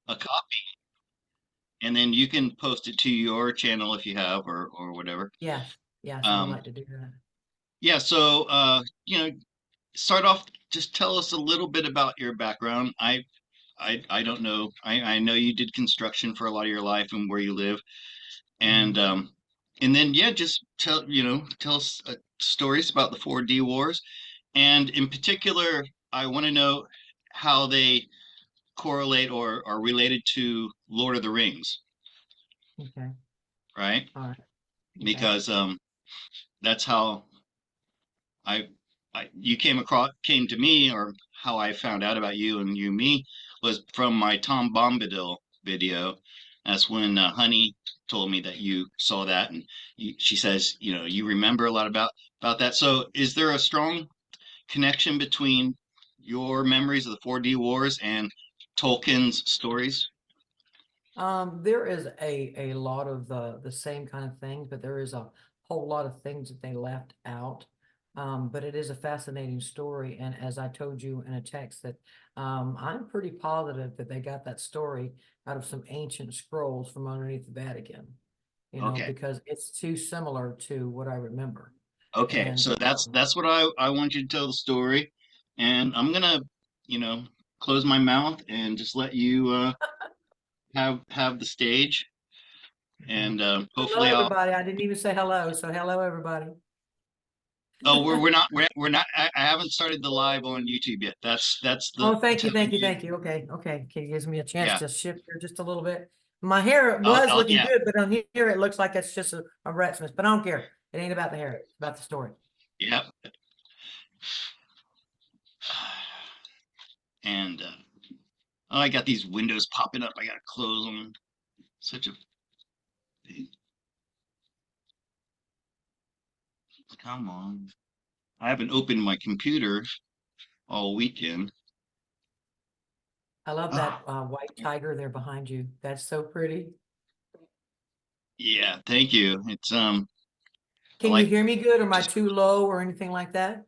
a copy, and then you can post it to your channel if you have, or whatever. Yes, yes, I would Um, like to do that. yeah. So start off. Just tell us a little bit about your background. I don't know. I know you did construction for a lot of your life and where you live, Mhm. and then yeah, just tell us stories about the 4D wars, and in particular, I want to know how they correlate or are related to Lord of the Rings, Okay, right? all right, okay. Because that's how I, you came to me, or how I found out about you and you me was from my Tom Bombadil video. That's when Honey told me that you saw that, and she says, you remember a lot about that. So, is there a strong connection between your memories of the 4D wars and Tolkien's stories? There is a lot of the same kind of things, but there is a whole lot of things that they left out. But it is a fascinating story, and as I told you in a text that I'm pretty positive that they got that story out of some ancient scrolls from underneath the Vatican, Okay. because it's too similar to what I remember. Okay, And so that's what I want you to tell the story, and I'm gonna, you know, close my mouth and just let you have the stage, okay. and Hello, hopefully I'll. everybody. I didn't even say hello, so hello, everybody. Oh, we're not. I haven't started the live on YouTube yet. That's the Oh, thank you, telling thank you, you. thank you. Okay, okay. Okay, gives me a chance Yeah, to shift here just a little bit. My hair was looking yeah, good, but on here it looks like it's just a rat mess. But I don't care. It ain't about the hair. It's about the story. yeah. And oh, I got these windows popping up. I gotta close them. Such a come on. I haven't opened my computer all weekend. I love Oh, that white tiger there behind you. That's so pretty. yeah, thank you. It's I Can you like hear me good? Or am I just too low or anything like that?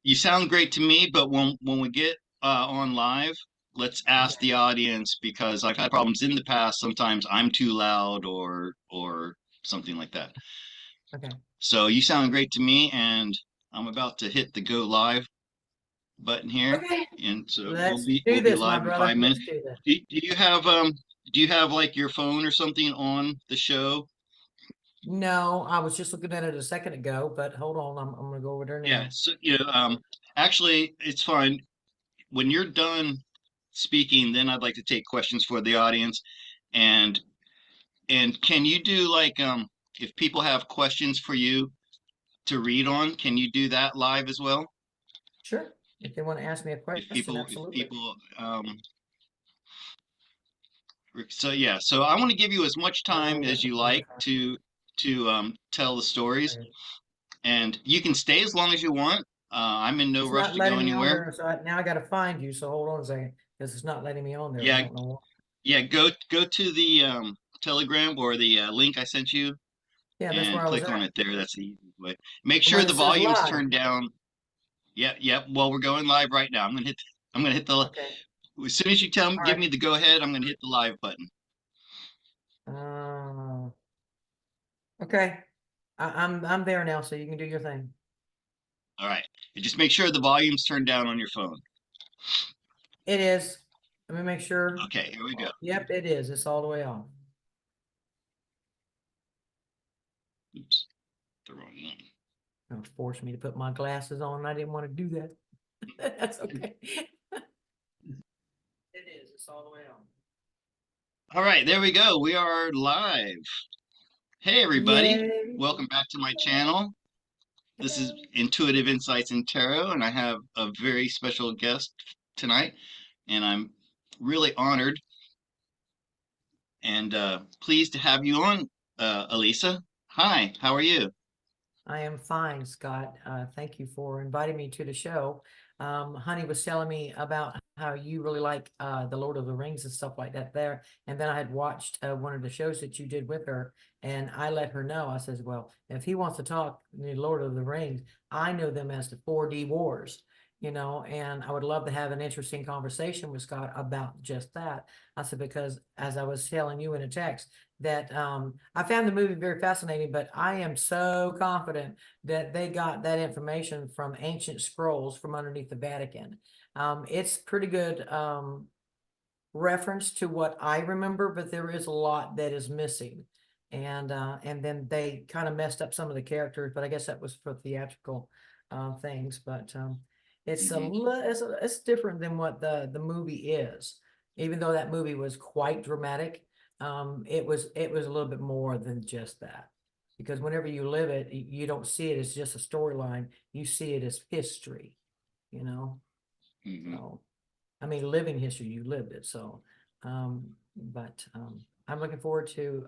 you sound great to me, but when we get on live, let's ask Okay, the audience because I've had problems in the past. Sometimes I'm too loud or something like that. okay. So you sound great to me, and I'm about to hit the go live button here, Okay. and so we'll Let's be do we'll be this, my live in brother. 5 minutes. Let's do this. Do you have like your phone or something on the show? No, I was just looking at it a second ago, but hold on. I'm gonna go over there Yeah, now. so actually it's fine. When you're done speaking, then I'd like to take questions for the audience. And can you do like if people have questions for you to read on, can you do that live as well? Sure. If they want to ask me a If question, people if absolutely. people so yeah, so I want to give you as much time Oh, as that's a you fun like time. to tell the stories, Okay. and you can stay as long as you want. I'm in no It's rush not to go letting me on anywhere. there, so now I got to find you. So hold on a second, because it's not letting me on there. I Yeah, don't know why. yeah, go to the Telegram or the link I sent you Yeah, that's and where I was click on at. it there. That's the easiest way. Make The sure one the that says volume's live. turned down. Yep, yep. Well, we're going live right now. I'm gonna hit the Okay. as soon as you All give right. me the go ahead, I'm gonna hit the live button. Uh, okay. I'm there now, so you can do your thing. All right. And just make sure the volume's turned down on your phone. It is. Let me make sure. Okay, here we go. Yep, it is. It's all the way off. Oops, the wrong one. Don't force me to put my glasses on. I didn't want to do that. That's okay. It is. It's all the way on. All right, there we go. We are live. Hey everybody. Yay. Welcome back to my channel. This is Intuitive Insights in Tarot, and I have a very special guest tonight, and I'm really honored and pleased to have you on, Alisa. Hi, how are you? I am fine, Scott. Thank you for inviting me to the show. Honey was telling me about how you really like the Lord of the Rings and stuff like that there. And then I had watched one of the shows that you did with her, and I let her know. I says, well, if he wants to talk the Lord of the Rings, I know them as the 4D Wars. and I would love to have an interesting conversation with Scott about just that. I said, because as I was telling you in a text, that I found the movie very fascinating, but I am so confident that they got that information from ancient scrolls from underneath the Vatican. It's pretty good reference to what I remember, but there is a lot that is missing. And then they kind of messed up some of the characters, but I guess that was for theatrical things. But Hmm. it's different than what the movie is. Even though that movie was quite dramatic, it was a little bit more than just that. Because whenever you live it, you don't see it as just a storyline. You see it as history, you know. Hmm. So I mean, living history, you lived it. So, but I'm looking forward to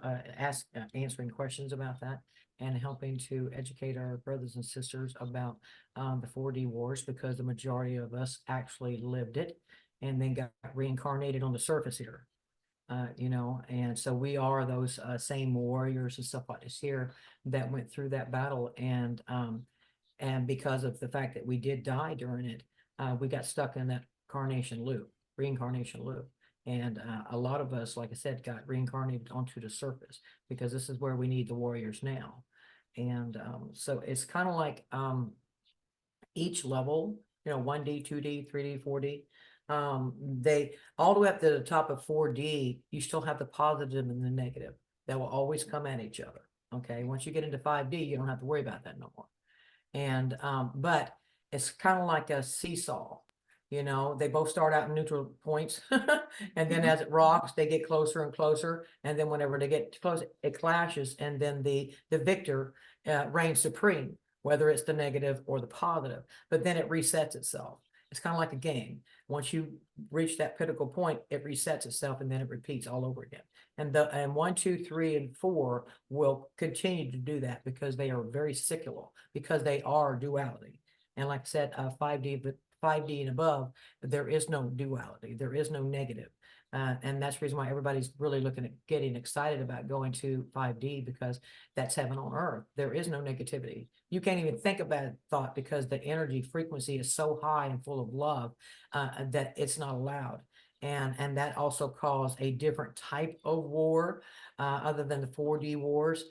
answering questions about that and helping to educate our brothers and sisters about the 4D wars, because the majority of us actually lived it and then got reincarnated on the surface here. And so we are those same warriors and stuff like this here that went through that battle, and because of the fact that we did die during it, we got stuck in that reincarnation loop. And a lot of us, like I said, got reincarnated onto the surface because this is where we need the warriors now. And so it's kind of like each level, 1D, 2D, 3D, 4D. They all the way up to the top of 4D, you still have the positive and the negative that will always come at each other. Okay. Once you get into 5D, you don't have to worry about that no more. And but it's kind of like a seesaw. They both start out in neutral points, and then Hmm. as it rocks, they get closer and closer. And then whenever they get close, it clashes, and then the victor reigns supreme, whether it's the negative or the positive. But then it resets itself. It's kind of like a game. Once you reach that pinnacle point, it resets itself, and then it repeats all over again. And 1, 2, 3, and 4 will continue to do that because they are very cyclical, because they are duality. And like I said, 5D and above, there is no duality. There is no negative. And that's the reason why everybody's really looking at getting excited about going to 5D, because that's heaven on earth. There is no negativity. You can't even think about thought because the energy frequency is so high and full of love that it's not allowed. And that also caused a different type of war other than the 4D wars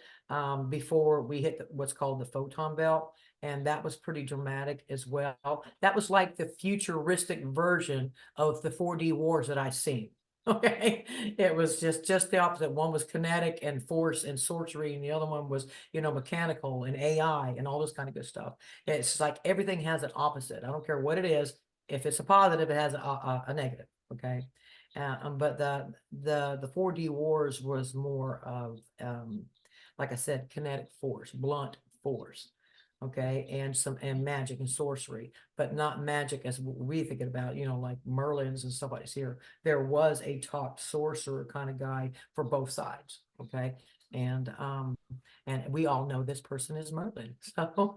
before we hit what's called the photon belt. And that was pretty dramatic as well. That was like the futuristic version of the 4D wars that I've seen. Okay, it was just the opposite. One was kinetic and force and sorcery, and the other one was mechanical and AI and all this kind of good stuff. It's like everything has an opposite. I don't care what it is. If it's a positive, it has a negative. Okay, but the 4D wars was more of like I said, kinetic force, blunt force. Okay, and magic and sorcery, but not magic as we think about, like Merlins and stuff like this here. There was a top sorcerer kind of guy for both sides. Okay. And and we all know this person is Merlin. So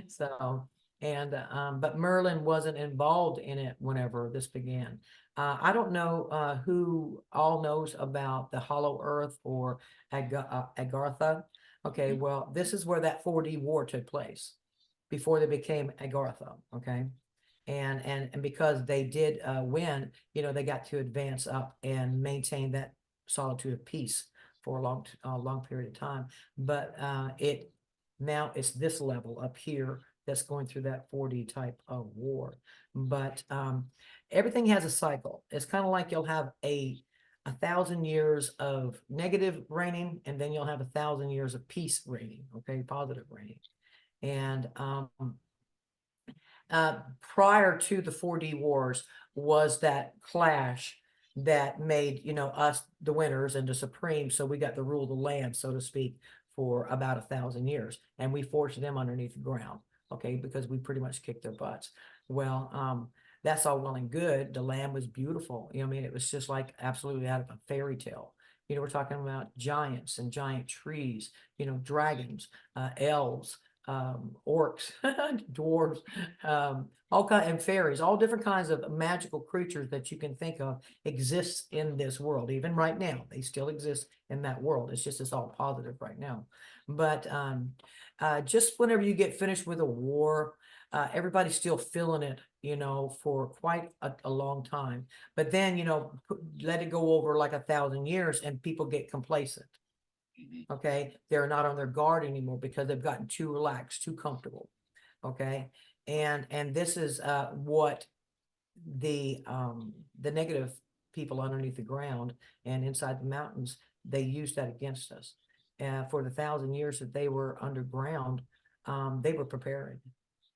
so but Merlin wasn't involved in it whenever this began. I don't know who all knows about the Hollow Earth or Agartha. Okay, Hmm. well, this is where that 4D war took place before they became Agartha. Okay, and because they did win, they got to advance up and maintain that solitude of peace for a long period of time. But it now it's this level up here that's going through that 4D type of war. But everything has a cycle. It's kind of like you'll have a thousand years of negative reigning, and then you'll have 1,000 years of peace reigning, okay, positive reigning. And prior to the 4D wars was that clash that made, us the winners and the supreme. So we got to rule the land, so to speak, for about 1,000 years. And we forced them underneath the ground, okay, because we pretty much kicked their butts. Well, that's all well and good. The land was beautiful. I mean, it was just like absolutely out of a fairy tale. We're talking about giants and giant trees, dragons, elves, orcs, dwarves, all kind and fairies, all different kinds of magical creatures that you can think of exists in this world. Even right now, they still exist in that world. It's all positive right now. But just whenever you get finished with a war, everybody's still feeling it, for quite a long time. But then, let it go over like 1,000 years and people get complacent. Mhm. Okay. They're not on their guard anymore because they've gotten too relaxed, too comfortable. Okay. And this is what the negative people underneath the ground and inside the mountains, they used that against us. For the 1,000 years that they were underground, they were preparing.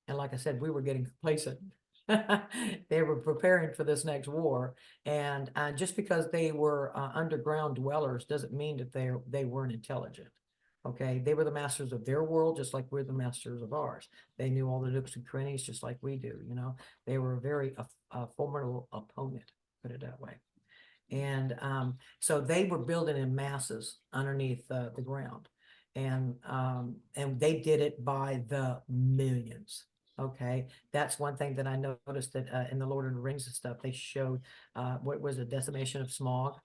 And like I said, we were getting complacent. They were preparing for this next war. And just because they were underground dwellers doesn't mean that they weren't intelligent. Okay, they were the masters of their world, just like we're the masters of ours. They knew all the nooks and crannies, just like we do. They were a very formidable opponent, put it that way. And so they were building in masses underneath the ground, and they did it by the millions. Okay, that's one thing that I noticed that in the Lord of the Rings and stuff, they showed what was a decimation of smog.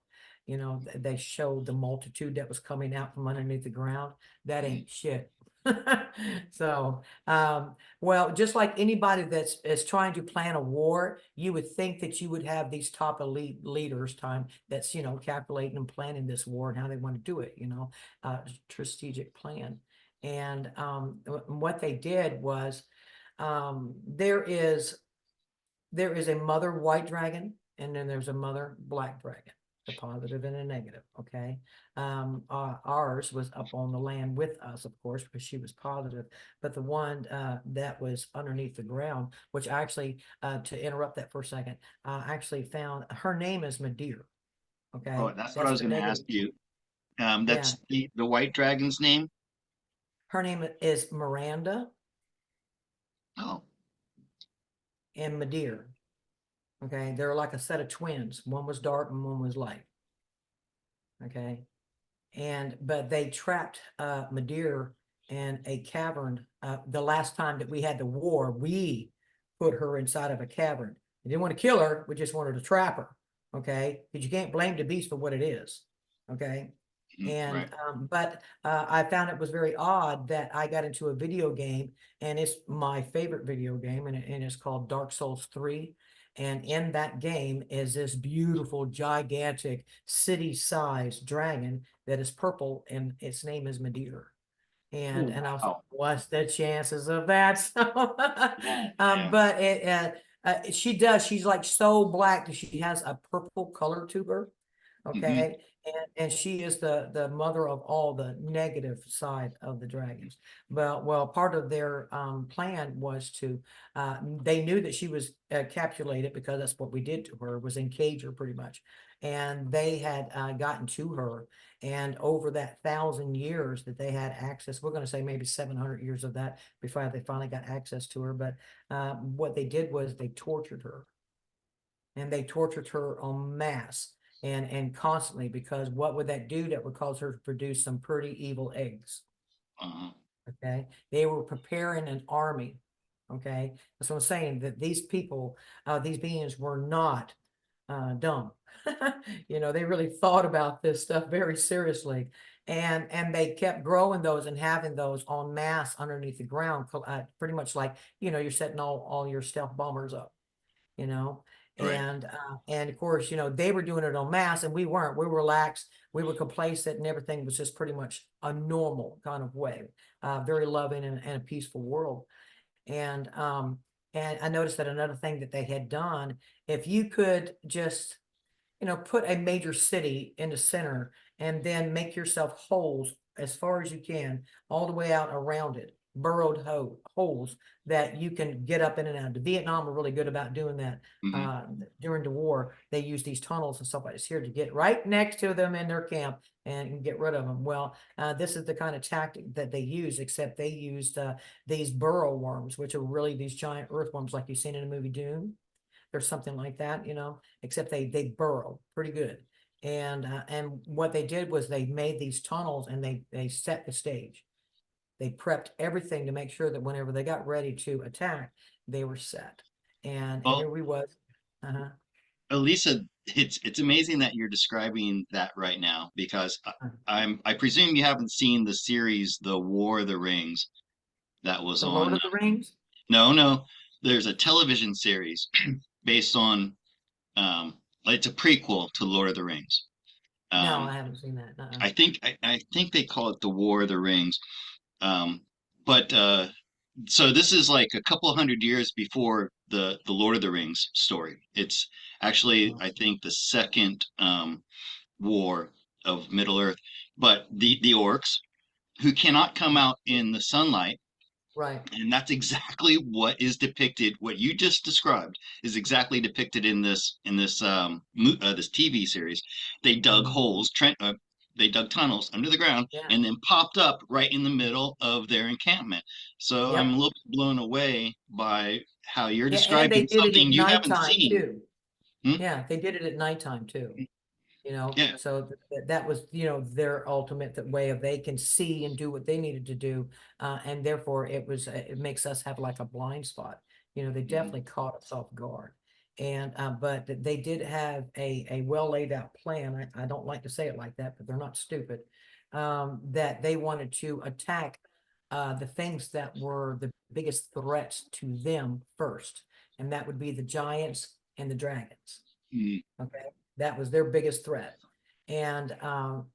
They showed the multitude that was coming out from underneath the ground. That Mhm. ain't shit. So, well, just like anybody that's is trying to plan a war, you would think that you would have these top elite leaders time that's, calculating and planning this war and how they want to do it, strategic plan. And what they did was there is a mother white dragon, and then there's a mother black dragon, the positive and the negative. Okay. Ours was up on the land with us, of course, because she was positive. But the one that was underneath the ground, which actually, to interrupt that for a second, actually found her name is Madeir. Oh, Okay. that's what I That's was the going to ask negative. you. Yeah. That's the white dragon's name. Her name is Miranda Oh, and Madeir. Okay. They're like a set of twins. One was dark and one was light. Okay. But they trapped Madeir in a cavern. The last time that we had the war, we put her inside of a cavern. We didn't want to kill her, we just wanted to trap her. Okay, because you can't blame the beast for what it is. Okay. mhm, And right. but I found it was very odd that I got into a video game, and it's my favorite video game, and it's called Dark Souls 3. And in that game is this beautiful, gigantic, city-sized dragon that is purple, and its name is Madeir. And Oh, and I was like, wow. what's the chances of that? So, Yeah, yeah. but she does. She's like so black that she has a purple color to her. Hmm. Okay. And she is the mother of all the negative side of the dragons. Well, part of their plan was to they knew that she was capsulated, because that's what we did to her, was encage her pretty much. And they had gotten to her, and over that 1,000 years that they had access, we're going to say maybe 700 years of that before they finally got access to her. But what they did was they tortured her, and they tortured her en masse and constantly, because what would that do? That would cause her to produce some pretty evil eggs. Uh-huh. Okay. They were preparing an army. Okay. That's what I'm saying, that these people, these beings were not dumb. They really thought about this stuff very seriously. And they kept growing those and having those en masse underneath the ground, pretty much like, you're setting all your stealth bombers up, you know. Right. And of course, they were doing it en masse, and we weren't. We were relaxed, we were complacent, and everything was just pretty much a normal kind of way, very loving and a peaceful world. And I noticed that another thing that they had done, if you could just, put a major city in the center, and then make yourself holes as far as you can, all the way out around it, burrowed holes that you can get up in and out. The Vietnam were really good about doing that. Hmm. Uh, During the war, they used these tunnels and stuff like this here to get right next to them in their camp and get rid of them. Well, this is the kind of tactic that they use, except they used these burrow worms, which are really these giant earthworms like you've seen in the movie Dune, or something like that, except they burrow pretty good. And what they did was they made these tunnels, and they set the stage. They prepped everything to make sure that whenever they got ready to attack, they were set. And Well, here we was. Uh-huh. Elisa, it's amazing that you're describing that right now because uh-huh. I presume you haven't seen the series The War of the Rings that was The Lord on. of the Rings. No, no. There's a television series based on it's a prequel to Lord of the Rings. No, Um, I haven't seen that. I think they call it the War of the Rings. Um, but so this is like a couple hundred years before the Lord of the Rings story. It's actually, Oh, I think, the second war of Middle Earth. But the orcs who cannot come out in the sunlight, right. and that's exactly what is depicted. What you just described is exactly depicted in this TV series. They dug Mhm. holes, they dug tunnels under the ground, Yeah. and then popped up right in the middle of their encampment. So I'm a Yep. little blown away by how you're Yeah, and describing they did it something at you haven't nighttime seen. too. Hmm? Yeah, they did it at nighttime too. Yeah. So that was, their ultimate way of they can see and do what they needed to do. And therefore it makes us have like a blind spot. They Mhm. definitely caught us off guard. And, but they did have a well laid out plan. I don't like to say it like that, but they're not stupid. That they wanted to attack, the things that were the biggest threats to them first. And that would be the giants and the dragons. Mhm. Okay, that was their biggest threat. And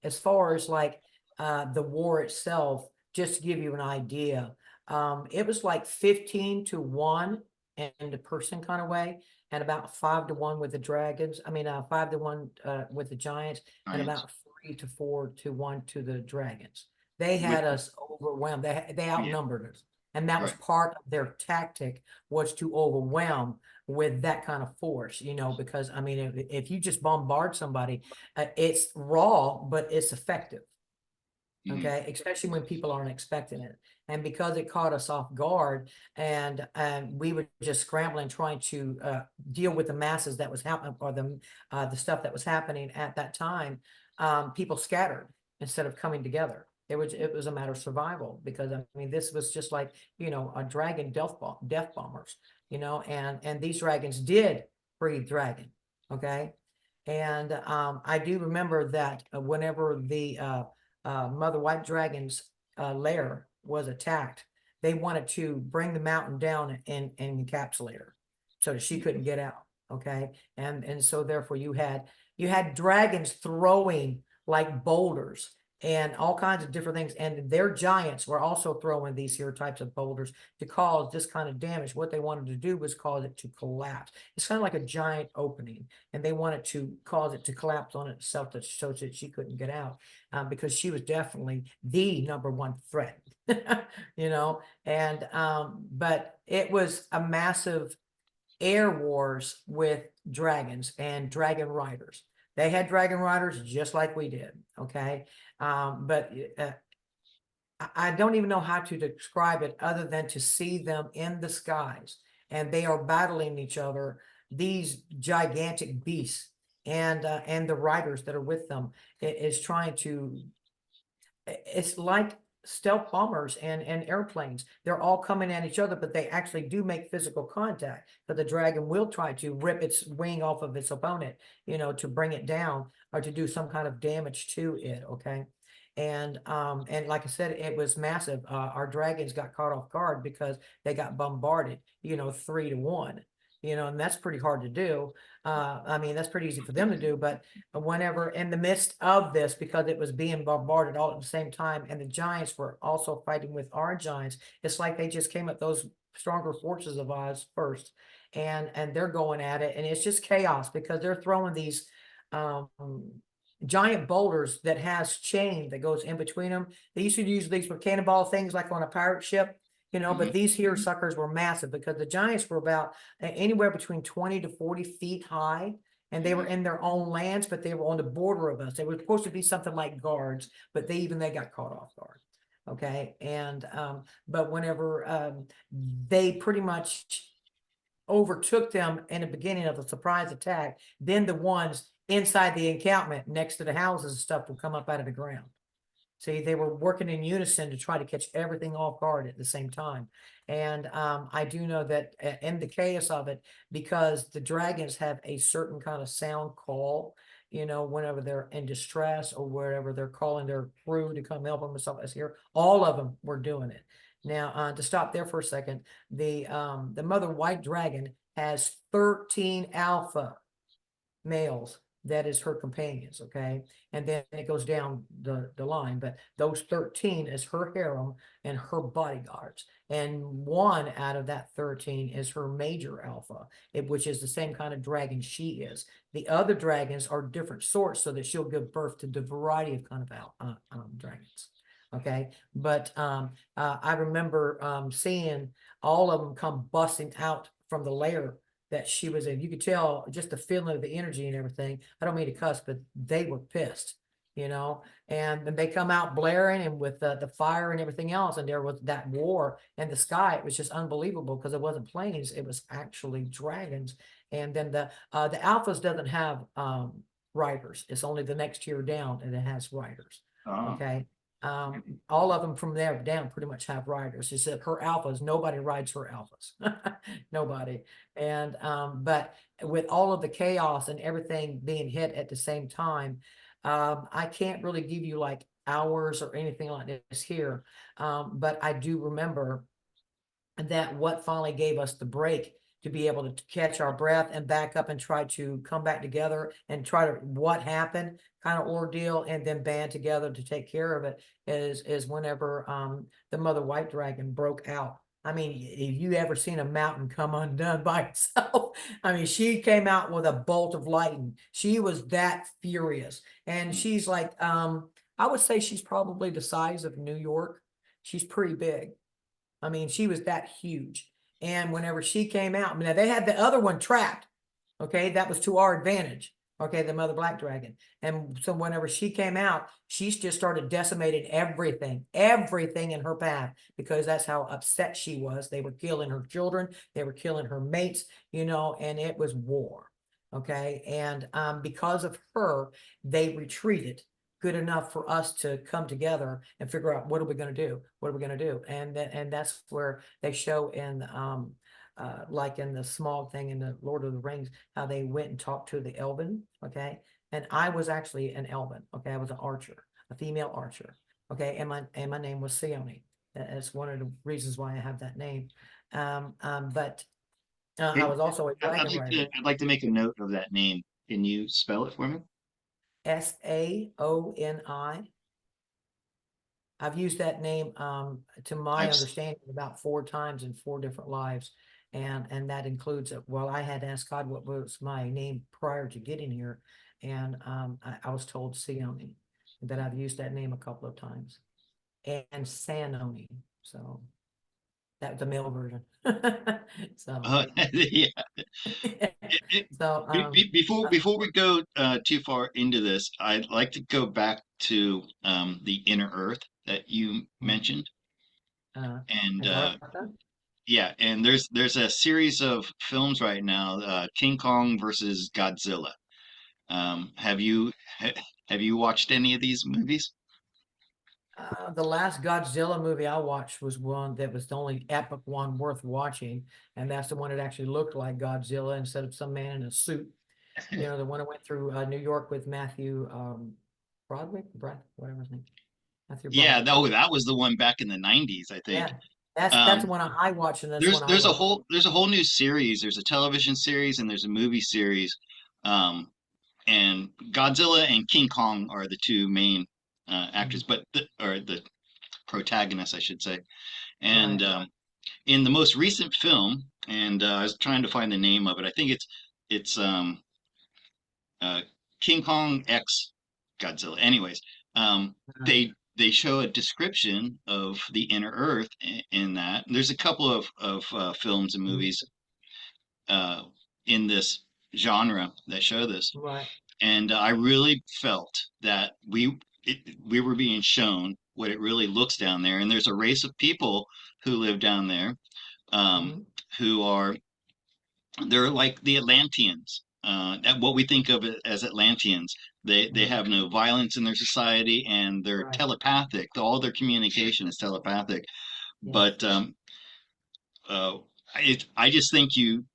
as far as like the war itself, just to give you an idea, it was like 15-1 in the person kind of way, and about 5-1 with the dragons. I mean, 5-1 with the giants, and Science. about 3-4-1 to the dragons. They With had us overwhelmed. They Yeah, outnumbered us, and that was right. part of their tactic, was to overwhelm with that kind of force, because I mean, if you just bombard somebody, it's raw, but it's effective. Mhm. Okay, especially when people aren't expecting it. And because it caught us off guard, and we were just scrambling, trying to deal with the masses that was happening, or the stuff that was happening at that time, people scattered instead of coming together. It was a matter of survival, because I mean, this was just like, a dragon death bombers, and these dragons did breed dragon. Okay. And I do remember that whenever the Mother White Dragon's lair was attacked, they wanted to bring the mountain down and encapsulate her so that she couldn't get out. Okay. And so therefore you had dragons throwing like boulders and all kinds of different things. And their giants were also throwing these here types of boulders to cause this kind of damage. What they wanted to do was cause it to collapse. It's kind of like a giant opening, and they wanted to cause it to collapse on itself so that she couldn't get out, because she was definitely the number one threat, and but it was a massive air wars with dragons and dragon riders. They had dragon riders just like we did. Okay. But I don't even know how to describe it other than to see them in the skies, and they are battling each other, these gigantic beasts, and the riders that are with them is trying to, it's like stealth bombers and airplanes. They're all coming at each other, but they actually do make physical contact. But the dragon will try to rip its wing off of its opponent, to bring it down or to do some kind of damage to it. Okay. And like I said, it was massive. Our dragons got caught off guard because they got bombarded, 3-1, and that's pretty hard to do. I mean, that's pretty easy for them to do, but whenever in the midst of this, because it was being bombarded all at the same time, and the giants were also fighting with our giants, it's like they just came at those stronger forces of Oz first, and they're going at it, and it's just chaos because they're throwing these um giant boulders that has chain that goes in between them. They used to use these for cannonball things like on a pirate ship, but Mhm. these here suckers were massive because the giants were about anywhere between 20 to 40 feet high, and they were Mhm. in their own lands, but they were on the border of us. They were supposed to be something like guards, but they got caught off guard. Okay. And but whenever they pretty much overtook them in the beginning of a surprise attack, then the ones inside the encampment next to the houses and stuff will come up out of the ground. See, they were working in unison to try to catch everything off guard at the same time. And I do know that in the chaos of it, because the dragons have a certain kind of sound call, whenever they're in distress or wherever they're calling their crew to come help them or something here, all of them were doing it. Now, to stop there for a second, the mother white dragon has 13 alpha males that is her companions, okay? And then it goes down the line, but those 13 is her harem and her bodyguards. And one out of that 13 is her major alpha, which is the same kind of dragon she is. The other dragons are different sorts so that she'll give birth to the variety of kind of dragons. Okay, but I remember seeing all of them come busting out from the lair that she was in. You could tell just the feeling of the energy and everything. I don't mean to cuss, but they were pissed, you know. And then they come out blaring and with the fire and everything else, and there was that war in the sky. It was just unbelievable because it wasn't planes; it was actually dragons. And then the alphas doesn't have riders. It's only the next tier down, and it has riders. Oh. Okay. All of them from there down pretty much have riders. She said her alphas, nobody rides her alphas. Nobody. And but with all of the chaos and everything being hit at the same time, I can't really give you like hours or anything like this here. But I do remember that what finally gave us the break to be able to catch our breath and back up and try to come back together and try to what happened kind of ordeal and then band together to take care of it is whenever the mother white dragon broke out. I mean, if you ever seen a mountain come undone by itself, I mean, she came out with a bolt of lightning. She was that furious. And she's like, I would say she's probably the size of New York. She's pretty big. I mean, she was that huge. And whenever she came out, I mean, they had the other one trapped. Okay, that was to our advantage. Okay, the mother black dragon. And so whenever she came out, she just started decimating everything in her path because that's how upset she was. They were killing her children, they were killing her mates, you know, and it was war. Okay, and because of her, they retreated good enough for us to come together and figure out what are we going to do? What are we going to do? And that's where they show in like in the small thing in the Lord of the Rings, how they went and talked to the Elven. Okay. And I was actually an Elven. Okay. I was an archer, a female archer. Okay. And my name was Sione. That's one of the reasons why I have that name. But I was also a dragon rider. I'd like to make a note of that name. Can you spell it for me? Saoni. I've used that name to my I've understanding about 4 times in 4 different lives. And that includes well, I had asked God what was my name prior to getting here. And I was told Sioni, that I've used that name a couple of times. And Sanoni. So that's the male version. So yeah. It- so uh, before we go too far into this, I'd like to go back to the inner Earth that you mentioned, uh and Agartha. yeah, and there's a series of films right now, King Kong versus Godzilla. Have you have you watched any of these movies? The last Godzilla movie I watched was one that was the only epic one worth watching, and that's the one that actually looked like Godzilla instead of some man in a suit. You know, the one that went through New York with Matthew whatever his name, Matthew Yeah, Broderick. that was the one back in the 90s, I think. Yeah, that's the Um, one I watched, and that's the one I love. there's a whole new series. There's a television series and there's a movie series. Um, and Godzilla and King Kong are the two main actors, Mhm. but or the protagonists, I should say. And Right. in the most recent film, and I was trying to find the name of it. I think it's uh, King Kong X Godzilla. Anyways, um, Uh, they show a description of the inner Earth in that. There's a couple of films and mhm. movies uh, in this genre that show this, Right. and I really felt that we were being shown what it really looks down there. And there's a race of people who live down there, um, Mhm. who are they're like the Atlanteans. What we think of as Atlanteans, they Mhm. have no violence in their society, and they're Right. telepathic. All their communication is telepathic. Yes. But uh, I just think you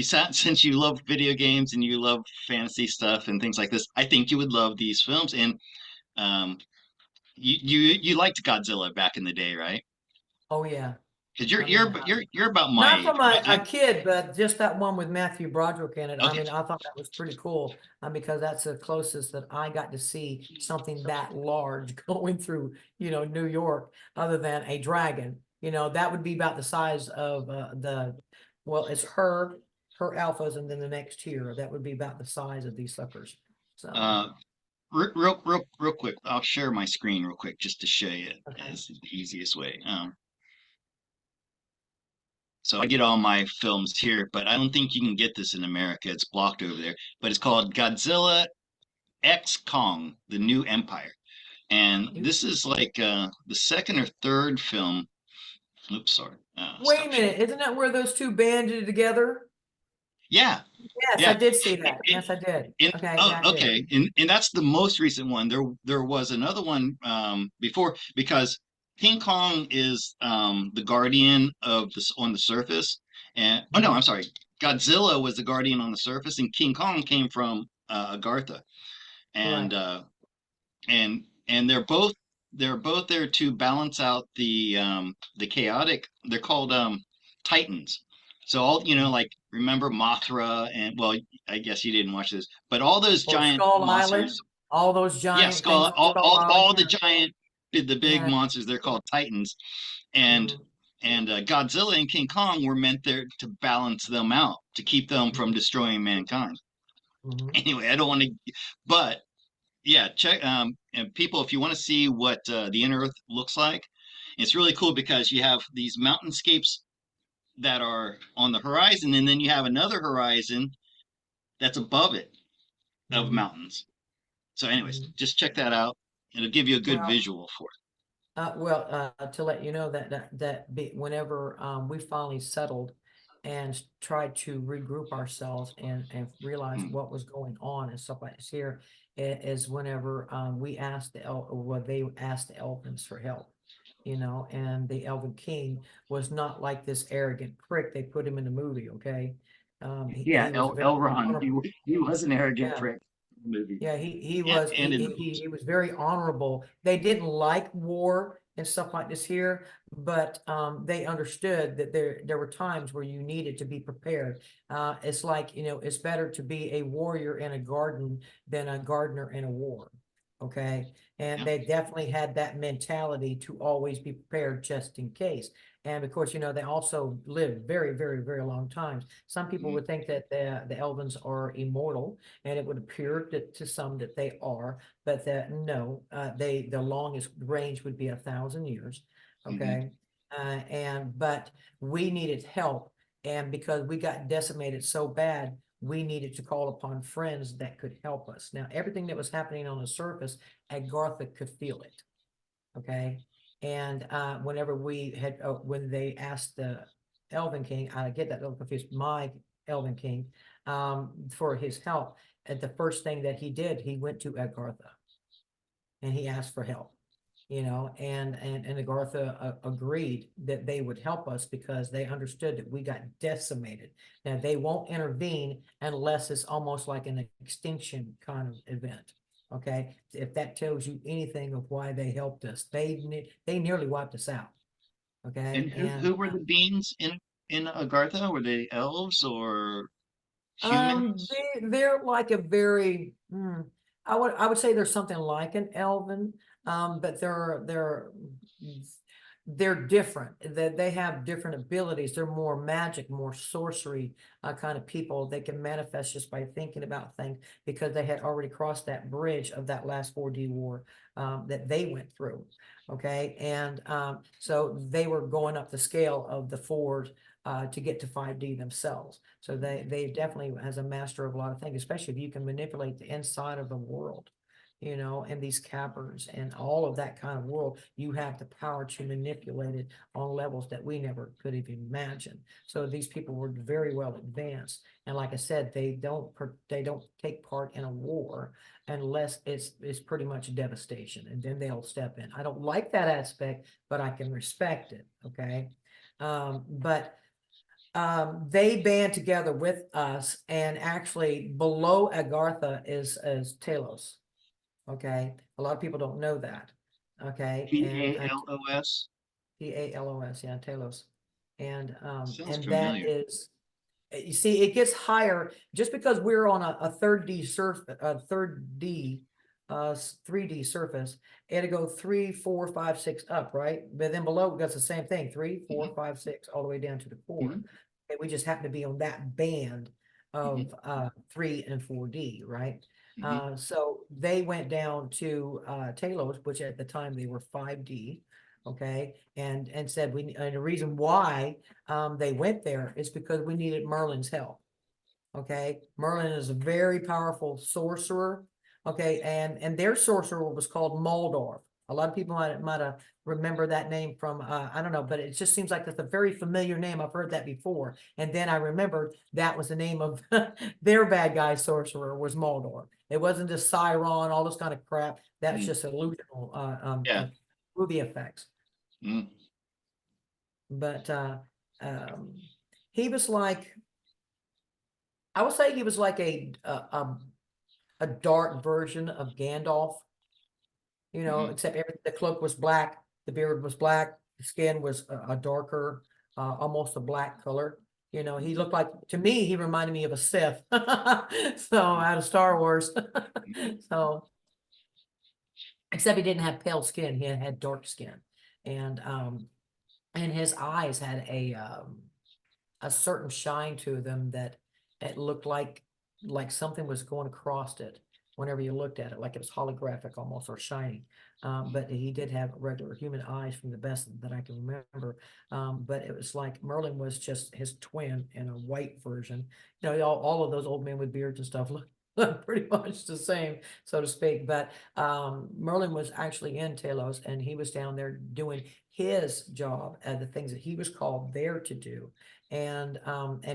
sat since you love video games and you love fantasy stuff and things like this. I think you would love these films. And um, you liked Godzilla back in the day, right? Oh yeah. Because I mean, you're about my not age, from right? a kid, but just that one with Matthew Broderick in it. I Okay. mean, I thought that was pretty cool, because that's the closest that I got to see something that large going through, New York, other than a dragon. That would be about the size of well, it's her alphas, and then the next tier, that would be about the size of these suckers. So, Uh, real quick, I'll share my screen real quick just to show you okay. as the easiest way. So I get all my films here, but I don't think you can get this in America. It's blocked over there. But it's called Godzilla X Kong: The New Empire, and this is like the second or third film. Oops, sorry. Wait a Stop sharing. minute, isn't that where those two banded together? Yeah, Yes, I yeah. did see that. It, Yes, I did. it, Okay, oh, yeah, I did. okay, and that's the most recent one. There was another one before because King Kong is the guardian of this on the surface, and oh no, I'm Mhm. sorry. Godzilla was the guardian on the surface, and King Kong came from Agartha, and Right. uh, and they're both there to balance out the chaotic. They're called Titans. So all like remember Mothra and well, I guess you didn't watch this, but all those Or giant Skull monsters, Island, all those yeah, giant things skull, on all Skull all, Island. all the Yeah, giant, the big yeah. monsters, they're called Titans, and Mhm, Godzilla and King Kong were meant there to balance them out, to keep them from mhm, destroying mankind. mhm. Anyway, I don't want to, but yeah, check and people if you want to see what the inner earth looks like, it's really cool because you have these mountainscapes that are on the horizon and then you have another horizon that's above it of Mhm, mountains. So anyways, mhm. just check that out. It'll give you a good Well, visual for to let you know whenever we finally settled and tried to regroup ourselves and it. realize what was going on and stuff like this here, is whenever we asked they asked the Elvins for help, and the Elven King was not like this arrogant prick they put him in the movie. Okay, Yeah, he was very Elrond, honorable. he was an arrogant Yeah. prick in the movie. Yeah, he And, was and in the he books. was very honorable. They didn't like war and stuff like this here, but they understood that there were times where you needed to be prepared. It's like, it's better to be a warrior in a garden than a gardener in a war. Okay. And Yeah. they definitely had that mentality to always be prepared just in case. And of course, they also lived very, very, very long times. Some people Mhm. would think that the Elvins are immortal, and it would appear to some that they are, but that no, the longest range would be 1,000 years. Mhm. Okay, but we needed help, and because we got decimated so bad, we needed to call upon friends that could help us. Now, everything that was happening on the surface, Agartha could feel it. Okay, and whenever when they asked the Elven King, I get that a little confused, my Elven King, for his help. And the first thing that he did, he went to Agartha and he asked for help, and Agartha agreed that they would help us because they understood that we got decimated. Now they won't intervene unless it's almost like an extinction kind of event. Okay, if that tells you anything of why they helped us, they nearly wiped us out. Okay, And and who were the beings in Agartha? Were they elves or humans? they're like a very, I would say there's something like an elven, but they're different. That they have different abilities. They're more magic, more sorcery kind of people. They can manifest just by thinking about things because they had already crossed that bridge of that last 4D war that they went through. Okay, and so they were going up the scale of the fours to get to 5D themselves. So they definitely as a master of a lot of things, especially if you can manipulate the inside of the world, and these caverns and all of that kind of world, you have the power to manipulate it on levels that we never could have imagined. So these people were very well advanced. And like I said, they don't take part in a war unless it's pretty much devastation, and then they'll step in. I don't like that aspect, but I can respect it. Okay. But they band together with us, and actually below Agartha is Talos. Okay, a lot of people don't know that. Okay, and Talos? Talos, yeah, Talos. Sounds And that familiar. is, you see, it gets higher just because we're on a third D a third D, 3D surface. It'll go 3, 4, 5, 6 up, right? But then below it does the same thing, 3, 4, Hmm. 5, 6, all the way down to the core. Hmm. And we just happen to be on that band Hmm. of 3 and 4D, right? Hmm. So they went down to Talos, which at the time they were 5D, okay, and said and the reason why they went there is because we needed Merlin's help. Okay, Merlin is a very powerful sorcerer. Okay, and their sorcerer was called Moldorf. A lot of people might have remember that name from I don't know, but it just seems like that's a very familiar name. I've heard that before, and then I remembered that was the name of their bad guy sorcerer was Moldorf. It wasn't just Cyron, all this kind of crap. That's Mm. just illusional Yeah. movie effects. Mm. But um, he was like, I would say he was like a dark version of Gandalf, Hmm. except the cloak was black, the beard was black, the skin was a darker, almost a black color. He looked like, to me, he reminded me of a Sith. So out of Star Wars. So, except he didn't have pale skin, he had dark skin. And and his eyes had a certain shine to them that it looked like something was going across it whenever you looked at it, like it was holographic almost or shining. But he did have regular human eyes from the best that I can remember. But it was like Merlin was just his twin in a white version. All of those old men with beards and stuff look pretty much the same, so to speak. But Merlin was actually in Talos, and he was down there doing his job and the things that he was called there to do. And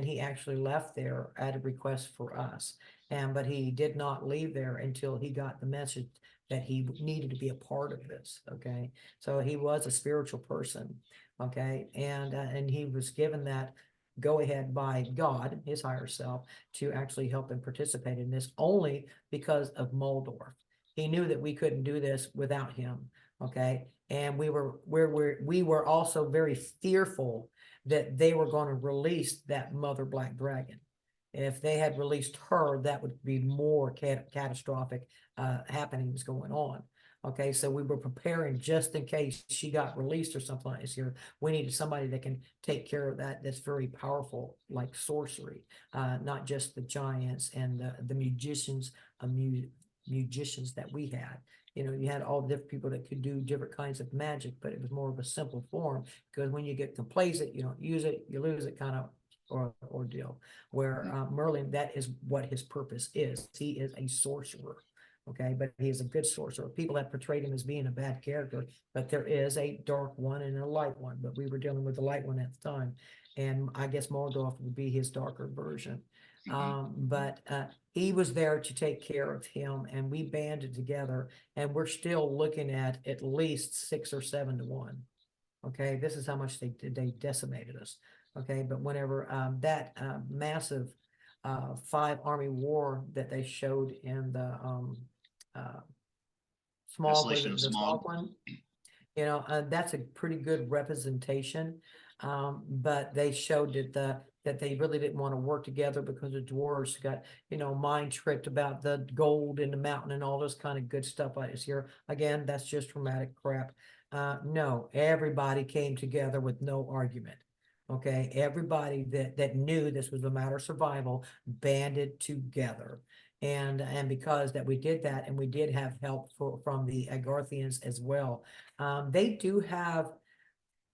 he actually left there at a request for us. But he did not leave there until he got the message that he needed to be a part of this. Okay, so he was a spiritual person. Okay, and he was given that go ahead by God, his higher self, to actually help him participate in this only because of Moldorf. He knew that we couldn't do this without him. Okay, and we were also very fearful that they were going to release that mother black dragon. If they had released her, that would be more catastrophic happenings going on. Okay, so we were preparing just in case she got released or something like this here. We needed somebody that can take care of that. That's very powerful, like sorcery, not just the giants and the magicians, musicians that we had. You had all different people that could do different kinds of magic, but it was more of a simple form because when you get complacent, you don't use it, you lose it kind of ordeal. Where Merlin, that is what his purpose is. He is a sorcerer. Okay, but he is a good sorcerer. People have portrayed him as being a bad character, but there is a dark one and a light one. But we were dealing with the light one at the time, and I guess Morgoth would be his darker version. Hmm. But he was there to take care of him, and we banded together, and we're still looking at least 6 or 7 to 1. Okay, this is how much they decimated us. Okay, but whenever that massive 5 army war that they showed in the uh, smog, was Desolation of it the Smog. smog one? That's a pretty good representation. But they showed that they really didn't want to work together because the dwarves got, mind tricked about the gold in the mountain and all this kind of good stuff like this here. Again, that's just dramatic crap. No, everybody came together with no argument. Okay, everybody that knew this was a matter of survival banded together. And because that we did that, and we did have help from the Agarthians as well. They do have,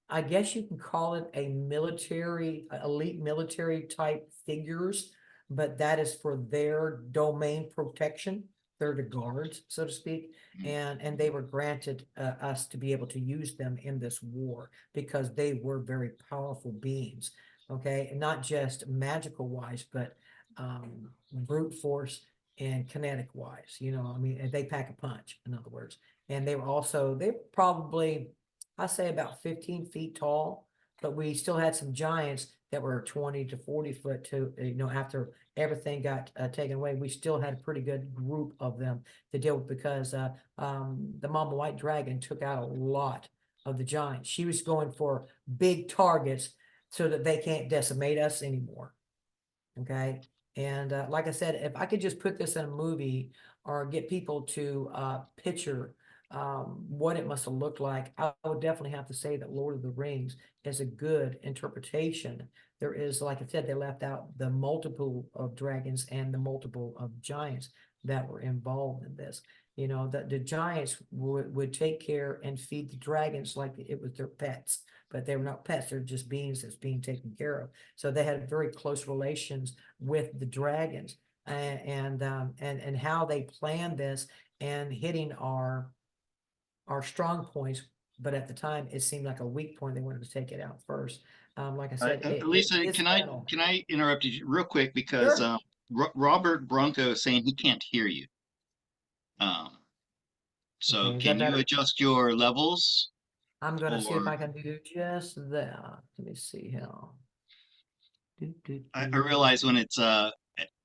I guess you can call it a military, elite military type figures, but that is for their domain protection. They're the guards, so to speak, and they were granted us to be able to use them in this war because they were very powerful beings. Okay, and not just magical wise, but brute force and kinetic wise. I mean, they pack a punch, in other words. And they probably, I say about 15 feet tall, but we still had some giants that were 20 to 40 foot to, after everything got taken away, we still had a pretty good group of them to deal with because the Mama White Dragon took out a lot of the giants. She was going for big targets so that they can't decimate us anymore. Okay. And like I said, if I could just put this in a movie or get people to picture what it must have looked like, I would definitely have to say that Lord of the Rings is a good interpretation. There is, like I said, they left out the multiple of dragons and the multiple of giants that were involved in this. You know, that the giants would take care and feed the dragons like it was their pets, but they were not pets, they're just beings that's being taken care of. So they had very close relations with the dragons, and how they planned this and hitting our strong points. But at the time, it seemed like a weak point. They wanted to take it out first. Like I said, Lisa, this battle. can I interrupt you real quick because Sure. Robert Bronco is saying he can't hear you. Um, so Okay, is that can you better? adjust your levels I'm gonna see if or I can do just that. Let me see how. Do, do, I do. realize when it's at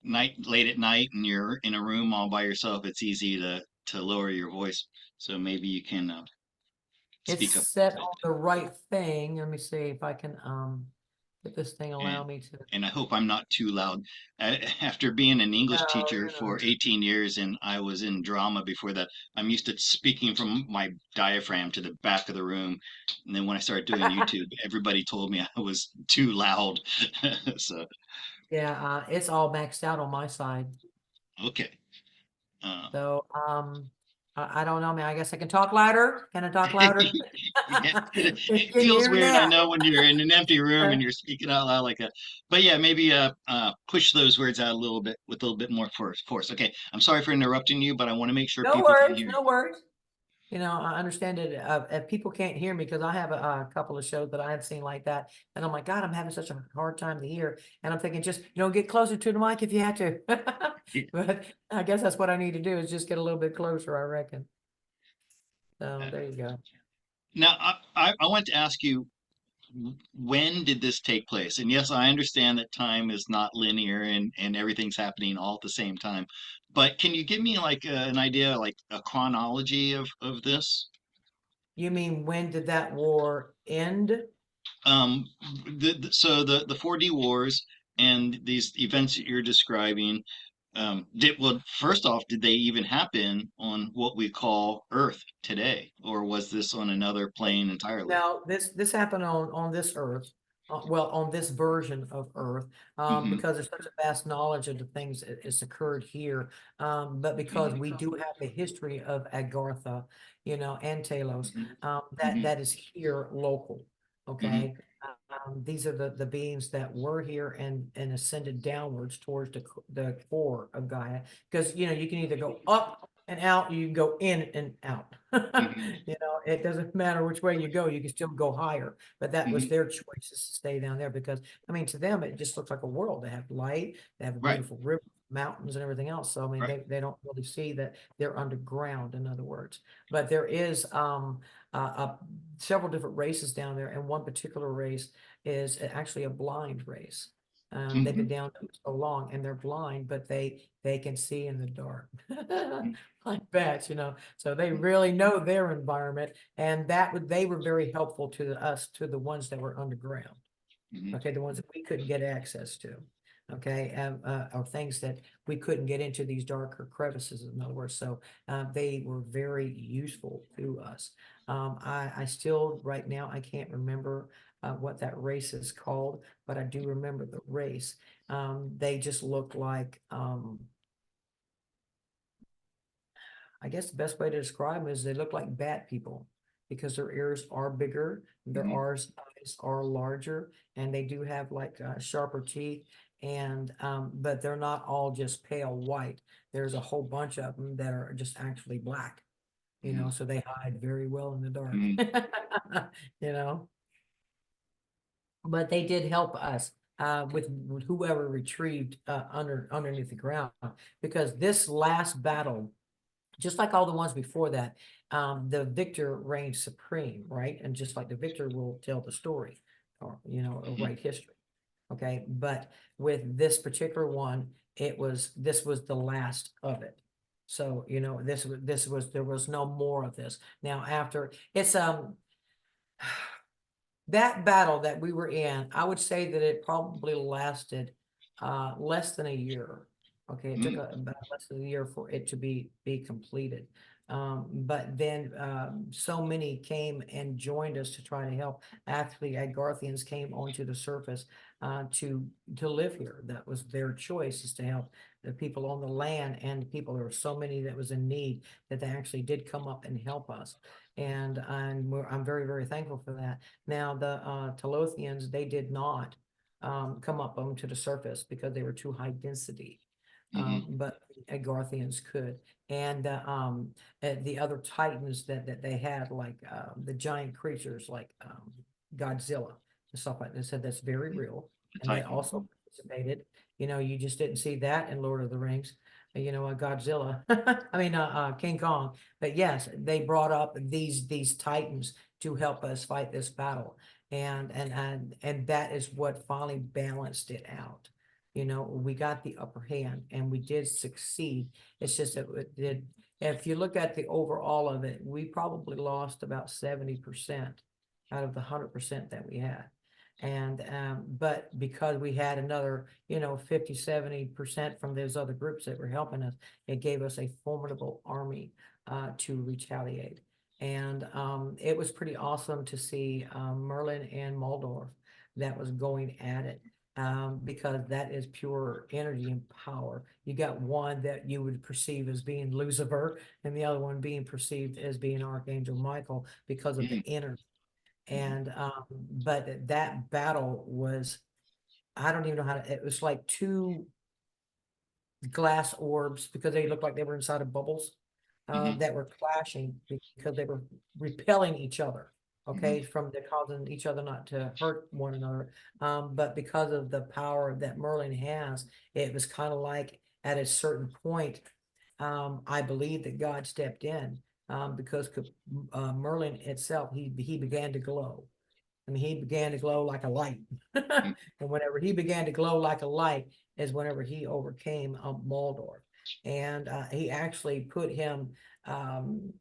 night late at night and you're in a room all by yourself, it's easy to lower your voice. So maybe you can It's speak up set a bit. on the right thing. Let me see if I can if this thing And allow me to. and I hope I'm not too loud. After being an English No, teacher you're for not. 18 years and I was in drama before that, I'm used to speaking from my diaphragm to the back of the room. And then when I started doing YouTube, everybody told me I was too loud. So, Yeah, it's all maxed out on my side. okay. Uh, So, I don't know, man. I guess I can talk louder. Can I talk louder? yeah, it Can you feels hear me weird. I now? know when you're in an empty room Uh, and you're speaking out loud like that. But yeah, maybe push those words out a little bit with a little bit more force. Okay, I'm sorry for interrupting you, but I want to make sure No people can worries, hear you. no worries. You know, I understand it. If people can't hear me, because I have a couple of shows that I have seen like that, and I'm like, God, I'm having such a hard time to hear. And I'm thinking, just get closer to the mic if you have to. But I guess that's what I need to do is just get a little bit closer, I reckon. So Uh, there you go. Now, I want to ask you, when did this take place? And yes, I understand that time is not linear and everything's happening all at the same time. But can you give me like an idea, like a chronology of this? You mean when did that war end? Um, so the 4D wars and these events that you're describing, well, first off, did they even happen on what we call Earth today, or was this on another plane entirely? Now, this happened on this Earth, well, on this version of Earth, Hmm. because there's such a vast knowledge of the things that has occurred here. But because Hmm. we do have the history of Agartha, and Talos, Hmm. that is here local. Hmm. Okay. These are the beings that were here and ascended downwards towards the core of Gaia. Because you can either go up and out, you can go in and out. Hmm. It doesn't matter which way you go, you can still go higher. But that was Hmm. their choices to stay down there because, I mean, to them, it just looks like a world. They have light, they have a Right, beautiful river, mountains, and everything else. So, I mean, right. they don't really see that they're underground, in other words. But there is several different races down there, and one particular race is actually a blind race. They've been Hmm. down there so long and they're blind, but they can see in the dark. Like bats. So they really know their environment, and they were very helpful to us, to the ones that were underground. Hmm. Okay, the ones that we couldn't get access to. Okay, or things that we couldn't get into, these darker crevices, in other words. So they were very useful to us. I still, right now, I can't remember what that race is called, but I do remember the race. They just look like I guess the best way to describe them is they look like bat people because their ears are bigger, their Hmm. eyes are larger, and they do have like sharper teeth. And but they're not all just pale white. There's a whole bunch of them that are just actually black. Hmm. So they hide very well in the dark. Hmm. You know, but they did help us with whoever retrieved underneath the ground, because this last battle, just like all the ones before that, the victor reigns supreme, right? And just like the victor will tell the story, or Hmm. write history. Okay, but with this particular one, this was the last of it. So this was there was no more of this. Now after it's That battle that we were in, I would say that it probably lasted less than a year. Okay, it took Mm, about less than a year for it to be completed. But then so many came and joined us to try to help. Actually, Agarthians came onto the surface to live here. That was their choice, is to help the people on the land and the people. There were so many that was in need that they actually did come up and help us. And I'm very, very thankful for that. Now, the Telothians, they did not come up onto the surface because they were too high density. hmm But Agarthians could. And the other titans that they had, like the giant creatures like Godzilla and stuff like this, said that's very real. The And they Titan. also participated. You know, you just didn't see that in Lord of the Rings. You know, Godzilla, I mean, King Kong. But yes, they brought up these titans to help us fight this battle, and that is what finally balanced it out. You know, we got the upper hand, and we did succeed. It's just that it did. If you look at the overall of it, we probably lost about 70% out of the 100% that we had. And but because we had another, 50-70% from those other groups that were helping us, it gave us a formidable army to retaliate. And it was pretty awesome to see Merlin and Muldorf that was going at it, because that is pure energy and power. You got one that you would perceive as being Lucifer, and the other one being perceived as being Archangel Michael because of the Mm, energy. mhm, And but that battle was, I don't even know how to, it was like two glass orbs, because they looked like they were inside of bubbles, mhm, that were clashing because they were repelling each other. mhm, Okay, from the causing each other not to hurt one another. But because of the power that Merlin has, it was kind of like at a certain point, I believe that God stepped in, because Merlin itself, he began to glow. I mean, he began to glow like a light. mhm, And whenever he began to glow like a light is whenever he overcame Maldorf. And he actually put him, um,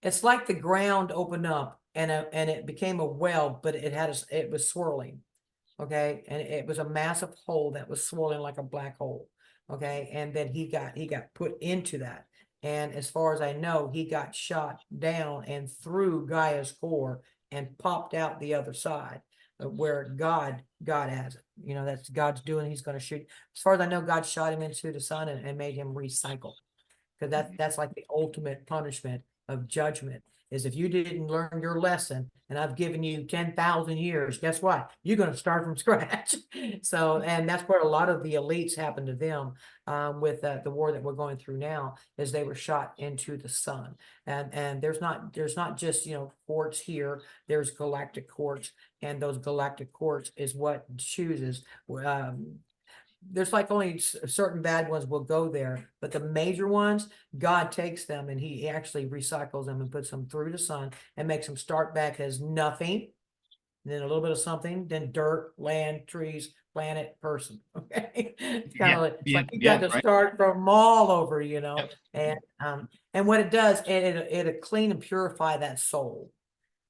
it's like the ground opened up and it became a well, but it was swirling. Okay, and it was a massive hole that was swollen like a black hole. Okay, and then he got put into that, and as far as I know, he got shot down and through Gaia's core and popped out the other side, where God has it. You know, that's God's doing. He's going to shoot. As far as I know, God shot him into the sun and made him recycle, because mhm. that's like the ultimate punishment of judgment, is if you didn't learn your lesson and I've given you 10,000 years, guess what? You're going to start from scratch. So, and that's where a lot of the elites happened to them, with the war that we're going through now, is they were shot into the sun. And there's not just, courts here, there's galactic courts, and those galactic courts is what chooses, there's like only certain bad ones will go there, but the major ones, God takes them and he actually recycles them and puts them through the sun and makes them start back as nothing, then a little bit of something, then dirt, land, trees, planet, person. Okay. It's kind Yeah, of like, it's yeah, like you got yeah, to right. start from all over, Yep. and what it does, it'll clean and purify that soul,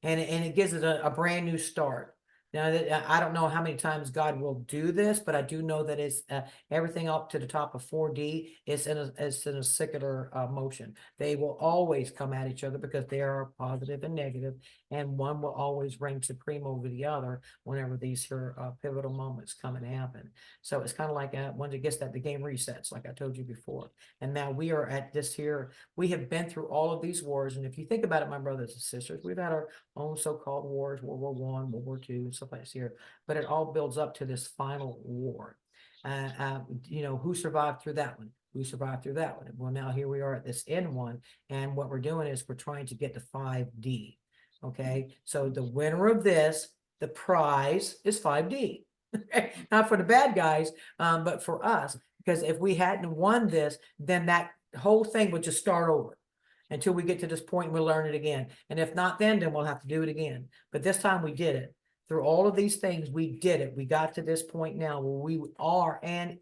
and it gives it a brand new start. Now that I don't know how many times God will do this, but I do know that it's everything up to the top of 4D is in a secular motion. They will always come at each other because they are positive and negative, and one will always reign supreme over the other whenever these here pivotal moments come and happen. So it's kind of like once it gets that, the game resets, like I told you before. And now we are at this here. We have been through all of these wars, and if you think about it, my brothers and sisters, we've had our own so-called wars, World War One, World War Two, and stuff like this here. But it all builds up to this final war. Who survived through that one? Who survived through that one? Well, now here we are at this end one, and what we're doing is we're trying to get to 5D. Okay, so the winner of this, the prize is 5D. Not for the bad guys, but for us, because if we hadn't won this, then that whole thing would just start over until we get to this point and we'll learn it again. And if not, then we'll have to do it again. But this time we did it. Through all of these things, we did it. We got to this point now where we are and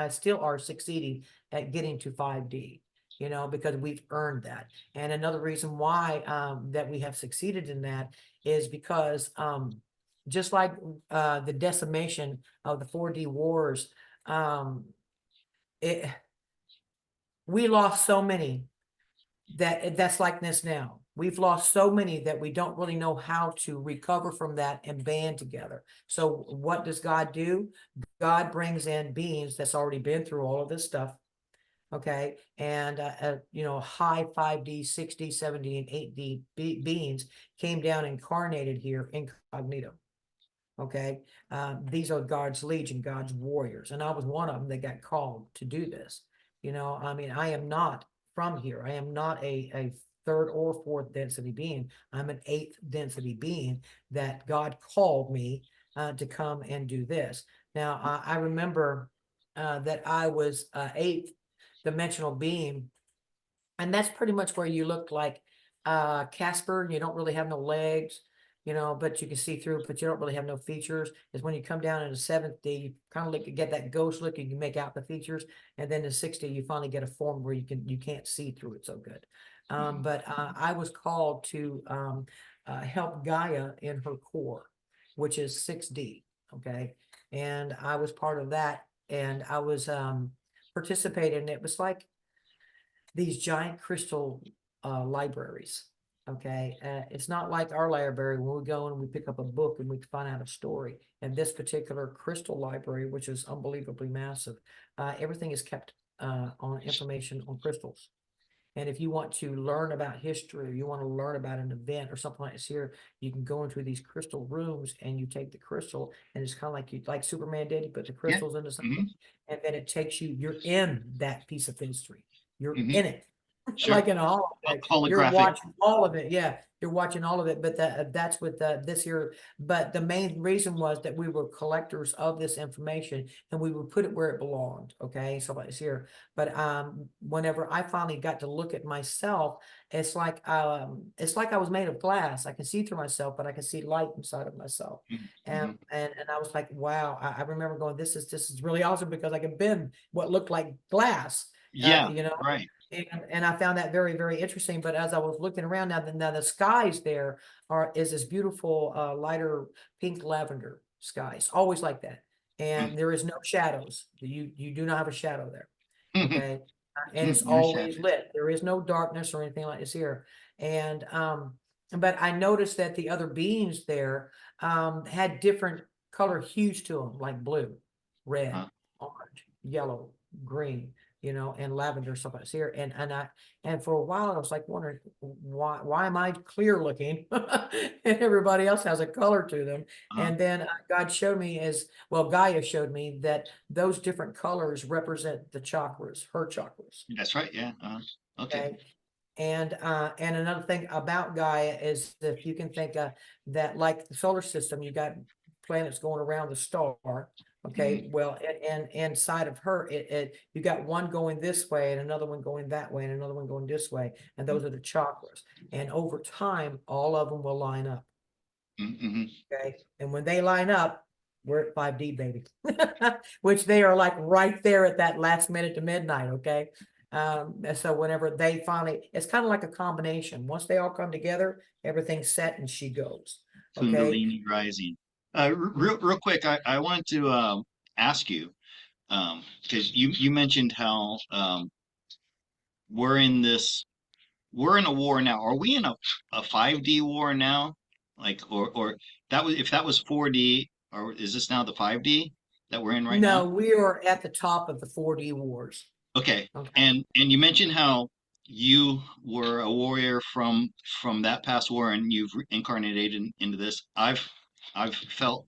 still are succeeding at getting to 5D. because we've earned that. And another reason why that we have succeeded in that is because just like the decimation of the 4D wars, it we lost so many that's like this now. We've lost so many that we don't really know how to recover from that and band together. So what does God do? God brings in beings that's already been through all of this stuff. Okay. And, high 5D, 6D, 7D, and 8D beings came down incarnated here incognito. Okay. These are God's legion, God's warriors. And I was one of them that got called to do this. I mean, I am not from here. I am not a third or fourth density being. I'm an eighth density being that God called me to come and do this. Now, I remember that I was eighth dimensional being, and that's pretty much where you look like Casper. You don't really have no legs, but you can see through, but you don't really have no features. Is when you come down in the 7th day, you kind of get that ghost look, you can make out the features, and then in 60 you finally get a form where you can't see through it so good. But I was called to help Gaia in her core, which is 6D. Okay, and I was part of that, and I was participating. It was like these giant crystal libraries. Okay, it's not like our library when we go and we pick up a book and we find out a story. And this particular crystal library, which is unbelievably massive, everything is kept on information on crystals. And if you want to learn about history, or you want to learn about an event or something like this here, you can go into these crystal rooms and you take the crystal, and it's kind of like Superman did. He put the Yeah. crystals into something, Hmm. and then it takes you. You're in that piece of history. You're Hmm. in it. Sure. Like in a holodeck, you're Holographic. watching all of it. Yeah, you're watching all of it. But that's with this here. But the main reason was that we were collectors of this information, and we would put it where it belonged. Okay, so like it's here. But whenever I finally got to look at myself, it's like I was made of glass. I can see through myself, but I can see light inside of myself. And Hmm. and I was like, wow. I remember going, this is really awesome because I can bend what looked like glass. Yeah. You know, Right. and I found that very, very interesting. But as I was looking around now the skies there is this beautiful lighter pink lavender skies, always like that. And there is no shadows. You do not have a shadow there. Okay. And it's No shadow. always lit. There is no darkness or anything like this here. And but I noticed that the other beings there had different color hues to them, like blue, red, Huh. orange, yellow, green, and lavender stuff like this here. And for a while I was like wondering why am I clear looking and everybody else has a color to them. Uh, And then God showed me Gaia showed me that those different colors represent the chakras, her chakras. that's right. Yeah. Okay. Okay. And another thing about Gaia is if you can think that like the solar system, you got planets going around the star. Hmm. Okay, well, and inside of her, you got one going this way and another one going that way and another one going this way, and those are the chakras. And over time, all of them will line up. Hmm. Okay, and when they line up, we're at 5D, baby, which they are like right there at that last minute to midnight. Okay, and so whenever they finally, it's kind of like a combination. Once they all come together, everything's set and she goes. Okay, Kundalini rising. Real quick, I wanted to ask you because you mentioned how we're in this we're in a war now. Are we in a 5D war now? Like or that was if that was 4D, or is this now the 5D that we're in right now? no, we are at the top of the 4D wars. Okay. Okay, And you mentioned how you were a warrior from that past war and you've incarnated into this. I've felt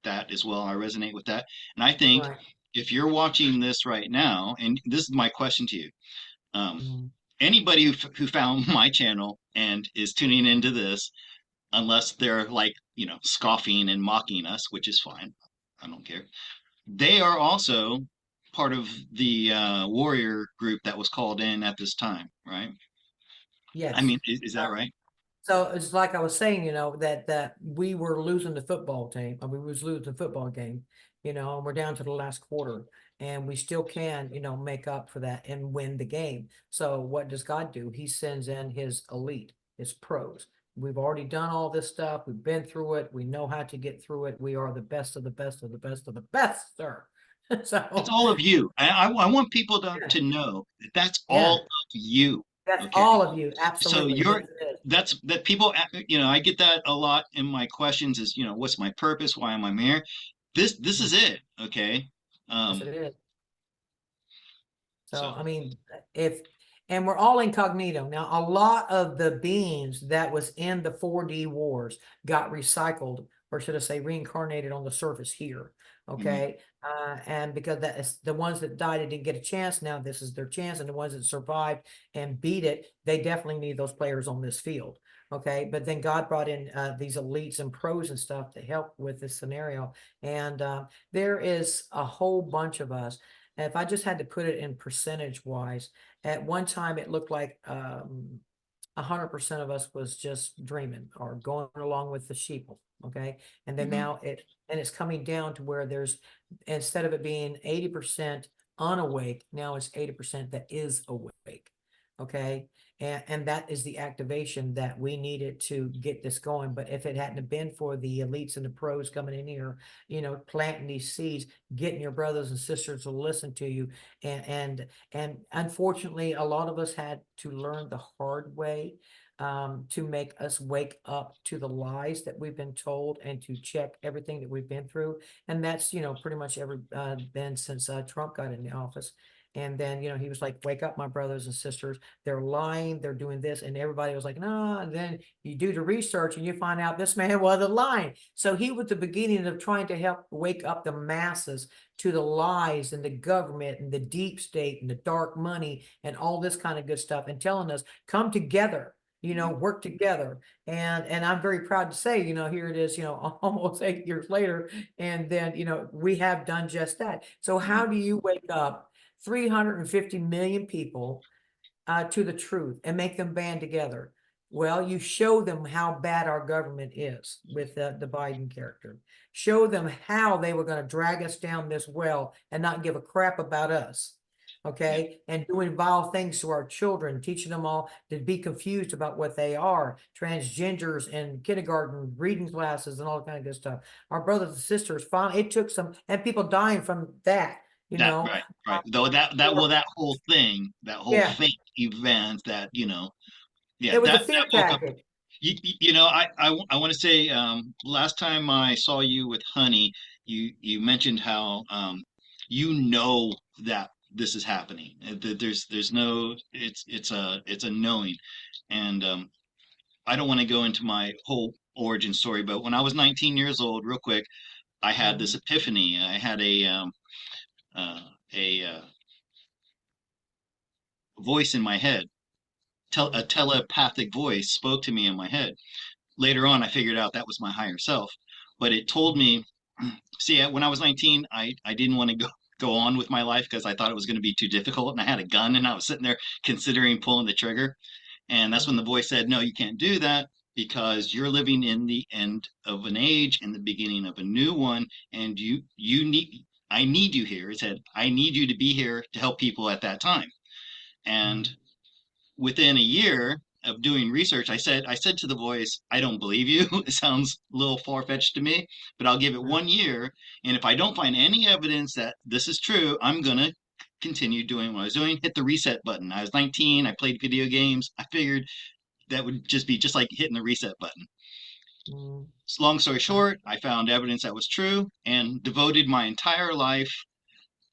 that as well. I resonate with that. And I think right. if you're watching this right now, and this is my question to you, um, Mhm. anybody who found my channel and is tuning into this, unless they're like, scoffing and mocking us, which is fine. I don't care. They are also part of the warrior group that was called in at this time, right? I Yes. mean, is that right? So it's like I was saying, that we were losing the football team. I mean, we was losing the football game, and we're down to the last quarter. and we still can, make up for that and win the game. So what does God do? He sends in his elite, his pros. We've already done all this stuff. We've been through it. We know how to get through it. We are the best of the best of the best of the best, sir. It's So all of you. I want people yeah, to know that that's all yeah, of you. that's Okay. all of you. So Absolutely. Yes, you're it is. that's that people, I get that a lot in my questions is, what's my purpose? Why am I here? This Mm, is it. Okay. yes, it Um, is. So, so I mean, if, and we're all incognito. Now, a lot of the beings that was in the 4D wars got recycled, or should I say reincarnated on the surface here. mhm, Okay. And because that is the ones that died and didn't get a chance, now this is their chance. And the ones that survived and beat it, they definitely need those players on this field. Okay. But then God brought in these elites and pros and stuff to help with this scenario. And there is a whole bunch of us. If I just had to put it in percentage wise, at one time it looked like 100% of us was just dreaming or going along with the sheeple. Okay. And then mhm. now it's coming down to where there's, instead of it being 80% unawake, now it's 80% that is awake. Okay. And that is the activation that we needed to get this going. But if it hadn't have been for the elites and the pros coming in here, planting these seeds, getting your brothers and sisters to listen to you, and unfortunately, a lot of us had to learn the hard way, to make us wake up to the lies that we've been told and to check everything that we've been through. And that's, pretty much ever been since Trump got in the office. And then, he was like, wake up, my brothers and sisters. They're lying. They're doing this. And everybody was like, no. And then you do the research and you find out this man wasn't lying. So he was the beginning of trying to help wake up the masses to the lies and the government and the deep state and the dark money and all this kind of good stuff, and telling us, come together, work together. And I'm very proud to say, here it is, almost 8 years later. And then, we have done just that. So how do you wake up 350 million people to the truth and make them band together? Well, you show them how bad our government is with the Biden character. Show them how they were going to drag us down this well and not give a crap about us. Yeah, Okay. And doing vile things to our children, teaching them all to be confused about what they are, transgenders in kindergarten, reading classes, and all kind of good stuff. Our brothers and sisters, finally, it took some, and people dying from that, you that know. right, right. Though that whole thing, that whole Yeah, fake event, yeah, it was a that fear woke up. tactic. I want to say, last time I saw you with Honey, you mentioned how, that this is happening. There's no, it's a knowing, and I don't want to go into my whole origin story, but when I was 19 years old, real quick, I had this Mhm, epiphany. I had uh, a voice in my head, a mhm, telepathic voice spoke to me in my head. Later on, I figured out that was my higher self, but it told mhm, me, see, when I was 19, I didn't want to go on with my life because I thought it was going to be too difficult, and I had a gun and I was sitting there considering pulling the trigger. And that's when mhm, the voice said, no, you can't do that because you're living in the end of an age and the beginning of a new one, and I need you here. It said, I need you to be here to help people at that time. And mhm, within a year of doing research, I said to the voice, I don't believe you. It sounds a little far-fetched to me, but I'll give it mhm, 1 year. And if I don't find any evidence that this is true, I'm gonna continue doing what I was doing, hit the reset button. I was 19, I played video games. I figured that would just be just like hitting the reset button. mhm. So long story short, I found evidence that was true and devoted my entire life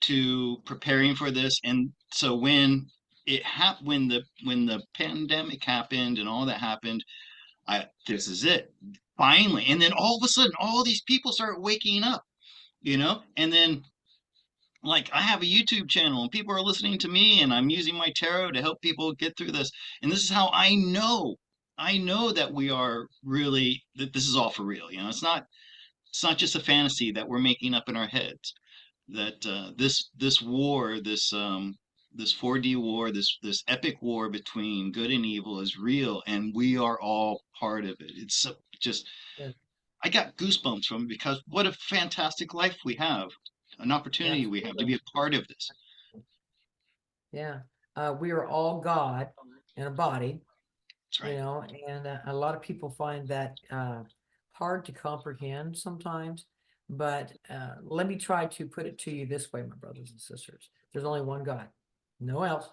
to preparing for this. And so when the pandemic happened and all that happened, I this is it finally. And then all of a sudden, all these people start waking up, and then, like, I have a YouTube channel and people are listening to me, and I'm using my tarot to help people get through this. And this is how I know that we are really that this is all for real. It's not just a fantasy that we're making up in our heads. That this war, this 4D war, this epic war between good and evil is real, and we are all part of it. It's just Yeah, I got goosebumps from it because what a fantastic life we have. an opportunity we have to be Absolutely. a part of this. Yeah. We are all God in a body, That's right. and a lot of people find that hard to comprehend sometimes. But let me try to put it to you this way, my brothers and sisters. There's only one God, no else.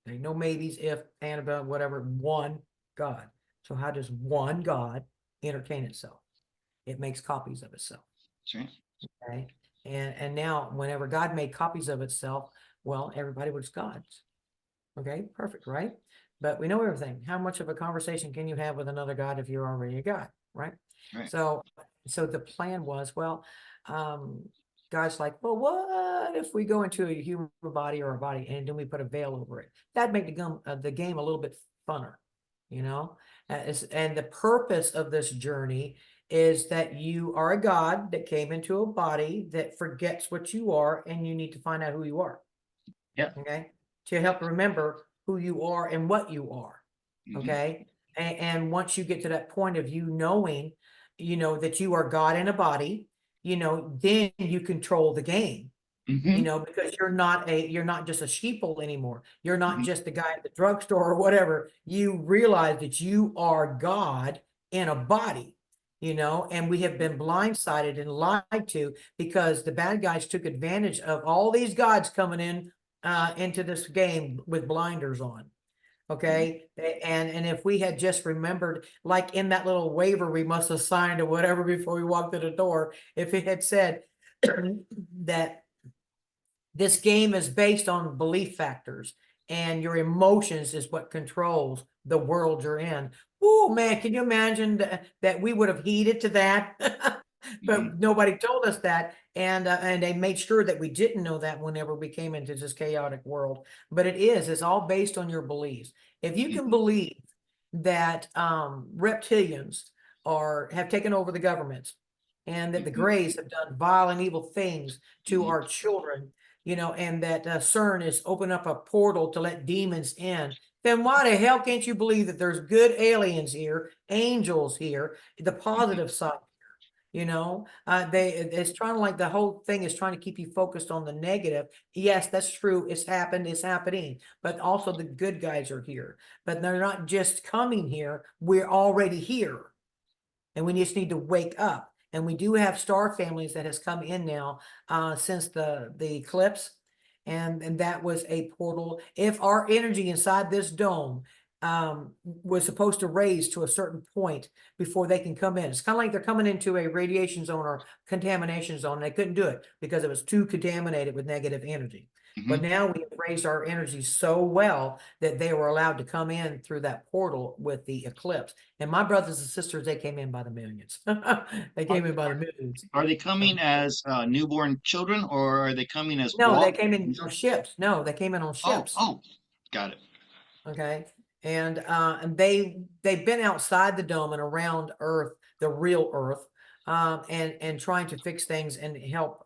There ain't no maybes, if, and, about, whatever, one God. So how does one God entertain itself? It makes copies of itself. That's right. Okay. And now whenever God made copies of itself, well, everybody was gods. Okay, perfect, right? But we know everything. How much of a conversation can you have with another God if you're already a God, right? Right. So, so the plan was, well, um, God's like, well, what if we go into a human body or a body and then we put a veil over it? That'd make the game a little bit funner, you know? And the purpose of this journey is that you are a God that came into a body that forgets what you are, and you need to find out who you are. Yeah. Okay, to help remember who you are and what you are. Hmm. Okay, and once you get to that point of you knowing, that you are God in a body, then you control the game. Hmm. Because you're not just a sheeple anymore. You're not Hmm. just the guy at the drugstore or whatever. You realize that you are God in a body, and we have been blindsided and lied to because the bad guys took advantage of all these gods coming in into this game with blinders on. Hmm. Okay. And if we had just remembered, like in that little waiver we must have signed or whatever before we walked to the door, if it had said that this game is based on belief factors, and your emotions is what controls the world you're in. Oh man, can you imagine that we would have heeded to that? Hmm. But nobody told us that, and they made sure that we didn't know that whenever we came into this chaotic world. But it's all based on your beliefs. If you can Hmm. believe that reptilians have taken over the governments, and that the Hmm. Greys have done vile and evil things to Hmm. our children, and that CERN is open up a portal to let demons in, then why the hell can't you believe that there's good aliens here, angels here, the Hmm. positive side? It's trying to, like, the whole thing is trying to keep you focused on the negative. Yes, that's true. It's happened, it's happening, but also the good guys are here, but they're not just coming here. We're already here, and we just need to wake up. And we do have star families that has come in now since the eclipse, and that was a portal. If our energy inside this dome was supposed to raise to a certain point before they can come in, it's kind of like they're coming into a radiation zone or contamination zone. And they couldn't do it because it was too contaminated with negative energy. But Hmm. now we have raised our energy so well that they were allowed to come in through that portal with the eclipse. And my brothers and sisters, they came in by the millions. They Are, came in by the millions. are they So coming as newborn children, or are they coming as no, they came in walk-ins? on ships. No, they came in on Oh, ships. oh, got it. Okay. And they've been outside the dome and around Earth, the real Earth, and trying to fix things and help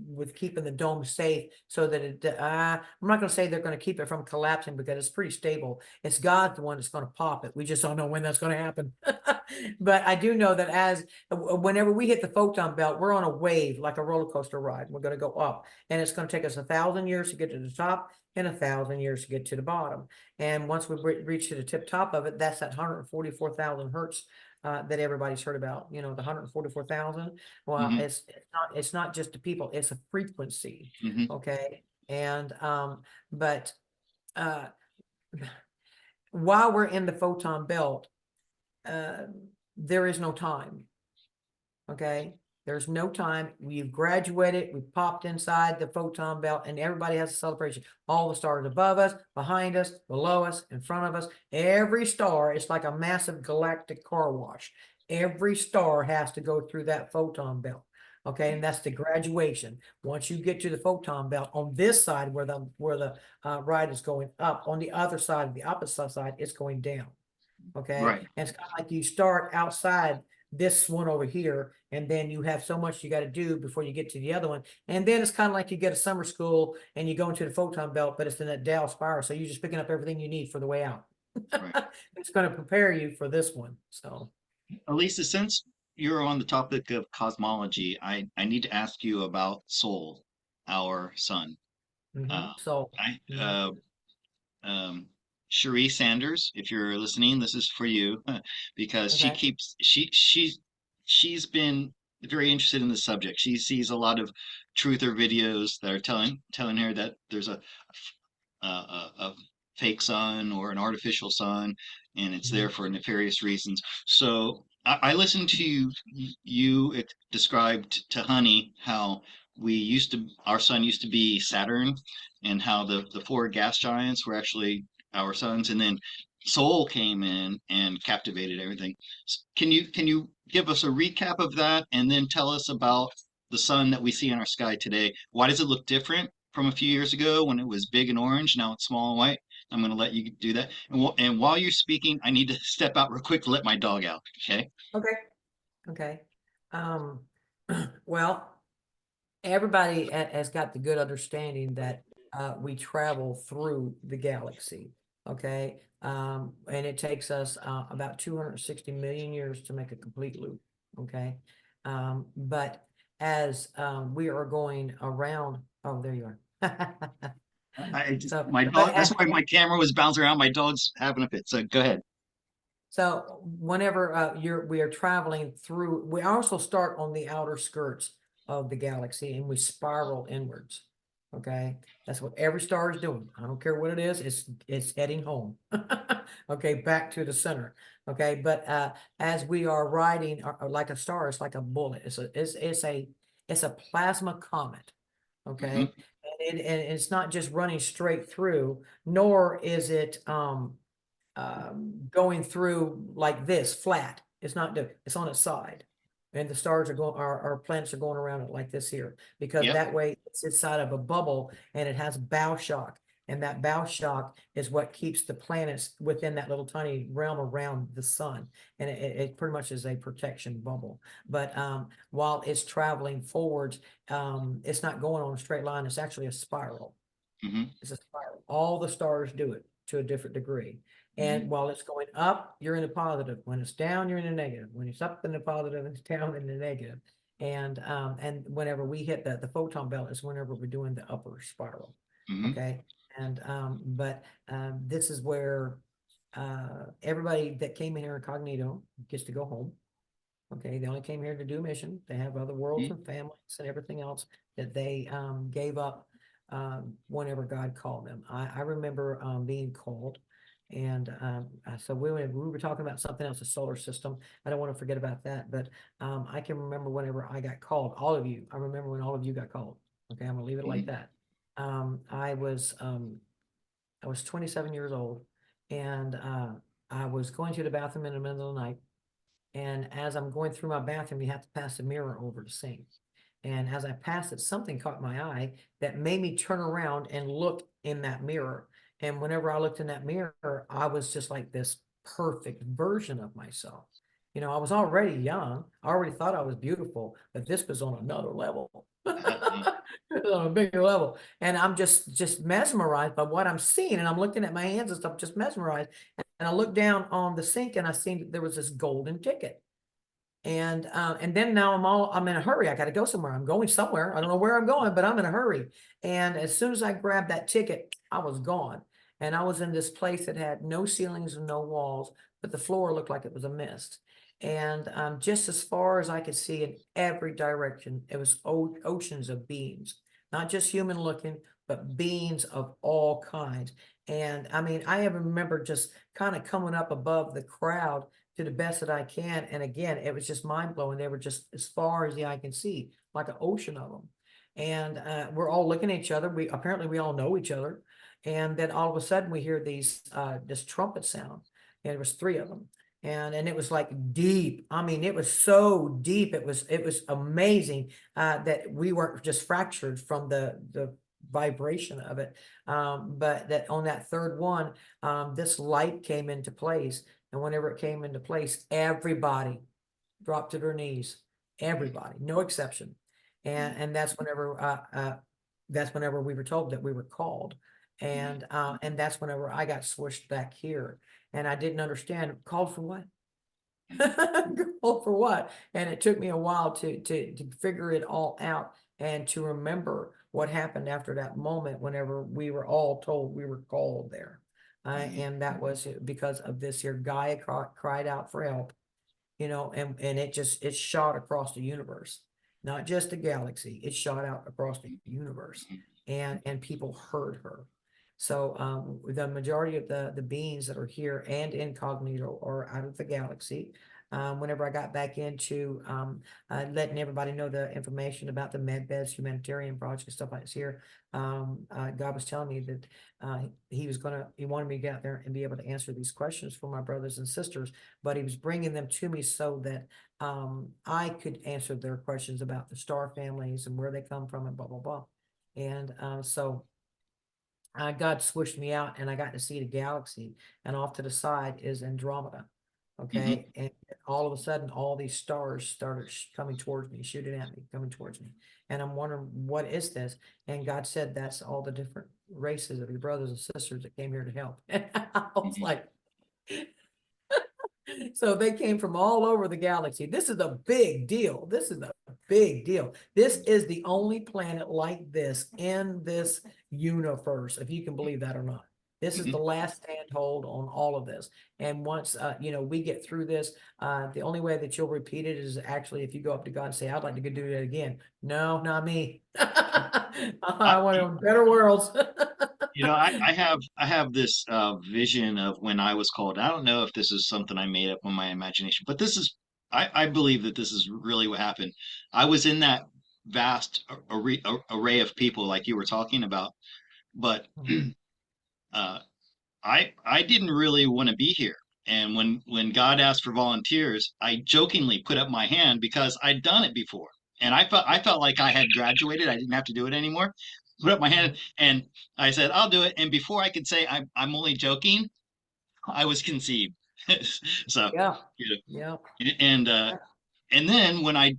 with keeping the dome safe so that I'm not going to say they're going to keep it from collapsing because it's pretty stable. It's God the one that's going to pop it. We just don't know when that's going to happen. But I do know that whenever we hit the photon belt, we're on a wave like a roller coaster ride. We're going to go up, and it's going to take us 1,000 years to get to the top and 1,000 years to get to the bottom. And once we reach to the tip top of it, that's that 144,000 hertz that everybody's heard about. The 144,000. Well, Hmm. it's not just the people; it's a frequency. Hmm. Okay, and but uh, while we're in the photon belt, uh, there is no time. Okay. There's no time. We've graduated. We popped inside the photon belt, and everybody has a celebration. All the stars above us, behind us, below us, in front of us. Every star is like a massive galactic car wash. Every star has to go through that photon belt. Okay, and that's the graduation. Once you get to the photon belt on this side where the ride is going up, on the other side, the opposite side, it's going down. Okay, Right. and it's kind of like you start outside this one over here, and then you have so much you got to do before you get to the other one. And then it's kind of like you get a summer school and you go into the photon belt, but it's in that Dow spiral. So you're just picking up everything you need for the way out. Right. It's going to prepare you for this one. So Elisa, since you're on the topic of cosmology, I need to ask you about soul. our sun. Uh, So, I mhm, um, Cherie Sanders, if you're listening, this is for you because okay. she's been very interested in the subject. She sees a lot of truther videos that are telling her that there's a fake sun or an artificial sun, and it's there Mhm. for nefarious reasons. So I listened to described to Honey how our sun used to be Saturn, and how the four gas giants were actually our suns, and then Sol came in and captivated everything. Can you give us a recap of that, and then tell us about the sun that we see in our sky today? Why does it look different from a few years ago when it was big and orange? Now it's small and white. I'm going to let you do that. And while you're speaking, I need to step out real quick to let my dog out. Okay. Okay. Okay. Um, well, everybody has got the good understanding that we travel through the galaxy. Okay. And it takes us about 260 million years to make a complete loop. Okay. But as we are going around, oh, there you are. So, My but dog. That's why my camera was bouncing around. My dog's having a fit. So go ahead. so whenever we are traveling through, we also start on the outer skirts of the galaxy and we spiral inwards. Okay, that's what every star is doing. I don't care what it is. It's heading home. Okay, back to the center. Okay, but as we are riding, like a star, it's like a bullet. It's a plasma comet. Hmm. Okay, and it's not just running straight through, nor is it going through like this flat. It's not, it's on its side. And the stars are going, our planets are going around it like this here, because Yep. that way it's inside of a bubble and it has bow shock. And that bow shock is what keeps the planets within that little tiny realm around the sun. And it pretty much is a protection bubble. But while it's traveling forwards, it's not going on a straight line. It's actually a spiral. Hmm. It's a spiral. All the stars do it to a different degree. Hmm. And while it's going up, you're in the positive. When it's down, you're in the negative. When it's up in the positive, it's down in the negative. And whenever we hit the photon belt is whenever we're doing the upper spiral. Hmm. Okay. And but this is where everybody that came in here incognito gets to go home. Okay, they only came here to do a mission. They have other worlds and families and everything else that they gave up whenever God called them. I remember being called, and so we were talking about something else, the solar system. I don't want to forget about that, but I can remember whenever I got called. All of you, I remember when all of you got called. Okay, I'm gonna leave it like Hmm. that. Um, I was um, I was 27 years old, and I was going to the bathroom in the middle of the night, and as I'm going through my bathroom, you have to pass the mirror over to sink. And as I passed it, something caught my eye that made me turn around and look in that mirror. And whenever I looked in that mirror, I was just like this perfect version of myself. You know, I was already young. I already thought I was beautiful, but this was on another level. On a bigger level. And I'm just mesmerized by what I'm seeing. And I'm looking at my hands and stuff, just mesmerized. And I looked down on the sink and I seen that there was this golden ticket. And then now I'm in a hurry. I got to go somewhere. I'm going somewhere. I don't know where I'm going, but I'm in a hurry. And as soon as I grabbed that ticket, I was gone. And I was in this place that had no ceilings and no walls, but the floor looked like it was a mist. And just as far as I could see in every direction, it was oceans of beings, not just human looking, but beings of all kinds. And I mean, I even remember just kind of coming up above the crowd to the best that I can. And again, it was just mind blowing. They were just as far as the eye can see, like an ocean of them. And we're all looking at each other. We all know each other. And then all of a sudden we hear this trumpet sound. And there was three of them. And it was like deep. I mean, it was so deep. It was amazing that we weren't just fractured from the vibration of it. But that on that third one, this light came into place, and whenever it came into place, everybody dropped to their knees. Everybody, no exception. And that's whenever we were told that we were called. And that's whenever I got switched back here. And I didn't understand, called for what? Called for what? And it took me a while to figure it all out and to remember what happened after that moment whenever we were all told we were called there. Mhm. And that was because of this here. Gaia cried out for help, and it shot across the universe, not just the galaxy. It shot out across the universe, and people heard her. So the majority of the beings that are here and incognito are out of the galaxy. Whenever I got back into letting everybody know the information about the Medbeds humanitarian project, stuff like this here, God was telling me that he wanted me to get out there and be able to answer these questions for my brothers and sisters, but he was bringing them to me so that I could answer their questions about the star families and where they come from and blah, blah, blah. And so God swished me out and I got to see the galaxy, and off to the side is Andromeda. Mhm. Okay. And all of a sudden, all these stars started coming towards me, shooting at me, coming towards me. And I'm wondering, what is this? And God said, that's all the different races of your brothers and sisters that came here to help. And I was Mhm. like, so they came from all over the galaxy. This is a big deal. This is a big deal. This is the only planet like this in this universe, if you can believe that or not. This is the Mhm. last handhold on all of this. And once we get through this, the only way that you'll repeat it is actually if you go up to God and say, I'd like to go do that again. No, not me. I, I want better worlds. I have this vision of when I was called. I don't know if this is something I made up on my imagination, but I believe that this is really what happened. I was in that vast array of people like you were talking about, but uh, I didn't really want to be here. And when God asked for volunteers, I jokingly put up my hand because I'd done it before. And I felt like I had graduated. I didn't have to do it anymore. Put up my hand and I said, I'll do it. And before I could say I'm only joking, I was conceived. So, Yeah, you yeah, know, and then when I,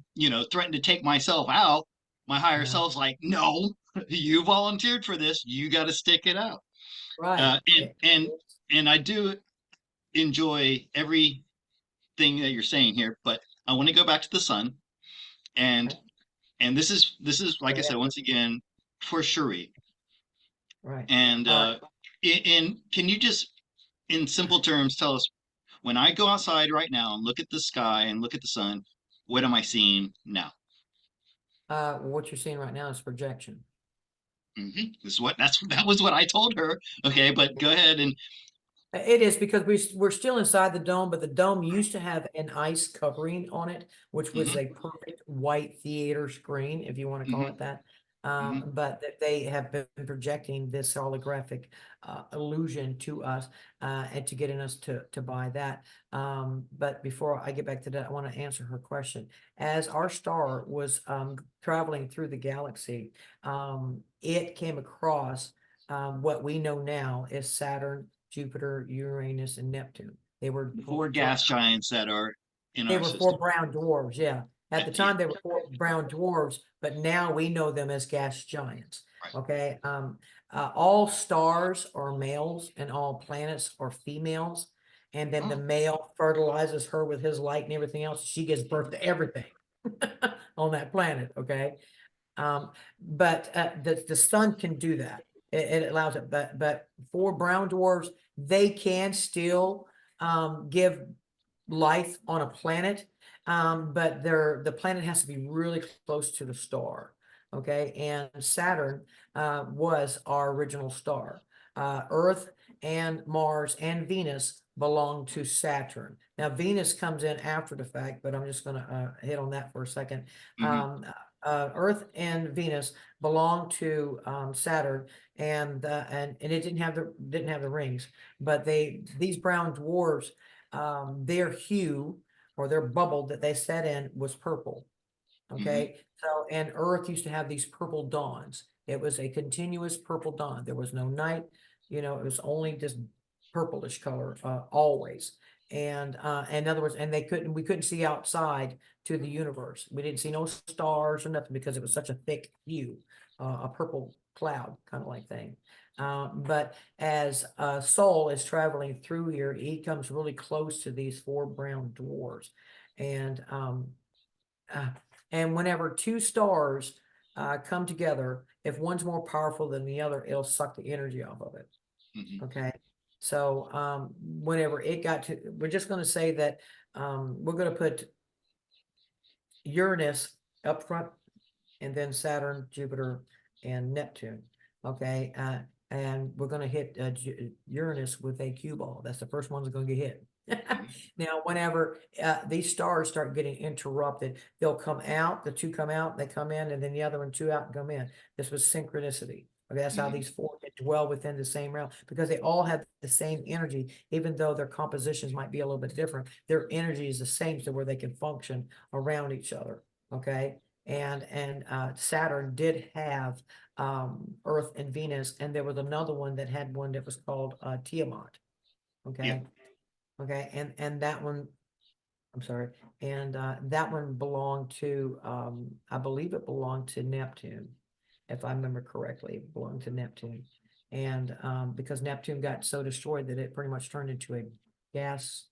threatened to take myself out, my higher yeah, self's like, no, you volunteered for this. You got to stick it out. right. And and I do enjoy everything that you're saying here, but I want to go back to the sun, and Okay. this is like I Yeah, said once again for Shuri. right. And All right. can you just in simple terms tell us when I go outside right now and look at the sky and look at the sun, what am I seeing now? What you're seeing right now is projection. This is that was what I told her. Okay, but go ahead and It is because we're still inside the dome, but the dome used to have an ice covering on it, which was hmm a perfect white theater screen, if you want to call hmm it that. hmm But that they have been projecting this holographic illusion to us, and to getting us to buy that. But before I get back to that, I want to answer her question. As our star was traveling through the galaxy, it came across what we know now is Saturn, Jupiter, Uranus, and Neptune. They were the four gas giants that are in our four system. brown dwarves. Yeah, at the Yeah, time they were four brown dwarves, but now we know them as gas giants. right. Okay, all stars are males and all planets are females, and then the Oh, male fertilizes her with his light and everything else. She gives birth to everything on that planet. Okay, but the sun can do that. It allows it, but for brown dwarfs, they can still give life on a planet, but the planet has to be really close to the star. Okay, and Saturn was our original star. Earth and Mars and Venus belong to Saturn. Now Venus comes in after the fact, but I'm just going to hit on that for a second. hmm Um, Earth and Venus belong to Saturn, and it didn't have the rings, but these brown dwarfs, their hue or their bubble that they set in was purple. hmm Okay, so and Earth used to have these purple dawns. It was a continuous purple dawn. There was no night. It was only just purplish color always. And in other words, and we couldn't see outside to the universe. We didn't see no stars or nothing because it was such a thick hue, a purple cloud kind of like thing. But as Sol is traveling through here, he comes really close to these four brown dwarfs, and uh, and whenever two stars come together, if one's more powerful than the other, it'll suck the energy off of it. Hmm. Okay. So whenever it got to, we're just going to say that we're going to put Uranus up front and then Saturn, Jupiter, and Neptune. Okay. And we're going to hit Uranus with a cue ball. That's the first one that's going to get hit. Hmm. Now, whenever these stars start getting interrupted, they'll come out, the two come out, they come in, and then the other one, two out and come in. This was synchronicity. Okay, that's how Hmm. these four can dwell within the same realm because they all have the same energy, even though their compositions might be a little bit different. Their energy is the same, so where they can function around each other. Okay, and Saturn did have Earth and Venus, and there was another one that had one that was called Tiamat. Yeah. Okay, okay, and that one, I'm sorry, and that one belonged to, I believe it belonged to Neptune, if I remember correctly, it belonged to Neptune. And because Neptune got so destroyed that it pretty much turned into a gas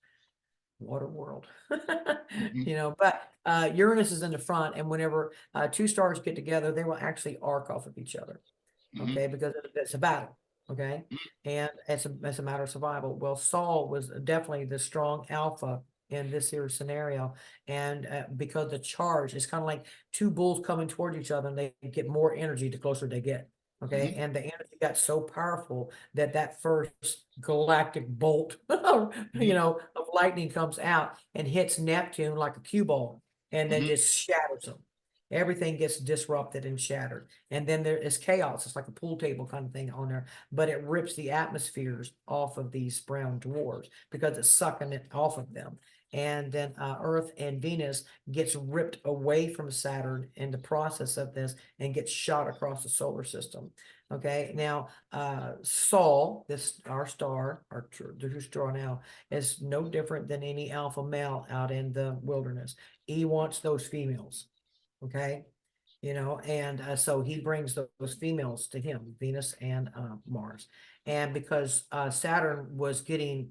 water world. Hmm. But Uranus is in the front, and whenever two stars get together, they will actually arc off of each other. Hmm. Okay, because it's a battle. Okay, and it's a matter of survival. Well, Saul was definitely the strong alpha in this here scenario, and because the charge is kind of like two bulls coming toward each other, and they get more energy the closer they get. Okay, Hmm. and the energy got so powerful that that first galactic bolt, Hmm. of lightning comes out and hits Neptune like a cue ball, and then Hmm. just shatters them. Everything gets disrupted and shattered. And then there is chaos. It's like a pool table kind of thing on there, but it rips the atmospheres off of these brown dwarfs because it's sucking it off of them. And then Earth and Venus gets ripped away from Saturn in the process of this and gets shot across the solar system. Okay, now Sol, this our star, our true star now, is no different than any alpha male out in the wilderness. He wants those females. Okay, and so he brings those females to him, Venus and Mars. And because Saturn was getting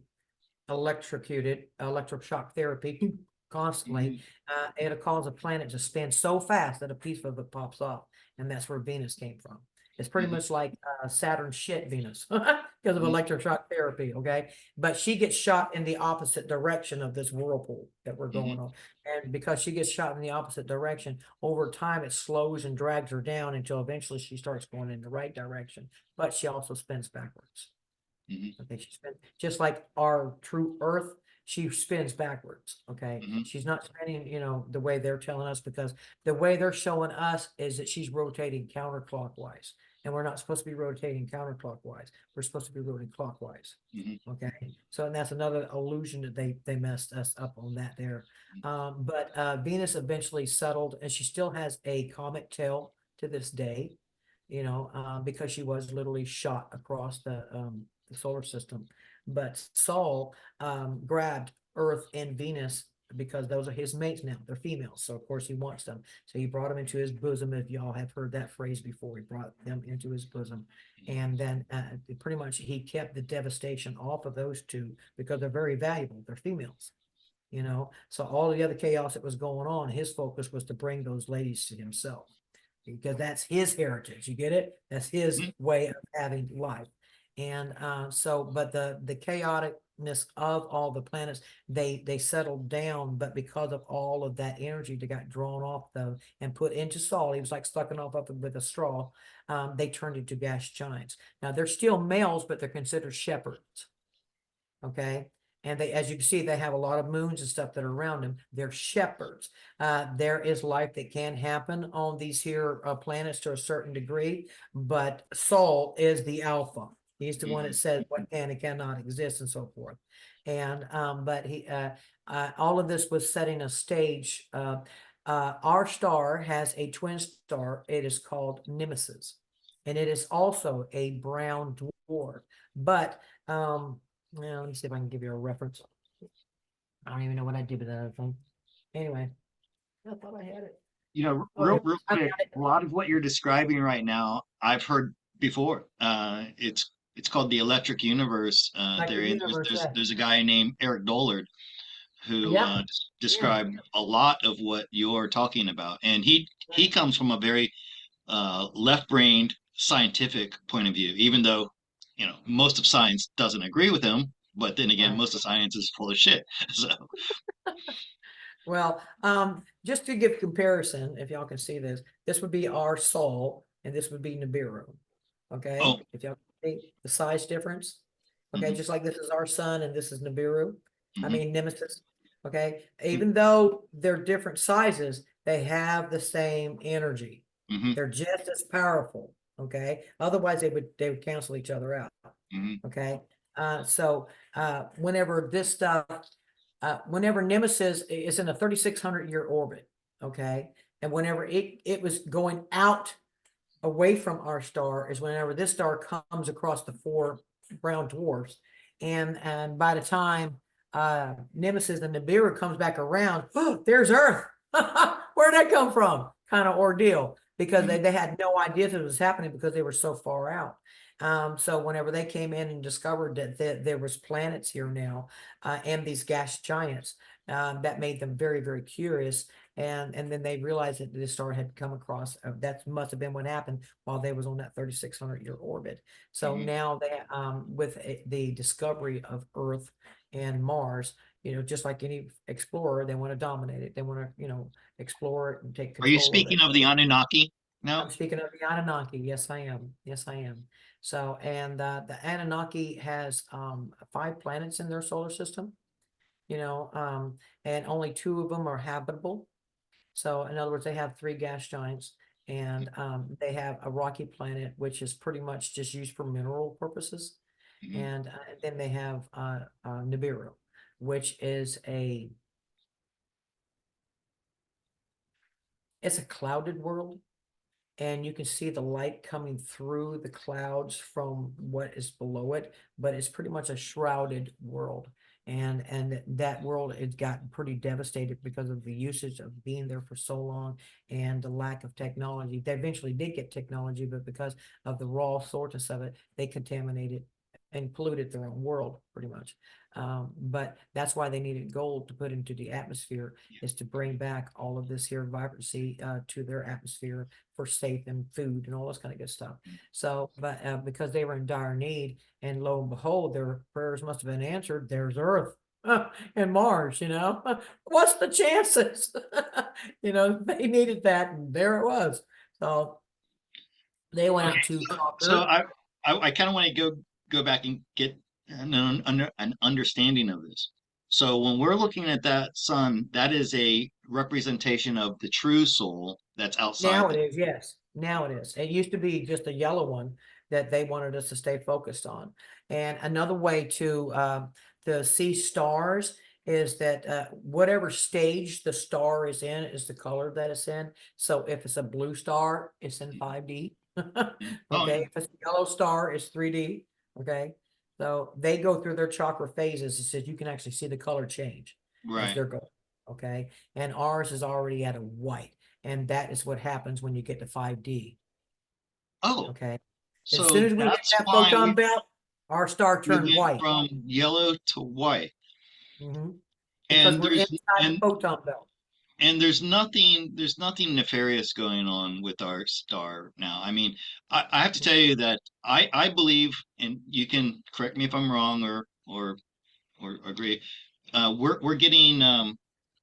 electrocuted, electric shock therapy constantly, Hmm. it'll cause a planet to spin so fast that a piece of it pops off. And that's where Venus came from. It's pretty Hmm. much like Saturn shit Venus because of Hmm. electric shock therapy. Okay. But she gets shot in the opposite direction of this whirlpool that we're Hmm. going on. And because she gets shot in the opposite direction, over time it slows and drags her down until eventually she starts going in the right direction. But she also spins backwards. Hmm. Okay, she spins just like our true Earth, she spins backwards. Okay, Hmm. she's not spinning, the way they're telling us because the way they're showing us is that she's rotating counterclockwise, and we're not supposed to be rotating counterclockwise. We're supposed to be rotating clockwise. Hmm. Okay, so and that's another illusion that they messed us up on that there. But Venus eventually settled, and she still has a comet tail to this day. Because she was literally shot across the solar system. But Saul grabbed Earth and Venus because those are his mates now. They're females. So, of course, he wants them. So, he brought them into his bosom. If y'all have heard that phrase before, he brought them into his bosom. And then pretty much he kept the devastation off of those two because they're very valuable. They're females. So all the other chaos that was going on, his focus was to bring those ladies to himself because that's his heritage. You get it? That's his way of having life. And but the chaoticness of all the planets, they settled down, but because of all of that energy that got drawn off them and put into Saul, he was like sucking off of it with a straw. They turned into gas giants. Now they're still males, but they're considered shepherds. Okay. And they, as you can see, they have a lot of moons and stuff that are around them. They're shepherds. There is life that can happen on these here planets to a certain degree, but Saul is the alpha. He's the one Hmm. that says what can and cannot exist and so forth. And but all of this was setting a stage. Our star has a twin star. It is called Nemesis, and it is also a brown dwarf. But well, let me see if I can give you a reference. I don't even know what I did with that other thing. Anyway, I thought I had it. Oh, Real I quick, got it. a lot of what you're describing right now, I've heard before. It's called the Electric Universe. Like the universe, There's yes. a guy named Eric Dollard who Yep. Yeah. described a lot of what you're talking about, and he comes from a very left-brained scientific point of view, even though, most of science doesn't agree with him. But then again, Right. most of science is full of shit. So, Well, just to give comparison, if y'all can see this, this would be our Sol, and this would be Nibiru. oh, Okay, if y'all see the size difference. Okay, hmm just like this is our sun and this is Nibiru. I hmm mean Nemesis. Okay, even though they're different sizes, they have the same energy. hmm They're just as powerful. Okay, otherwise they would cancel each other out. hmm Okay, so whenever this stuff whenever Nemesis is in a 3,600 year orbit, okay, and whenever it was going out away from our star is whenever this star comes across the four brown dwarfs, and by the time Nemesis and Nibiru comes back around, oh, there's Earth. Where'd that come from? Kind of ordeal because hmm they had no idea that it was happening because they were so far out. So whenever they came in and discovered that there was planets here now and these gas giants, that made them very, very curious. And then they realized that this star had come across. That must have been what happened while they was on that 3,600 year orbit. So hmm now they, with the discovery of Earth and Mars, just like any explorer, they want to dominate it. They want to, explore it and take Are you control of speaking it. of the Anunnaki I'm now? speaking of the Anunnaki. Yes, I am. Yes, I am. So, and the Anunnaki has 5 planets in their solar system, you know, um, and only 2 of them are habitable. So in other words, they have 3 gas giants, and they have a rocky planet, which is pretty much just used for mineral purposes. hmm And then they have Nibiru, which is it's a clouded world, and you can see the light coming through the clouds from what is below it, but it's pretty much a shrouded world. And that world has gotten pretty devastated because of the usage of being there for so long and the lack of technology. They eventually did get technology, but because of the raw source of it, they contaminated and polluted their own world pretty much. But that's why they needed gold to put into the atmosphere, is to bring back all of this here vibrancy to their atmosphere for safe and food and all this kind of good stuff. So, but because they were in dire need, and lo and behold, their prayers must have been answered. There's Earth and Mars. What's the chances? They needed that, and there it was. So they went Okay, out to so conquer. I kind of want to go back and get an understanding of this. So when we're looking at that sun, that is a representation of the true soul that's outside Now the. it is, yes. Now it is. It used to be just a yellow one that they wanted us to stay focused on. And another way to see stars is that whatever stage the star is in is the color that it's in. So if it's a blue star, it's in 5D. Oh Okay. yeah, If it's a yellow star, it's 3D. Okay. So they go through their chakra phases. It says you can actually see the color change as right. they're going. Okay. And ours is already at a white. And that is what happens when you get to 5D. Oh, Okay. As soon so as we hit that's that why photon belt, our star we turned went white. from yellow to white. Mhm. Because And we're there's inside the and photon belt. and there's nothing nefarious going on with our star now. I mean, I have to tell you that I believe, and you can correct me if I'm wrong or agree. We're getting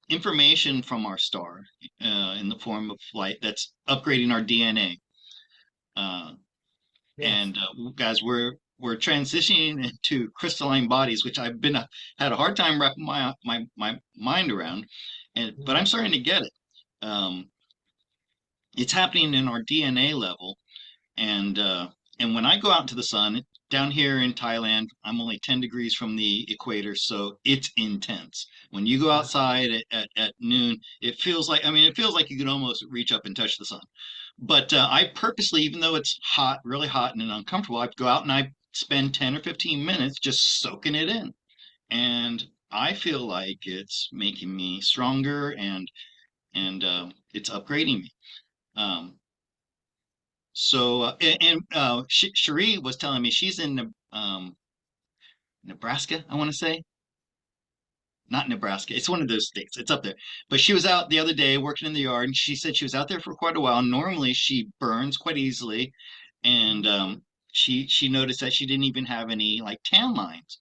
information from our star in the form of light that's upgrading our DNA. Uh, Yes. and guys, we're transitioning into crystalline bodies, which I've been had a hard time wrapping my mind around, but I'm Mhm. starting to get it. Um, it's happening in our DNA level, and when I go out into the sun down here in Thailand, I'm only 10 degrees from the equator, so it's intense. When you go Right. outside at noon, it feels like you can almost reach up and touch the sun. But I purposely, even though it's hot, really hot and uncomfortable, I go out and I spend 10 or 15 minutes just soaking it in. And I feel like it's making me stronger and it's upgrading me. Um, Cherie was telling me she's in Nebraska, I want to say. not Nebraska. It's one of those states. It's up there. But she was out the other day working in the yard, and she said she was out there for quite a while. Normally, she burns quite easily, and she noticed that she didn't even have any like tan lines.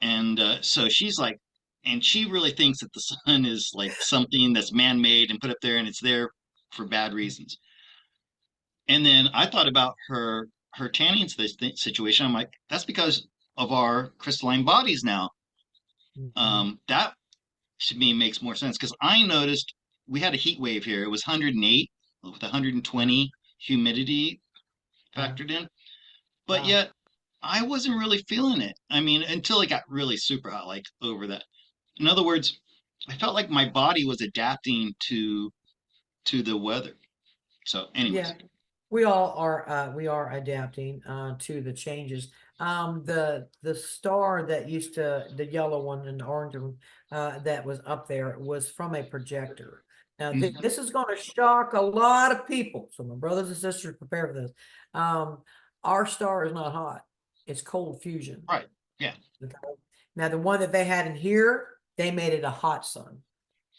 And so she's like, and she really thinks that the sun is like something that's man-made and put up there, and it's there for bad reasons. And then I thought about her tanning situation. I'm like, that's because of our crystalline bodies now. Mhm. That to me makes more sense because I noticed we had a heat wave here. It was 108 with Yeah. 120 humidity Yeah. factored in, but Wow. yet I wasn't really feeling it. I mean, until it got really super hot, like over that. In other words, I felt like my body was adapting to the weather. So, Yeah. anyways, We are adapting to the changes. The star that used to, the yellow one and the orange one that was up there was from a projector. Now mhm, this is going to shock a lot of people. So my brothers and sisters, prepare for this. Um, our star is not hot; it's cold fusion. right, yeah, Okay? Now the one that they had in here, they made it a hot sun.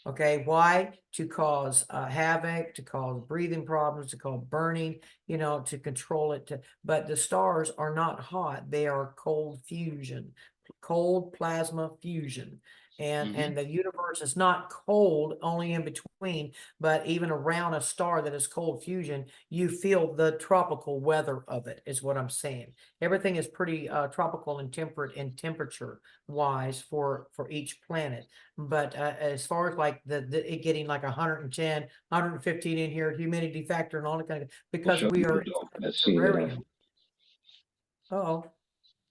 Okay, why? To cause havoc, to cause breathing problems, to cause burning, to control it. But the stars are not hot; they are cold fusion, cold plasma fusion, and hmm the universe is not cold only in between, but even around a star that is cold fusion, you feel the tropical weather of it. Is what I'm saying. Everything is pretty tropical and temperate in temperature wise for each planet. But as far as like it getting like 110, 115 in here, humidity factor and all that kind of, I'll because show we you are a dog inside that's a seen enough. terrarium.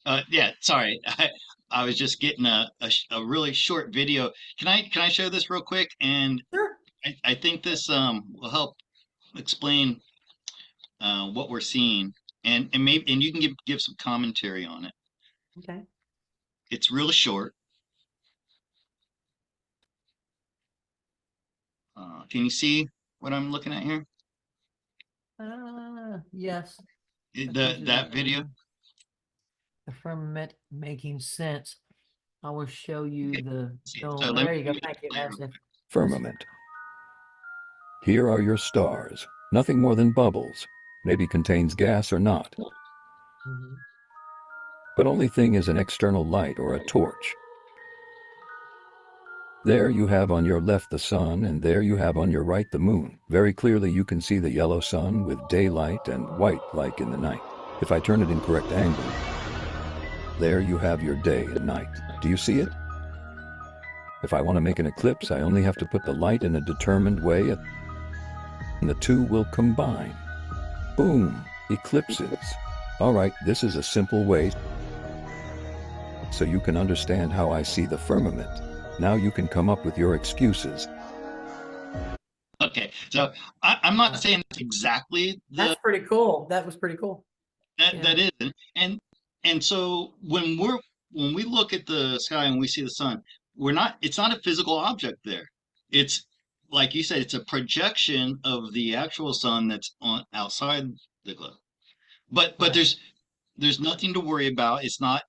Oh, Yeah, sorry. I was just getting a really short video. Can I show this real quick? And sure. I think this will help explain what we're seeing, and maybe and you can give some commentary on it. Okay. It's real short. Can you see what I'm looking at here? Yes. I The told you that video. the firmament making sense. I will show you Okay. the So dome. let There you me go. make Thank it you. play real That's it. quick. Firmament. Here are your stars. Nothing more than bubbles. Maybe contains gas or not. Mhm. But only thing is an external light or a torch. There you have on your left the sun, and there you have on your right the moon. Very clearly you can see the yellow sun with daylight and white like in the night. If I turn it in correct angle, there you have your day and night. Do you see it? If I want to make an eclipse, I only have to put the light in a determined way, and the two will combine. Boom! Eclipses. All right, this is a simple way so you can understand how I see the firmament. Now you can come up with your excuses. Okay. So I'm not Uh, saying that's exactly the that's pretty cool. That was pretty cool. that Yeah. that is, and so when we look at the sky and we see the sun, we're not. It's not a physical object there. It's like you said. It's a projection of the actual sun that's on outside the globe. But Right. there's nothing to worry about. It's not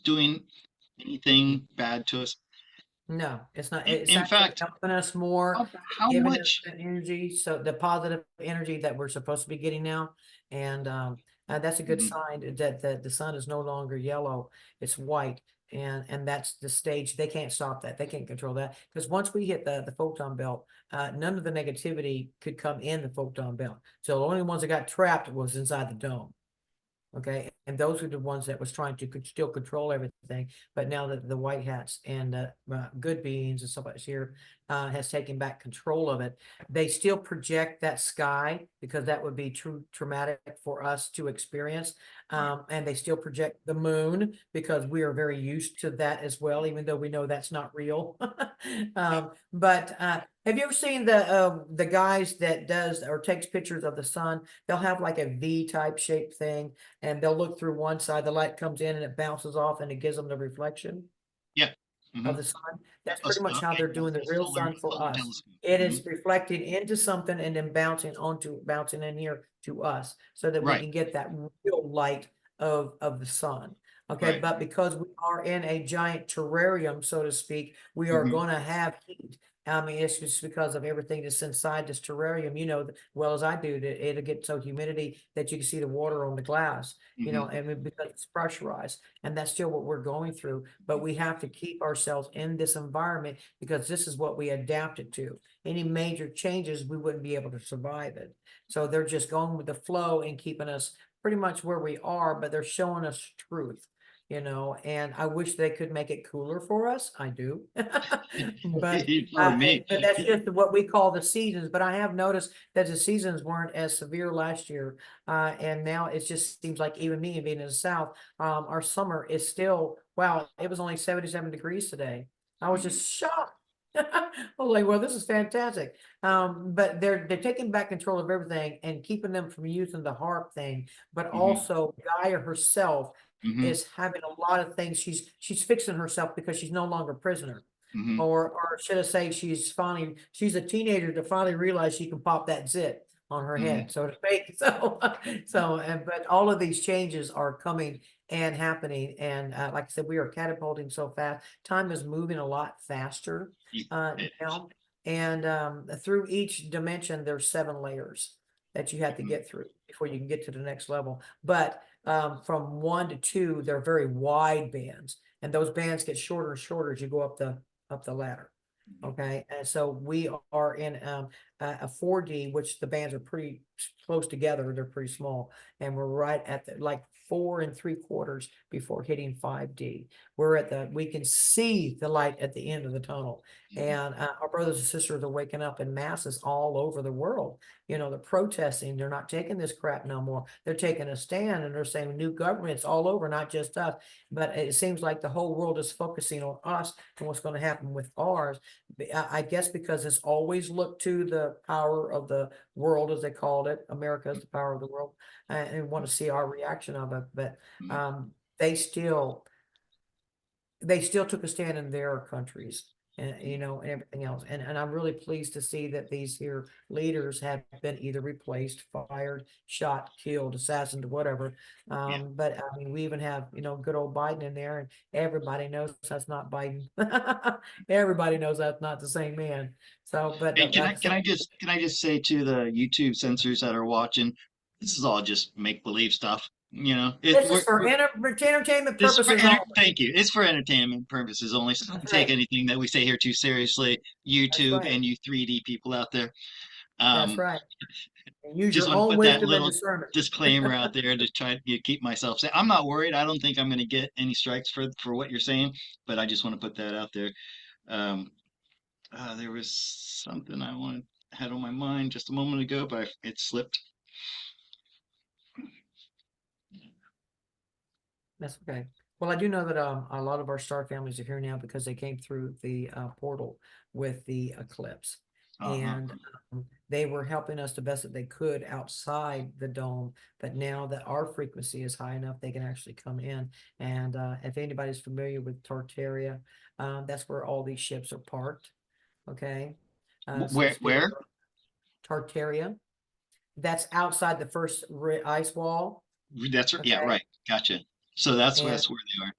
doing anything bad to us. No, it's not. In, It's in actually fact, helping us more, how giving us much? the energy. So the positive energy that we're supposed to be getting now, and that's a good Mhm, sign that the sun is no longer yellow; it's white, and that's the stage. They can't stop that. They can't control that because once we hit the photon belt, none of the negativity could come in the photon belt. So the only ones that got trapped was inside the dome. Okay, and those are the ones that was trying to still control everything. But now that the white hats and good beings and stuff like this here has taken back control of it, they still project that sky because that would be true traumatic for us to experience. right. And they still project the moon because we are very used to that as well, even though we know that's not real. But have you ever seen the guys that does or takes pictures of the sun? They'll have like a V type shape thing and they'll look through one side, the light comes in and it bounces off and it gives them the reflection Yeah. hmm of the sun. That's pretty much how Okay. they're doing the A real solar sun for solar us. telescope. It is reflecting into something and then bouncing in here to us so that we Right. can get that real light of the sun. Okay, Right. but because we are in a giant terrarium, so to speak, we are Mhm. going to have heat. I mean, it's just because of everything that's inside this terrarium, you know, well as I do, that it'll get so humidity that you can see the water on the glass, you know, Mhm. and because it's pressurized, and that's still what we're going through. But we have to keep ourselves in this environment because this is what we adapted to. Any major changes, we wouldn't be able to survive it. So they're just going with the flow and keeping us pretty much where we are, but they're showing us truth, you know, and I wish they could make it cooler for us. I do. But For me. but that's just what we call the seasons. But I have noticed that the seasons weren't as severe last year. And now it just seems like even me being in the South, our summer is still, wow, it was only 77 degrees today. I was Mhm. just shocked. I was like, well, this is fantastic. But they're taking back control of everything and keeping them from using the harp thing, but Mhm. also Gaia herself Mhm. is having a lot of things. She's fixing herself because she's no longer a prisoner. Mhm. Or should I say she's a teenager to finally realize she can pop that zit on her Mhm. head, so to speak. But all of these changes are coming and happening. And like I said, we are catapulting so fast. Time is moving a lot faster It is. now. And through each dimension, there's 7 layers that you have to Mhm. get through before you can get to the next level. But from 1 to 2, they're very wide bands, and those bands get shorter and shorter as you go up the ladder. Mhm. Okay, and so we are in a 4D, which the bands are pretty close together. They're pretty small, and we're right at the like 4 3/4 before hitting 5D. We can see the light at the end of the tunnel, Mhm. and our brothers and sisters are waking up in masses all over the world. You know, they're protesting. They're not taking this crap no more. They're taking a stand, and they're saying new governments all over, not just us. But it seems like the whole world is focusing on us and what's going to happen with ours. I guess because it's always looked to the power of the world, as they called it. America is the power of the world, and want to see our reaction of it. But Mhm. they still took a stand in their countries, and you know, and everything else. And I'm really pleased to see that these here leaders have been either replaced, fired, shot, killed, assassinated, whatever. Yeah. But I mean, we even have, you know, good old Biden in there, and everybody knows that's not Biden. Everybody knows that's not the same man. So, but Hey, can I like I can said, I just can I just say to the YouTube censors that are watching, this is all just make believe stuff. You know, this is for entertainment this is for purposes only. thank you. It's for entertainment purposes only. So don't That's take right. anything that we say here too seriously. That's YouTube right. and you 3D people out there. That's Um, right. And use just your want to own put that wisdom and little discernment. disclaimer out there to try to keep myself safe. I'm not worried. I don't think I'm going to get any strikes for what you're saying, but I just want to put that out there. Um, there was something I wanted had on my mind just a moment ago, but it slipped. That's okay. Well, I do know that a lot of our star families are here now because they came through the portal with the eclipse, Uh-huh. and they were helping us the best that they could outside the dome. But now that our frequency is high enough, they can actually come in. And if anybody's familiar with Tartaria, that's where all these ships are parked. Okay, so to Where speak, where? Tartaria. That's outside the first ice wall. That's right. Yeah, Okay, right. Gotcha. So that's and where they are.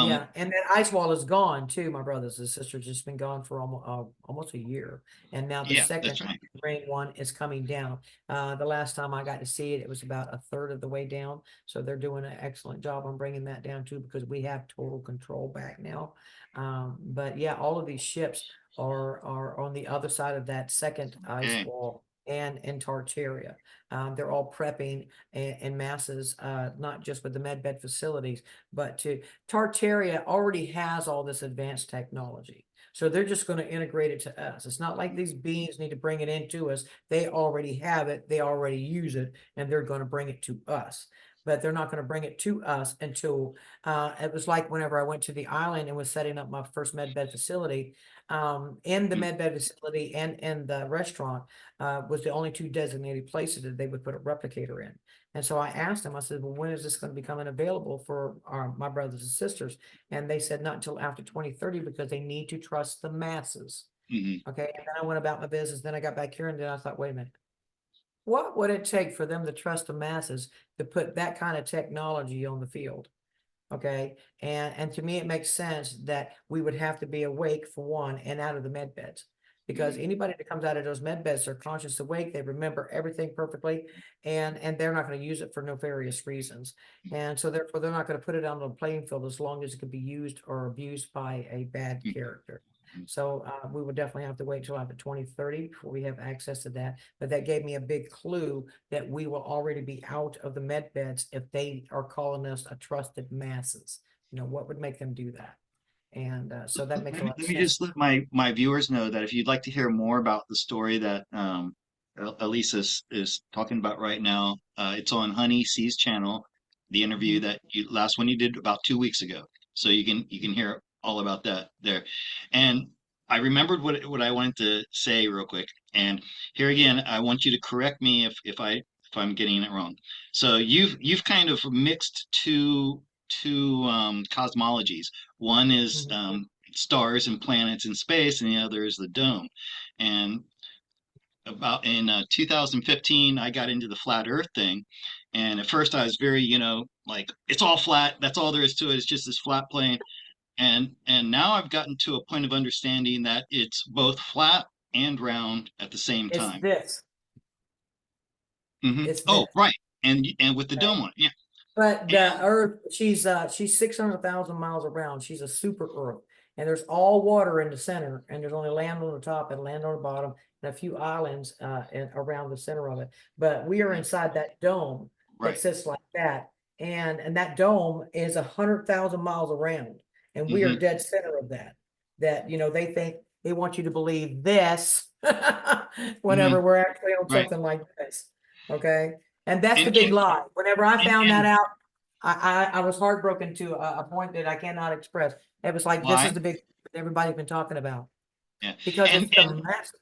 yeah, and that ice wall is gone too, my brothers and sisters. It's been gone for almost a year, and now the Yeah, second that's right. rain one is coming down. The last time I got to see it, it was about a third of the way down. So they're doing an excellent job on bringing that down too, because we have total control back now. But yeah, all of these ships are on the other side of that second ice Okay. wall and in Tartaria. They're all prepping in masses, not just with the medbed facilities, but to Tartaria already has all this advanced technology. So they're just going to integrate it to us. It's not like these beings need to bring it into us. They already have it. They already use it, and they're going to bring it to us. But they're not going to bring it to us until it was like whenever I went to the island and was setting up my first medbed facility. In the Mm, medbed facility and in the restaurant was the only 2 designated places that they would put a replicator in. And so I asked them, I said, well, when is this going to become available for my brothers and sisters? And they said not until after 2030 because they need to trust the masses. mhm. Okay. And then I went about my business. Then I got back here and then I thought, wait a minute, what would it take for them to trust the masses to put that kind of technology on the field? Okay, and to me, it makes sense that we would have to be awake for one and out of the med beds. Because anybody that comes out of those med beds, they're conscious awake, they remember everything perfectly, and they're not going to use it for nefarious reasons. And so therefore, they're not going to put it on the playing field as long as it could be used or abused by a bad character. So we would definitely have to wait until after 2030 before we have access to that. But that gave me a big clue that we will already be out of the med beds if they are calling us a trusted masses. You know, what would make them do that? And so that makes a lot of Let me sense. just let my viewers know that if you'd like to hear more about the story that Alisa is talking about right now, it's on Honey C's channel, the interview Mhm. that you last one you did about 2 weeks ago. So you can hear all about that there. And I remembered what I wanted to say real quick. And here again, I want you to correct me if I'm getting it wrong. So you've kind of mixed two cosmologies. One is Mhm. stars and planets in space, and the other is the dome. And about in 2015, I got into the flat Earth thing, and at first I was very, like it's all flat. That's all there is to it. It's just this flat plane. And now I've gotten to a point of understanding that it's both flat and round at the same It's time. this. It's Oh, this. right. And with the dome on it, yeah. But the And Earth, she's 600,000 miles around. She's a super Earth, and there's all water in the center, and there's only land on the top and land on the bottom, and a few islands around the center of it. But we are right, inside that dome that right. sits like that, and that dome is 100,000 miles around, and we are hmm dead center of that. That they think they want you to believe this hmm whenever we're actually on right. something like this. Okay. And that's the And big and lie. Whenever I and, found that and out, I was heartbroken to a point that I cannot express. It was like, this is why? the big everybody's been talking about Yeah. because And it's the massive.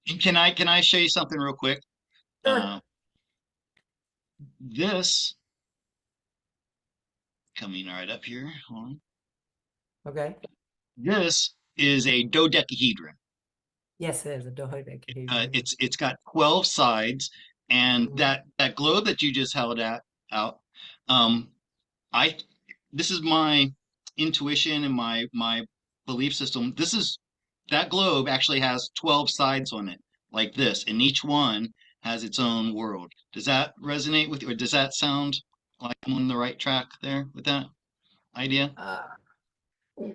and can I show you something real quick? Sure. Uh, this coming right up here. Hold on. Okay. This is a dodecahedron. Yes, it is a dodecahedron. It's got 12 sides, and Mhm. that globe that you just held out. Um, I this is my intuition and my belief system. That globe actually has 12 sides on it, like this, and each one has its own world. Does that resonate with you, or does that sound like I'm on the right track there with that idea? Uh,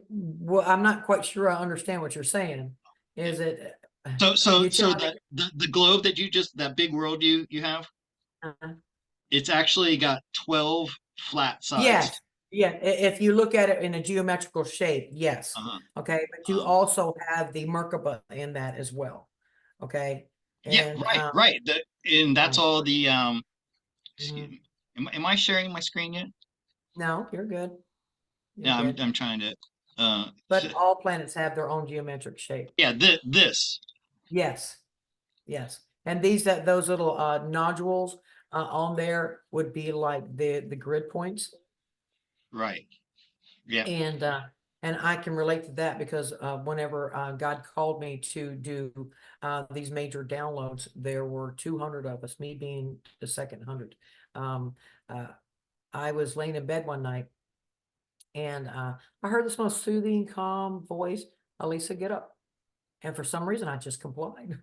well, I'm not quite sure I understand what you're saying. Is it So so you so telling me? the globe that you just that big world you have, uh, it's actually got 12 flat sides. Yes, yeah, if you look at it in a geometrical shape, yes. Uh-huh. Okay, but you Um, also have the Merkaba in that as well. Okay, yeah, and right. And that's right. all the excuse Mhm. me. Am I sharing my screen yet? No, you're good. You're Yeah, good. I'm trying to But all planets have their own geometric shape. yeah, this. Yes, yes. And those little nodules on there would be like the grid points. Right. Yeah. And I can relate to that because whenever God called me to do these major downloads, there were 200 of us, me being the second 100. Um, uh, I was laying in bed one night and I heard this most soothing, calm voice, Alisa, get up. And for some reason, I just complied.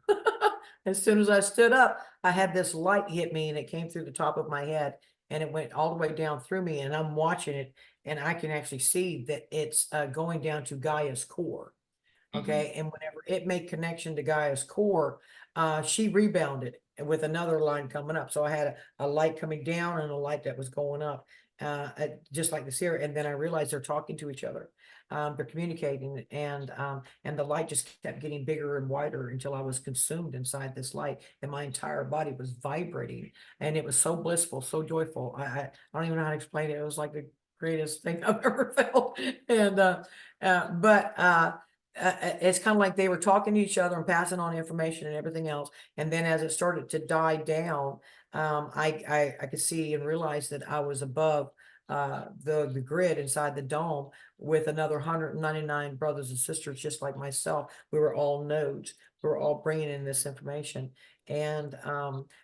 As soon as I stood up, I had this light hit me and it came through the top of my head and it went all the way down through me. And I'm watching it and I can actually see that it's going down to Gaia's core. hmm Okay. And whenever it made connection to Gaia's core, she rebounded with another line coming up. So I had a light coming down and a light that was going up, just like the Sierra. And then I realized they're talking to each other. They're communicating, and the light just kept getting bigger and wider until I was consumed inside this light, and my entire body was vibrating, and it was so blissful, so joyful. I don't even know how to explain it. It was like the greatest thing I've ever felt, and but it's kind of like they were talking to each other and passing on information and everything else. And then as it started to die down, I could see and realize that I was above the grid inside the dome with another 199 brothers and sisters just like myself. We were all nodes. We were all bringing in this information. And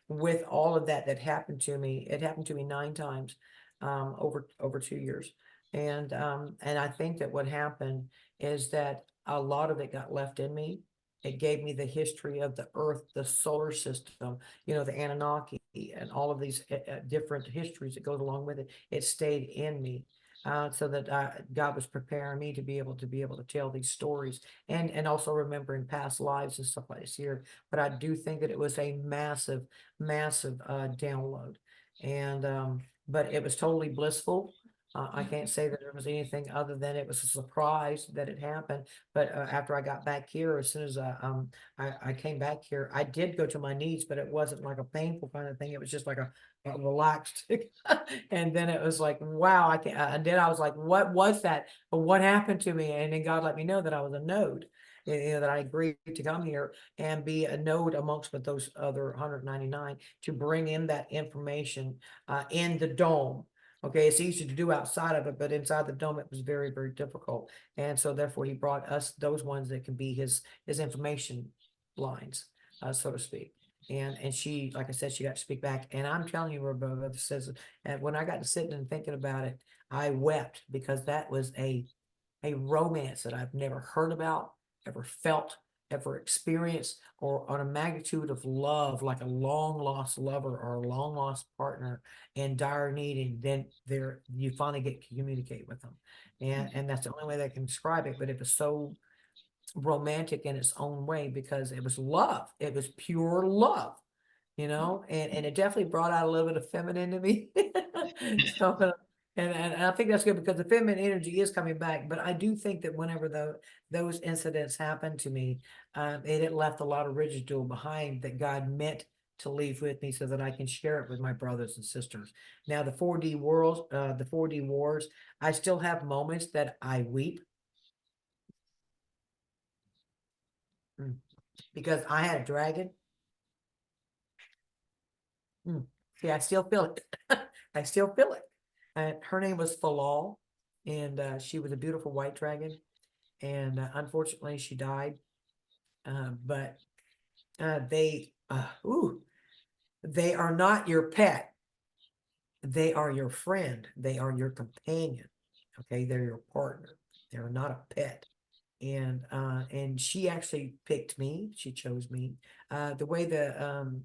with all of that happened to me, it happened to me 9 times over 2 years. And I think that what happened is that a lot of it got left in me. It gave me the history of the Earth, the solar system, the Anunnaki, and all of these different histories that goes along with it. It stayed in me. So that God was preparing me to be able to tell these stories, and also remembering past lives and stuff like this here. But I do think that it was a massive, massive download, and but it was totally blissful. I can't say that there was anything other than it was a surprise that it happened. But after I got back here, as soon as I came back here, I did go to my knees, but it wasn't like a painful kind of thing. It was just like a relaxed. And then it was like, wow, I can't. And then I was like, what was that? What happened to me? And then God let me know that I was a node. That I agreed to come here and be a node amongst with those other 199 to bring in that information in the dome. Okay, it's easy to do outside of it, but inside the dome, it was very, very difficult. And so therefore he brought us those ones that can be his information lines, so to speak. And she, like I said, she got to speak back. And I'm telling you, Roberta says, and when I got to sitting and thinking about it, I wept because that was a romance that I've never heard about, ever felt, ever experienced, or on a magnitude of love, like a long lost lover or a long lost partner in dire need, and then there you finally get to communicate with them, and that's the only way that I can describe it. But it was so romantic in its own way because it was love, it was pure love, and it definitely brought out a little bit of feminine to me. So, and I think that's good because the feminine energy is coming back. But I do think that whenever those incidents happened to me, it left a lot of residue behind that God meant to leave with me so that I can share it with my brothers and sisters. Now, the 4D worlds, the 4D wars, I still have moments that I weep. Because I had a dragon. See, I still feel it. I still feel it. Her name was Falal, and she was a beautiful white dragon. And unfortunately, she died. But they are not your pet. They are your friend. They are your companion. Okay, they're your partner. They're not a pet. And she actually picked me. She chose me. The way the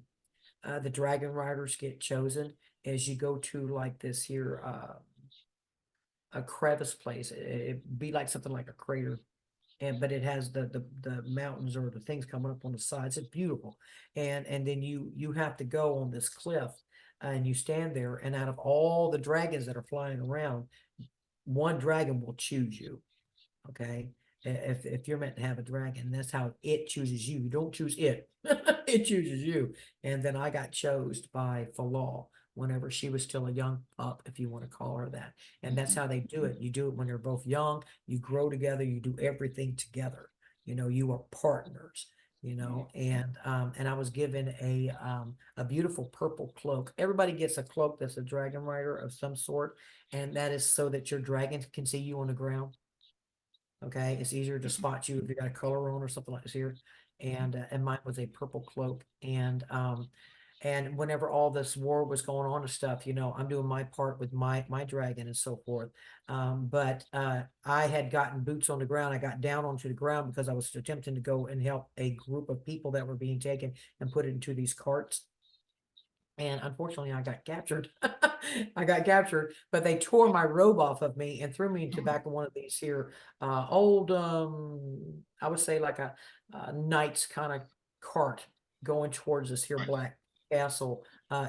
dragon riders get chosen is you go to like this here a crevice place. It'd be like something like a crater, but it has the mountains or the things coming up on the sides. It's beautiful, and then you have to go on this cliff, and you stand there, and out of all the dragons that are flying around, one dragon will choose you. Okay. If you're meant to have a dragon, that's how it chooses you. You don't choose it. It chooses you. And then I got chosen by Falal whenever she was still a young pup, if you want to call her that. And that's how they do it. You do it when you're both young, you grow together, you do everything together. You are partners, and I was given a beautiful purple cloak. Everybody gets a cloak that's a dragon rider of some sort, and that is so that your dragon can see you on the ground. Okay, it's easier to spot you if you got a color on or something like this here. And mine was a purple cloak. And whenever all this war was going on and stuff, I'm doing my part with my dragon and so forth. But I had gotten boots on the ground. I got down onto the ground because I was attempting to go and help a group of people that were being taken and put into these carts. And unfortunately, I got captured. I got captured, but they tore my robe off of me and threw me into back of one of these here old, I would say like a knight's kind of cart going towards this here Right. black castle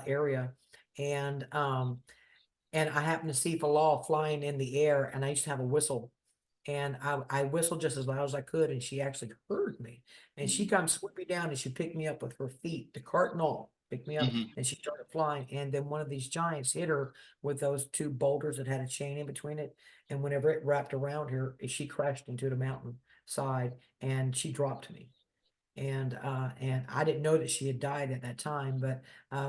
area. And um, and I happened to see Falal flying in the air, and I used to have a whistle, and I whistled just as loud as I could, and she actually heard me, and she kind of swooped me down, and she picked me up with her feet, the cart and all, picked me up, Mhm. and she started flying, and then one of these giants hit her with those two boulders that had a chain in between it, and whenever it wrapped around her, she crashed into the mountain side, and she dropped me. And I didn't know that she had died at that time, but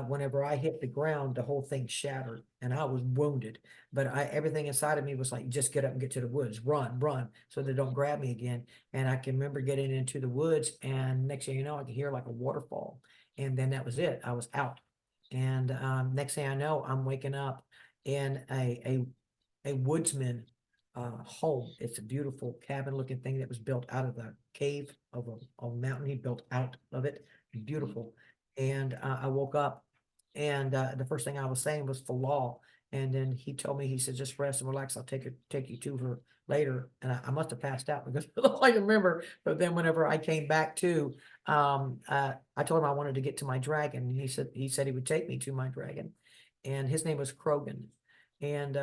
whenever I hit the ground, the whole thing shattered, and I was wounded. But everything inside of me was like, just get up and get to the woods, run, run, so they don't grab me again. And I can remember getting into the woods, and next thing you know, I could hear like a waterfall, and then that was it. I was out, and next thing I know, I'm waking up in a woodsman home. It's a beautiful cabin-looking thing that was built out of the cave of a mountain. He built out of it. Beautiful. And I woke up, and the first thing I was saying was for law. And then he told me, he said, just rest and relax. I'll take you to her later. And I must have passed out because all I can remember. But then whenever I came back to, I told him I wanted to get to my dragon. And he said he would take me to my dragon. And his name was Krogan. And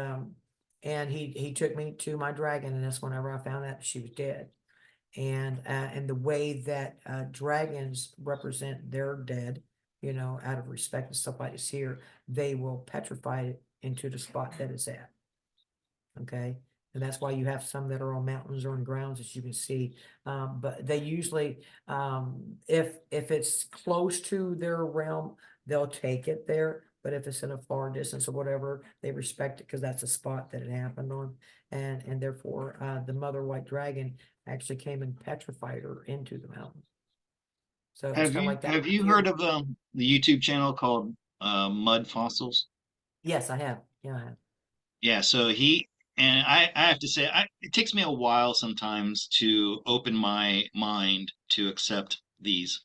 he took me to my dragon, and that's whenever I found out she was dead. And the way that dragons represent their dead, out of respect and stuff like this here, they will petrify it into the spot that it's at. Okay. And that's why you have some that are on mountains or on grounds, as you can see. But they usually, if it's close to their realm, they'll take it there. But if it's in a far distance or whatever, they respect it because that's a spot that it happened on. And therefore, the mother white dragon actually came and petrified her into the mountain. So it's kind of like that. Have you heard of the YouTube channel called Mud Fossils? Yes, I have. Yeah, I have. Yeah, so I have to say, it takes me a while sometimes to open my mind to accept these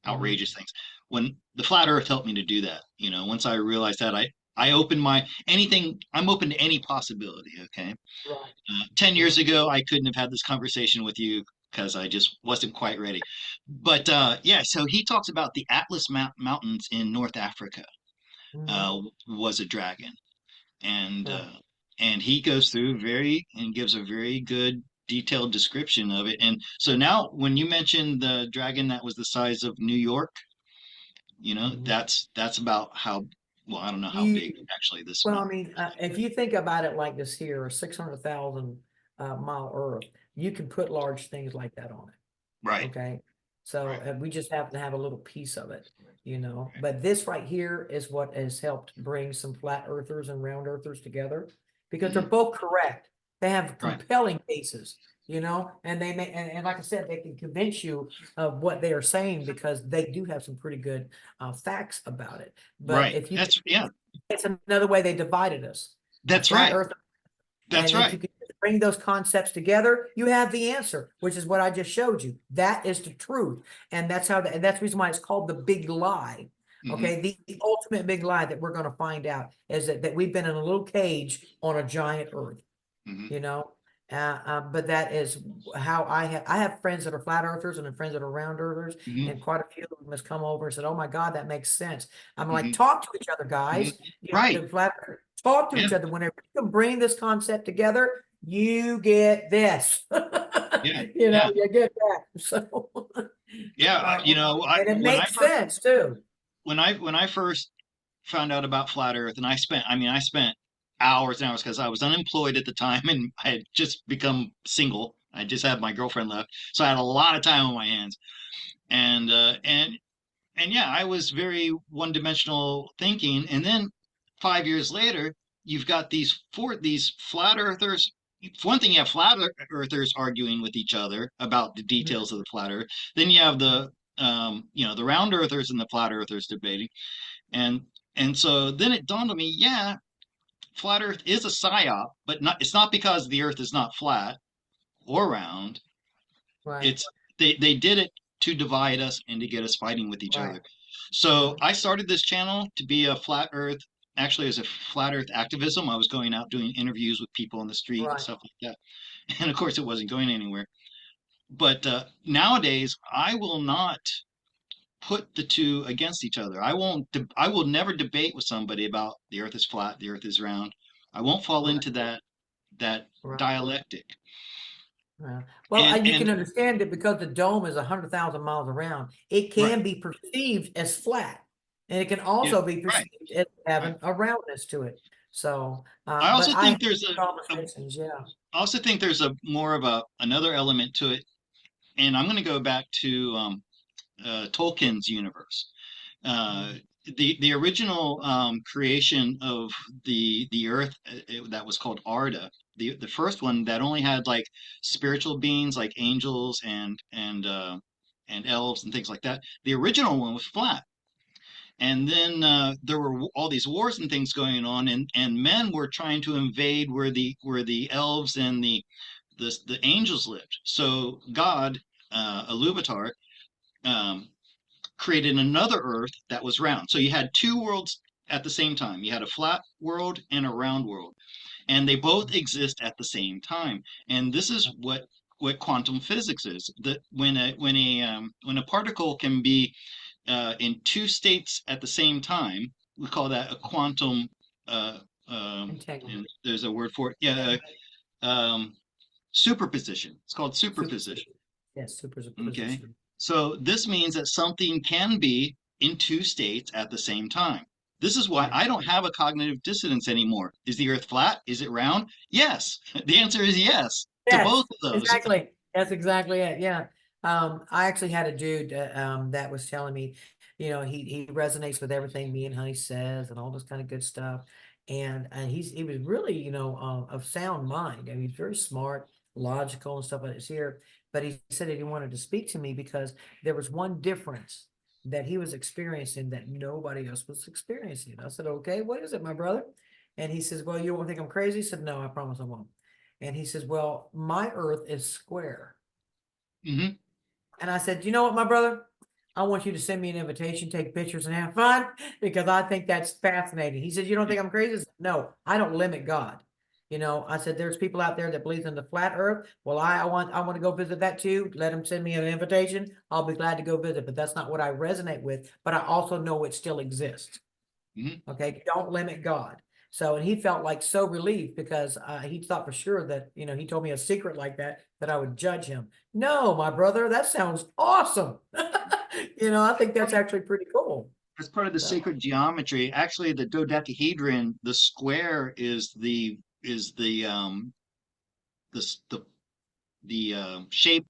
outrageous things. When the flat Earth helped me to do that, once I realized that, I opened I'm open to any possibility. Okay. Right. 10 years ago, I couldn't have had this conversation with you because I just wasn't quite ready. But yeah, so he talks about the Atlas Mountains in North Africa was a dragon. And Right. and he goes through and gives a very good detailed description of it. And so now when you mentioned the dragon that was the size of New York, that's about how, well, I don't know how big You, actually this well, I one. mean, if you think about it like this here, a 600,000 mile Earth, you can put large things like that on it. Right. Okay. So Right. we just happen to have a little piece of it, but this right here is what has helped bring some flat earthers and round earthers together because they're both correct. They have Right. compelling cases, and they may, and like I said, they can convince you of what they are saying because they do have some pretty good facts about it. But Right. if you, Yeah. it's another way they divided us. The That's flat right. earth. That's And if right. you can bring those concepts together, you have the answer, which is what I just showed you. That is the truth. And that's and that's the reason why it's called the big lie. Okay. The ultimate big lie that we're going to find out is that we've been in a little cage on a giant earth, but that is how I have friends that are flat earthers and friends that are round earthers, and quite a few of them has come over and said, "Oh my God, that makes sense." I'm like, talk to each other, guys. Right. The flat earth, talk to Yeah. each other. Whenever you can bring this concept together, you get this. Yeah. You get that. So Yeah. and it makes sense too. When I first found out about flat Earth, and I spent hours and hours because I was unemployed at the time and I had just become single. I just had my girlfriend left, so I had a lot of time on my hands. And yeah, I was very one-dimensional thinking. And then 5 years later, you've got these flat earthers. For one thing, you have flat earthers arguing with each other about the details of the flat Earth. Then you have the round earthers and the flat earthers debating. And and so then it dawned on me, yeah, flat Earth is a psyop, but it's not because the Earth is not flat or round. Right. It's they did it to divide us and to get us fighting with each Right. other. So I started this channel to be a flat Earth, actually as a flat Earth activism. I was going out doing interviews with people on the street and Right. stuff like that. And of course, it wasn't going anywhere. But nowadays, I will not put the two against each other. I will never debate with somebody about the earth is flat, the earth is round. I won't fall Right. into that Right. dialectic. Well, you And can understand it because the dome is 100,000 miles around. It right. can be perceived as flat, and it can Yeah, also be right. perceived as having Right. a roundness to it. So, I but also I have think there's conversations, yeah. I also think there's a more of another element to it. And I'm going to go back to Tolkien's universe. Uh, the original creation of the Earth that was called Arda. The first one that only had like spiritual beings like angels and elves and things like that. The original one was flat, and then there were all these wars and things going on, and men were trying to invade where the elves and the angels lived. So God, Iluvatar, um, created another Earth that was round. So you had two worlds at the same time. You had a flat world and a round world, and they both exist at the same time. And this is what quantum physics is. That when a particle can be in two states at the same time, we call that a quantum. Uh, and Entanglement. there's a word for it. Yeah, um, superposition. It's called superposition. Superposition. Yes, Okay. superposition. So this means that something can be in two states at the same time. This is why Right. I don't have a cognitive dissonance anymore. Is the earth flat? Is it round? Yes. The answer is yes to Yes, both of those. exactly. That's exactly it. Yeah. I actually had a dude that was telling me, he resonates with everything me and Honey says and all this kind of good stuff. And he was really, of sound mind. I mean, he's very smart, logical and stuff like this here. But he said that he wanted to speak to me because there was one difference that he was experiencing that nobody else was experiencing. I said, okay, what is it, my brother? And he says, well, you won't think I'm crazy? I said, no, I promise I won't. And he says, well, my earth is square. Hmm. And I said, you know what, my brother? I want you to send me an invitation, take pictures and have fun because I think that's fascinating. He said, you don't think I'm crazy? I said, no, I don't limit God. I said, there's people out there that believe in the flat earth. Well, I want to go visit that too. Let them send me an invitation. I'll be glad to go visit, but that's not what I resonate with. But I also know it still exists. Hmm. Okay, don't limit God. So, and he felt like so relieved because he thought for sure that, he told me a secret like that I would judge him. No, my brother, that sounds awesome. I think that's actually pretty cool. As part of the So, sacred geometry, actually the dodecahedron, the square is the shape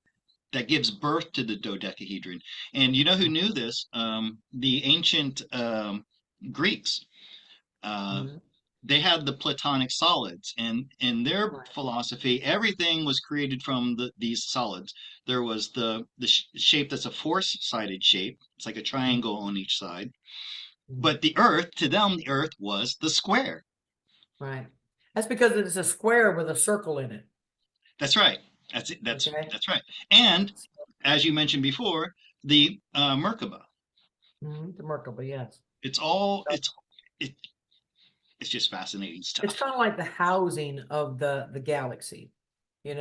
that gives birth to the dodecahedron. And you know who knew this? The ancient Greeks. Uh, mhm, they had the Platonic solids, and in their right, philosophy, everything was created from these solids. There was the shape that's a force-sided shape. It's like a triangle on each side. mhm, But the Earth, to them, the Earth was the square. right. That's because it's a square with a circle in it. That's right. That's it. Okay. That's right. And as you mentioned before, the Merkaba. The Merkaba, yes. It's all So it, it's just fascinating it's stuff. kind of like the housing of the galaxy, and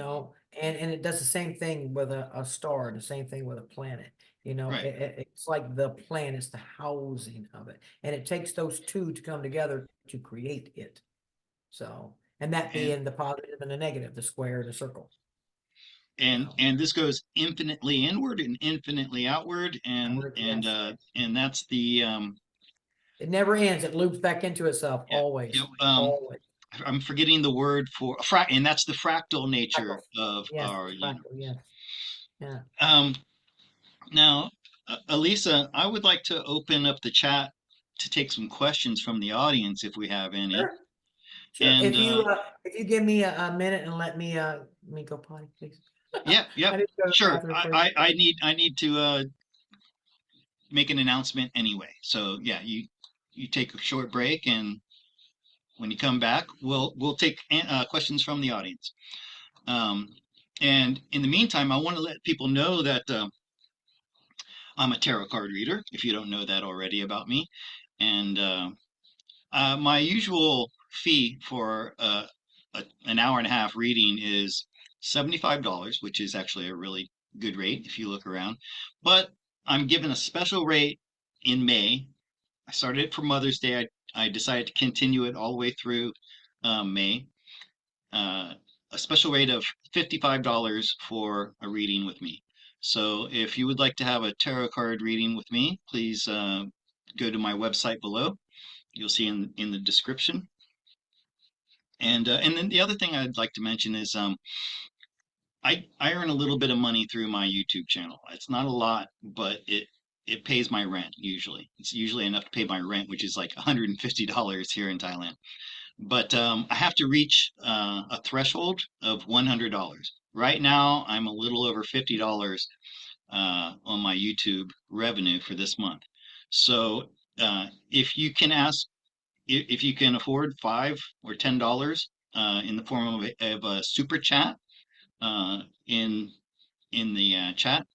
it does the same thing with a star, the same thing with a planet. Right. It's like the planet's the housing of it, and it takes those two to come together to create it. So, and that And being the positive and the negative, the square and the circle. So, and this goes infinitely inward and infinitely outward, yes, and that's the it never ends. It loops back into itself yeah, always, always. I'm forgetting the word for and that's the fractal nature Fractal. of Yes, our fractal. Yes, yeah. um now Alisa, I would like to open up the chat to take some questions from the audience if we have any. Sure. Sure. And If you give me a minute and let me go potty, please. yeah, I yep, need to go to the sure. bathroom first. I need to make an announcement anyway. So yeah, you take a short break, and when you come back, we'll take questions from the audience. Um, and in the meantime, I want to let people know that I'm a tarot card reader. If you don't know that already about me, and my usual fee for an hour and a half reading is $75, which is actually a really good rate if you look around. But I'm given a special rate in May. I started it for Mother's Day. I decided to continue it all the way through May. Uh, a special rate of $55 for a reading with me. So if you would like to have a tarot card reading with me, please go to my website below. You'll see in the description. And then the other thing I'd like to mention is I earn a little bit of money through my YouTube channel. It's not a lot, but it pays my rent usually. It's usually enough to pay my rent, which is like $150 here in Thailand. But I have to reach a threshold of $100. Right now, I'm a little over $50 on my YouTube revenue for this month. So if you can if you can afford $5 or $10 in the form of a super chat uh, in the chat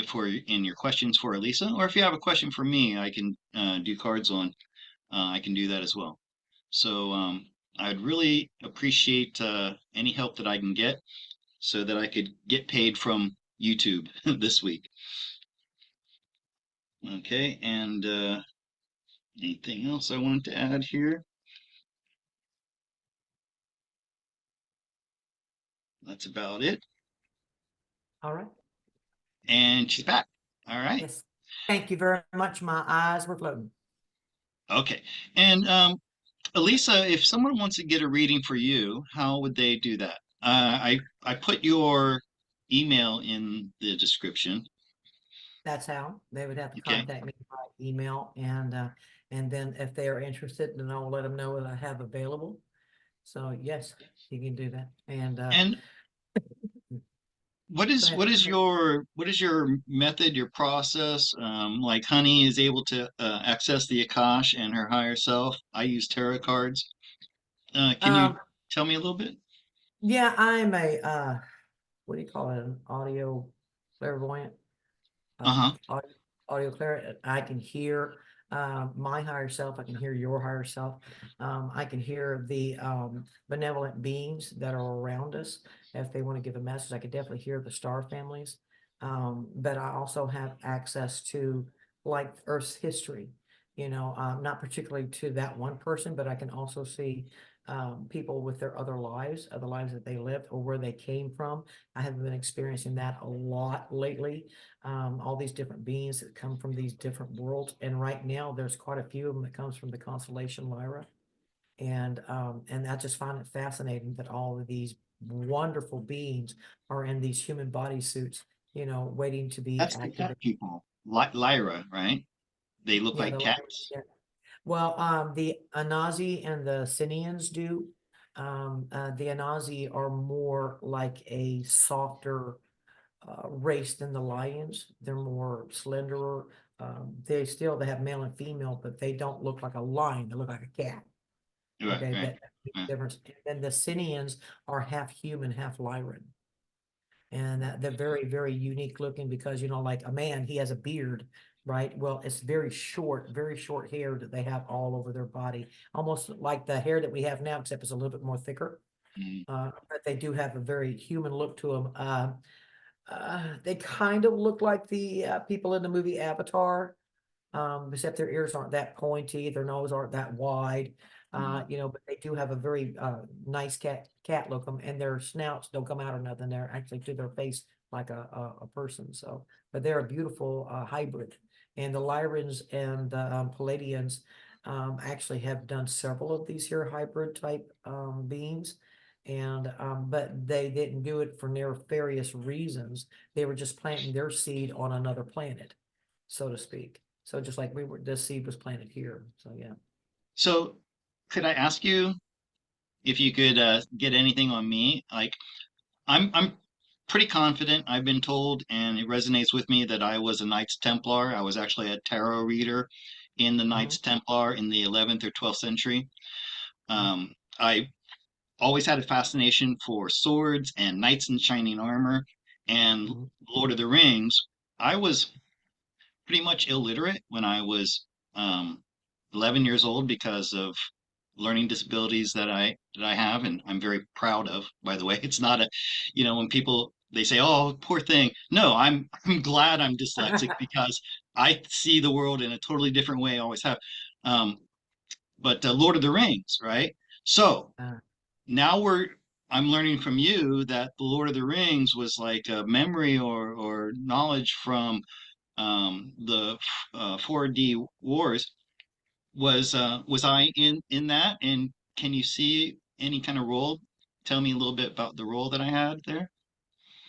for in your questions for Elisa, or if you have a question for me, I can do cards on. I can do that as well. So I'd really appreciate any help that I can get so that I could get paid from YouTube this week. Okay, and anything else I wanted to add here? That's about it. All right. And she's back. All right. Yes. Thank you very much. My eyes were floating. Okay. And Elisa, if someone wants to get a reading for you, how would they do that? I put your email in the description. That's how they would have to Okay. contact me by email, and then if they are interested, then I'll let them know what I have available. So yes, you can do that. And And go ahead. what is your method, your process? Like Honey is able to access the Akash and her higher self. I use tarot cards. Can you Um, tell me a little bit? yeah, I'm a what do you call it? An audio clairvoyant. Uh-huh. Audio, audio clear. I can hear my higher self. I can hear your higher self. I can hear the benevolent beings that are around us. If they want to give a message, I could definitely hear the star families. But I also have access to like Earth's history. Not particularly to that one person, but I can also see people with their other lives that they lived or where they came from. I have been experiencing that a lot lately. All these different beings that come from these different worlds. And right now, there's quite a few of them that comes from the constellation Lyra. And I just find it fascinating that all of these wonderful beings are in these human body suits, waiting to be That's the cat activated. people. Lyra, right? They look Yeah, like the Lyra. cats. Yeah. Well, the Anazi and the Sinians do. The Anazi are more like a softer race than the lions. They're more slenderer. They have male and female, but they don't look like a lion. They look like a cat. Right, Okay, right. that's the Right. difference. And then the Sinians are half human, half Lyran. And they're very, very unique looking because, like a man, he has a beard, right? Well, it's very short hair that they have all over their body, almost like the hair that we have now, except it's a little bit more thicker. Mm. But they do have a very human look to them. They kind of look like the people in the movie Avatar, except their ears aren't that pointy, their nose aren't that wide, Mm. but they do have a very nice cat look them, and their snouts don't come out or nothing. They're actually to their face like a person. So, but they're a beautiful hybrid. And the Lyrans and the Palladians actually have done several of these here hybrid type beings. And but they didn't do it for nefarious reasons. They were just planting their seed on another planet, so to speak. So just like this seed was planted here. So yeah. So, could I ask you if you could get anything on me? Like, I'm pretty confident. I've been told, and it resonates with me that I was a Knights Templar. I was actually a tarot reader in the Mhm, Knights Templar in the 11th or 12th century. mhm, I always had a fascination for swords and knights in shining armor and mhm, Lord of the Rings. I was pretty much illiterate when I was 11 years old because of learning disabilities that I have, and I'm very proud of. By the way, it's not a, when people they say, "Oh, poor thing." No, I'm glad I'm dyslexic because I see the world in a totally different way. I always have. Um, but Lord of the Rings, right? So uh, now I'm learning from you that the Lord of the Rings was like a memory or knowledge from the 4D wars. Was I in that? And can you see any kind of role? Tell me a little bit about the role that I had there.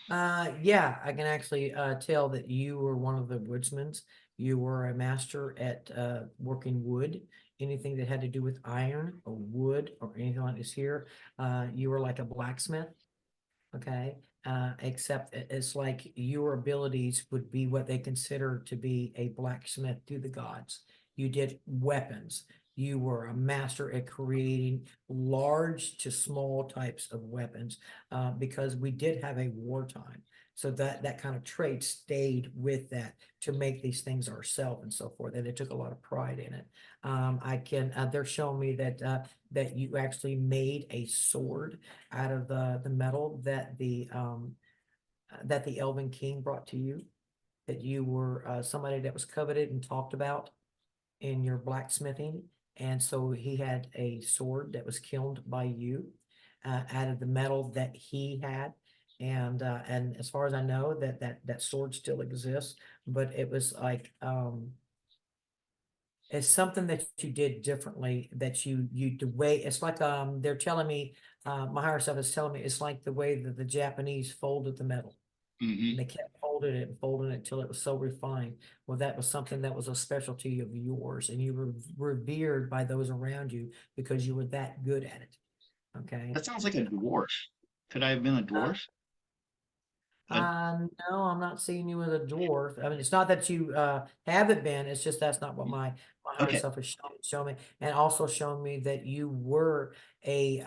yeah, I can actually tell that you were one of the woodsmen. You were a master at working wood. Anything that had to do with iron or wood or anything like this here, you were like a blacksmith. Okay. Except it's like your abilities would be what they consider to be a blacksmith to the gods. You did weapons. You were a master at creating large to small types of weapons, because we did have a wartime. So that kind of trait stayed with that to make these things ourselves and so forth. And it took a lot of pride in it. They're showing me that you actually made a sword out of the metal that the Elven King brought to you, that you were somebody that was coveted and talked about in your blacksmithing. And so he had a sword that was kilned by you out of the metal that he had. And as far as I know, that sword still exists, but it was like it's something that you did differently, that the way it's like they're telling me, my higher self is telling me it's like the way that the Japanese folded the metal. Hmm. And they kept folding it and folding it until it was so refined. Well, that was something that was a specialty of yours, and you were revered by those around you because you were that good at it. Okay. That sounds like a dwarf. Could I have been a Uh, dwarf? A, no, I'm not seeing you as a dwarf. I mean, it's not that you haven't been, it's just that's not what my higher okay. self is showing me. And also showing me that you were a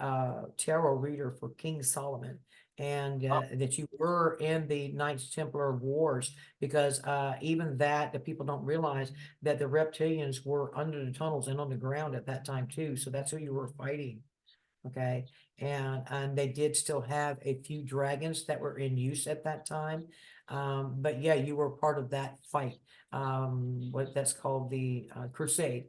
tarot reader for King Solomon, and Oh, that you were in the Knights Templar Wars, because even that the people don't realize that the reptilians were under the tunnels and on the ground at that time too. So that's who you were fighting. Okay. And they did still have a few dragons that were in use at that time. But yeah, you were part of that fight. What that's called the crusade.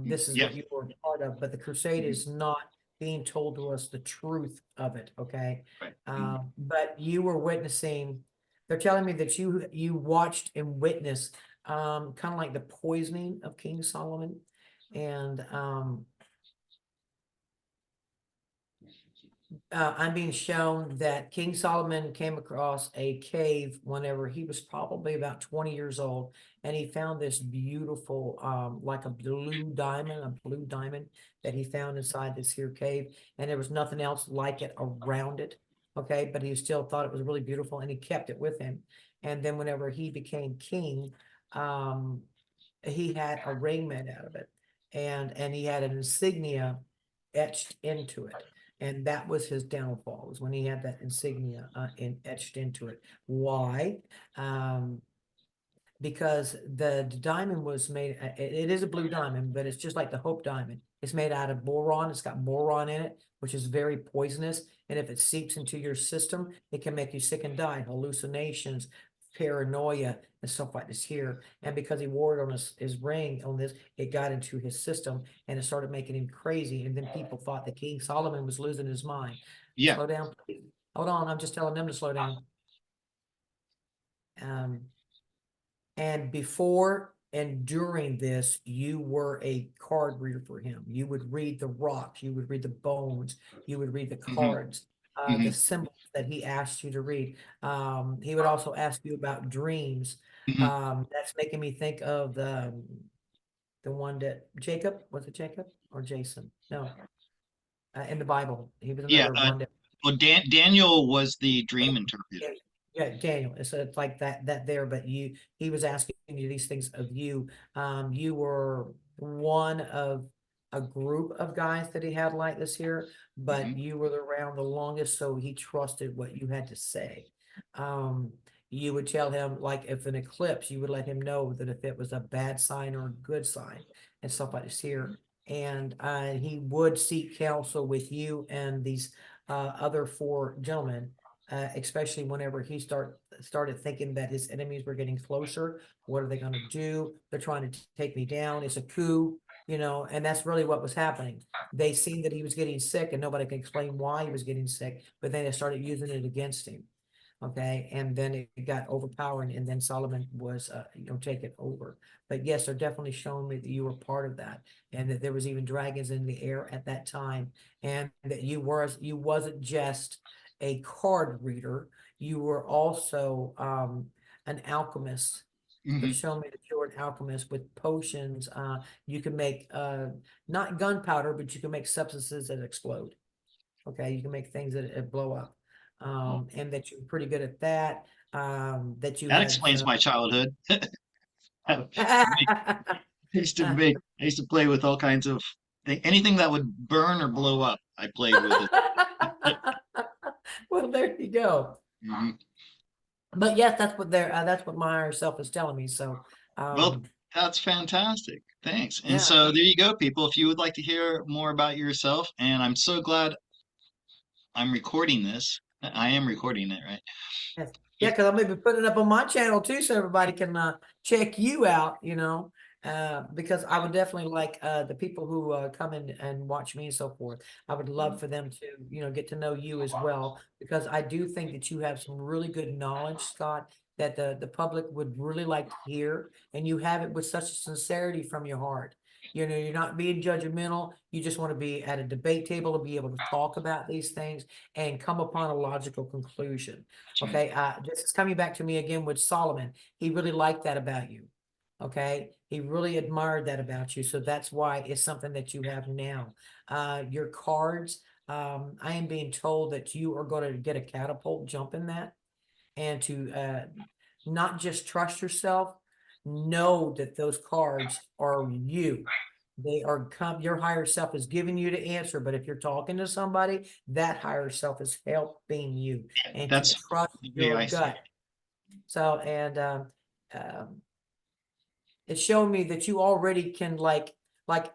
This is yeah. what you were a part of, but the crusade Mhm. is not being told to us the truth of it. Okay. Right. Mhm. But you were witnessing, they're telling me that you watched and witnessed kind of like the poisoning of King Solomon. And I'm being shown that King Solomon came across a cave whenever he was probably about 20 years old, and he found this beautiful, like a blue diamond that he found inside this here cave, and there was nothing else like it around it. Okay, but he still thought it was really beautiful, and he kept it with him. And then whenever he became king, um, he had a ring made out of it, and he had an insignia etched into it, and that was his downfall, was when he had that insignia etched into it. Why? um because the diamond was made, it is a blue diamond, but it's just like the Hope diamond. It's made out of boron. It's got boron in it, which is very poisonous, and if it seeps into your system, it can make you sick and die, hallucinations, paranoia, and stuff like this here. And because he wore it on his ring on this, it got into his system, and it started making him crazy. And then people thought that King Solomon was losing his mind. Yeah. Slow down, please. Hold on, I'm just telling them to slow down. um And before and during this, you were a card reader for him. You would read the rocks, you would read the bones, you would read the Hmm. cards, the Hmm. symbols that he asked you to read. He would also ask you about dreams. Hmm. That's making me think of the one that Jacob, was it Jacob or Jason? No, in the Bible. He was Yeah. another one that Well, Daniel was the dream interpreter. yeah, yeah, Daniel. It's like that there, but he was asking you these things of you. You were one of a group of guys that he had like this here, but Hmm. you were around the longest, so he trusted what you had to say. Um, you would tell him, like, if an eclipse, you would let him know that if it was a bad sign or a good sign and stuff like this here. And he would seek counsel with you and these other four gentlemen, especially whenever he started thinking that his enemies were getting closer. What are they going to do? They're trying to take me down. It's a coup, and that's really what was happening. They seen that he was getting sick, and nobody can explain why he was getting sick, but then they started using it against him. Okay, and then it got overpowering, and then Solomon was, taken over. But yes, they're definitely showing me that you were part of that, and that there was even dragons in the air at that time, and that you wasn't just a card reader, you were also an alchemist. They're Hmm. showing me that you're an alchemist with potions. You can make not gunpowder, but you can make substances that explode. Okay, you can make things that blow up, Well, and that you're pretty good at that. That you that had explains some. my childhood. I used to play with all kinds of anything that would burn or blow up. I played with it. Well, there you go. Mhm. But yes, that's what my higher self is telling me. So, Well, um, that's fantastic. Thanks. And yeah, so there you go, people. If you would like to hear more about yourself, and I'm so glad I'm recording this. I am recording it, right? yes. Yeah, You- because I'm gonna be putting it up on my channel too, so everybody can check you out, because I would definitely like the people who come in and watch me and so forth. I would love for them to, get to know you as well, because I do think that you have some really good knowledge, Scott, that the public would really like to hear, and you have it with such a sincerity from your heart. You're not being judgmental. You just want to be at a debate table to be able to talk about these things and come upon a logical conclusion. That's right. Okay, this is coming back to me again with Solomon. He really liked that about you. Okay, he really admired that about you. So that's why it's something that you have now. Your cards, I am being told that you are going to get a catapult jump in that, and to not just trust yourself, know that those cards are you. They are your higher self is giving you the answer, but if you're talking to somebody, that higher self is helping you, and to That's trust the way your I see gut. So, and um, it's showing me that you already can like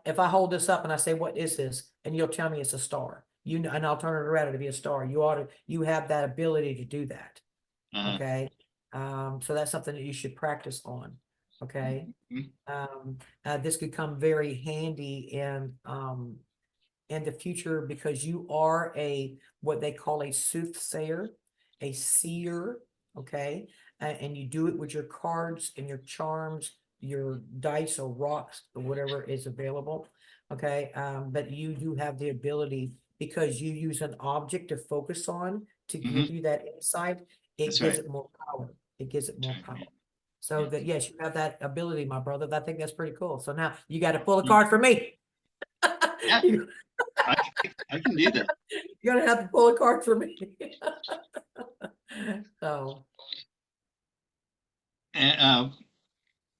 if I hold this up and I say, "What is this?" and you'll tell me it's a star. You know, and I'll turn it around to be a star. You have that ability to do that. it. Okay. So that's something that you should practice on. Okay. Mhm. This could come very handy in the future, because you are a what they call a soothsayer, a seer. Okay. And you do it with your cards and your charms, your dice or rocks or whatever is available. Okay. But you do have the ability, because you use an object to focus on to Mhm. give you that insight. It That's gives right. it more power. It gives it more That's power. right. So Yeah. that, yes, you have that ability, my brother. I think that's pretty cool. So now you got to pull a Mm. card for me. Yeah, You- I, I can do that. You're gonna have to pull a card for me. So, And,